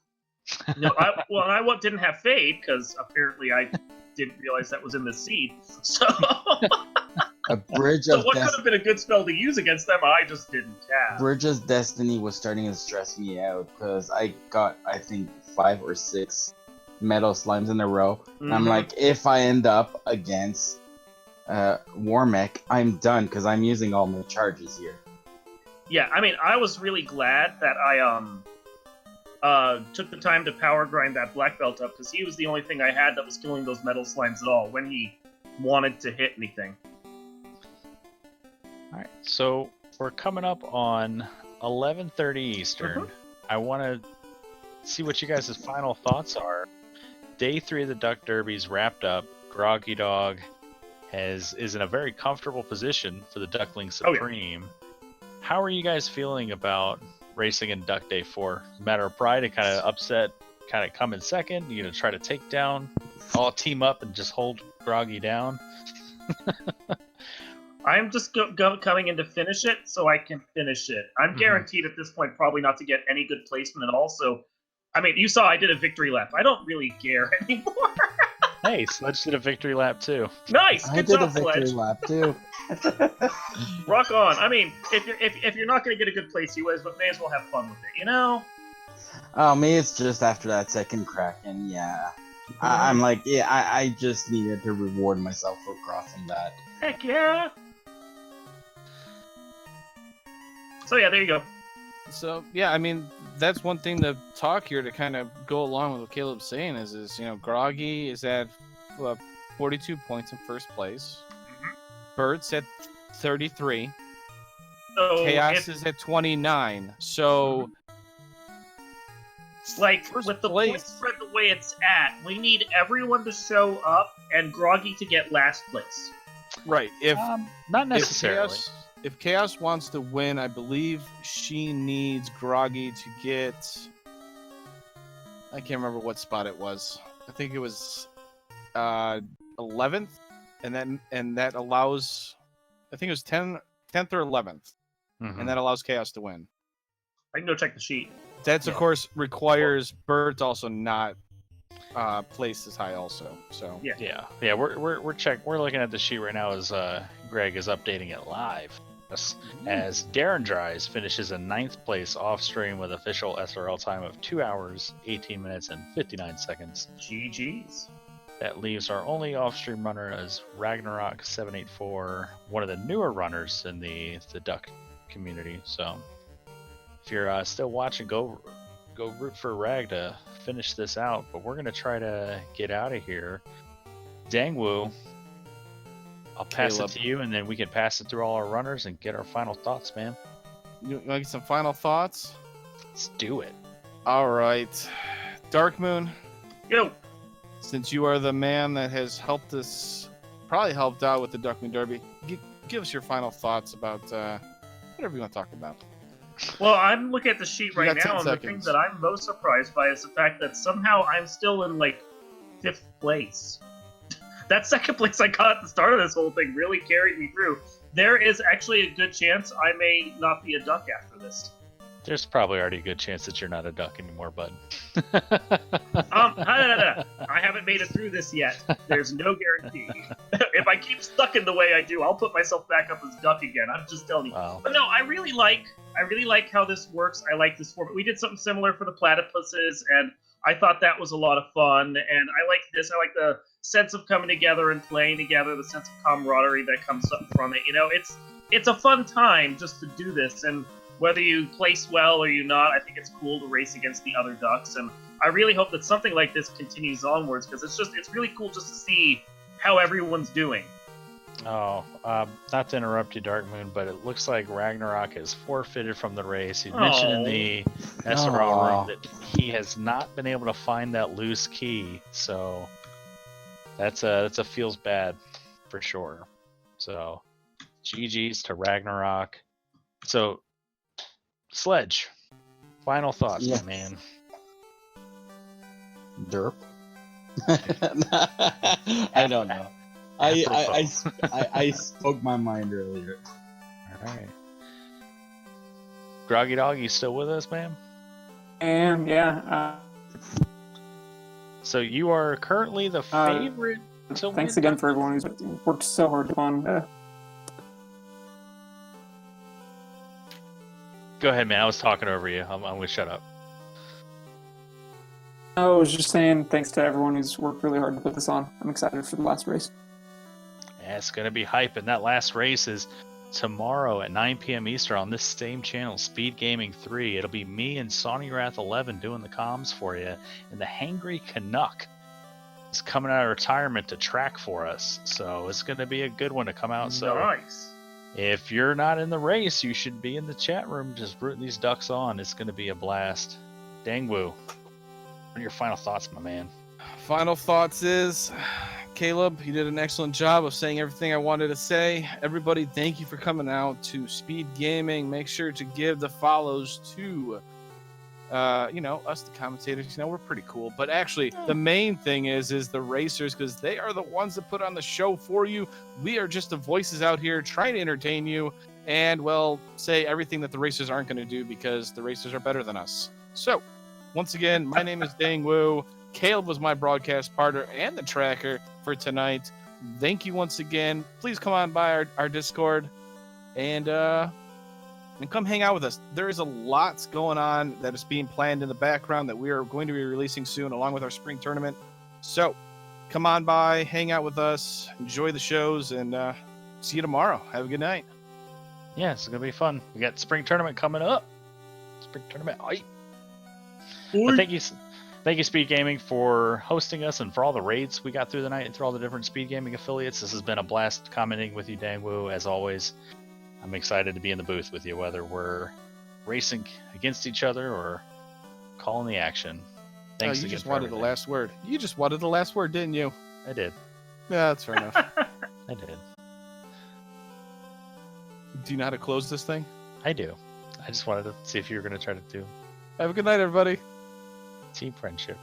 E: No, I didn't have Fade because apparently I didn't realize that was in the seed. So
D: a bridge
E: so
D: of
E: what could have been a good spell to use against them, I just didn't have.
D: Bridge of Destiny was starting to stress me out because I got, I think, 5 or 6 metal slimes in a row. And I'm like, if I end up against Warmech, I'm done because I'm using all my charges here.
E: Yeah, I mean, I was really glad that took the time to power grind that black belt up because he was the only thing I had that was killing those metal slimes at all when he wanted to hit anything.
B: All right, so we're coming up on 11:30 Eastern. I want to see what you guys' final thoughts are. Day 3 of the Duck Derby's wrapped up. Groggy Dog is in a very comfortable position for the Duckling Supreme. How are you guys feeling about racing in Duck Day 4? Matter of pride to kind of upset, kind of come in second? You gonna try to take down, all team up and just hold Groggy down?
E: I'm just coming in to finish it so I can finish it. I'm guaranteed at this point probably not to get any good placement at all. So, I mean, you saw I did a victory lap. I don't really care anymore.
B: Hey, Sledge did a victory lap too.
E: Nice,
D: I
E: good
D: did
E: job,
D: a victory
E: Sledge.
D: lap too.
E: Rock on. I mean, if you're not gonna get a good place, you may as well have fun with it, you know?
D: Oh, me, it's just after that second crack, and yeah. I'm like, yeah, I just needed to reward myself for crossing that.
E: Heck yeah. So yeah, there you go.
A: So yeah, I mean that's one thing to talk here to kind of go along with what Caleb's saying is Groggy is at 42 points in first place. Bert's at 33.
E: So
A: Chaos is at 29. So
E: like
A: first
E: with the
A: place.
E: point spread the way it's at, we need everyone to show up and Groggy to get last place.
A: right, if
B: Not necessarily.
A: if Chaos wants to win, I believe she needs Groggy to get. I can't remember what spot it was. I think it was 11th, and that allows. I think it was 10th or 11th, and that allows Chaos to win.
E: I can go check the sheet.
A: That's of course requires Bert also not placed as high also. So
E: Yeah.
B: Yeah. We're looking at the sheet right now as Greg is updating it live. As Darren Dries finishes in 9th place off stream with official SRL time of 2 hours, 18 minutes, and 59 seconds.
E: GG's.
B: That leaves our only off-stream runner as Ragnarok784, one of the newer runners in the Duck community. So if you're still watching, go root for Rag to finish this out. But we're gonna try to get out of here. Dangwoo, I'll pass
A: Caleb.
B: it to you, and then we can pass it through all our runners and get our final thoughts, man.
A: you want to get some final thoughts?
B: Let's do it.
A: All right, Dark Moon.
E: Yo.
A: Since you are the man that has probably helped out with the Duckling Derby, give us your final thoughts about whatever you want to talk about.
E: Well, I'm looking at the sheet
A: You
E: right
A: got 10
E: now, and the thing
A: seconds.
E: that I'm most surprised by is the fact that somehow I'm still in, 5th place. That second place I got at the start of this whole thing really carried me through. There is actually a good chance I may not be a duck after this.
B: There's probably already a good chance that you're not a duck anymore, bud.
E: I haven't made it through this yet. There's no guarantee. If I keep stuck in the way I do, I'll put myself back up as duck again. I'm just telling you.
B: Wow.
E: But no, I really like how this works. I like this format. We did something similar for the platypuses, and I thought that was a lot of fun. And I like this. I like the sense of coming together and playing together, the sense of camaraderie that comes up from it. It's a fun time just to do this, and whether you place well or you not, I think it's cool to race against the other ducks, and I really hope that something like this continues onwards, because it's really cool just to see how everyone's doing.
B: Oh, not to interrupt you, Dark Moon, but it looks like Ragnarok is forfeited from the race. He mentioned in the SRL room that he has not been able to find that loose key, so that's a feels bad for sure. So, GG's to Ragnarok. So, Sledge, final thoughts,
D: Yes.
B: my man.
D: Derp. I don't know. I spoke my mind earlier.
B: All right. Groggy Dog, you still with us, man?
C: And yeah,
B: So you are currently the favorite to
C: thanks
B: win.
C: again for everyone who's worked so hard on.
B: Go ahead, man. I was talking over you. I'm going to shut up.
C: I was just saying thanks to everyone who's worked really hard to put this on. I'm excited for the last race.
B: Yeah, it's going to be hype, and that last race is tomorrow at 9 p.m. Eastern on this same channel, Speed Gaming 3. It'll be me and Sonny Wrath 11 doing the comms for you, and the Hangry Canuck is coming out of retirement to track for us. So it's going to be a good one to come out. So
E: Nice.
B: if you're not in the race, you should be in the chat room just rooting these ducks on. It's going to be a blast. Dangwoo, what are your final thoughts, my man?
A: Final thoughts is, Caleb, you did an excellent job of saying everything I wanted to say. Everybody, thank you for coming out to Speed Gaming. Make sure to give the follows to, us, the commentators. We're pretty cool. But actually, the main thing is the racers, because they are the ones that put on the show for you. We are just the voices out here trying to entertain you and, well, say everything that the racers aren't going to do because the racers are better than us. So, once again, my name is Dangwoo. Caleb was my broadcast partner and the tracker for tonight. Thank you once again. Please come on by our Discord and come hang out with us. There is a lot going on that is being planned in the background that we are going to be releasing soon, along with our spring tournament. So come on by, hang out with us, enjoy the shows, and see you tomorrow. Have a good night.
B: Yeah, it's going to be fun. We got spring tournament coming up. Spring tournament. Aye. But thank you, Speed Gaming, for hosting us and for all the raids we got through the night and through all the different Speed Gaming affiliates. This has been a blast commenting with you, Dangwoo, as always. I'm excited to be in the booth with you, whether we're racing against each other or calling the action. Thanks.
A: You just wanted the last word. You just wanted the last word, didn't you?
B: I did.
A: Yeah, that's fair enough.
B: I did.
A: Do you know how to close this thing?
B: I do. I just wanted to see if you were going to try to do
A: Have a good night, everybody.
B: team friendship.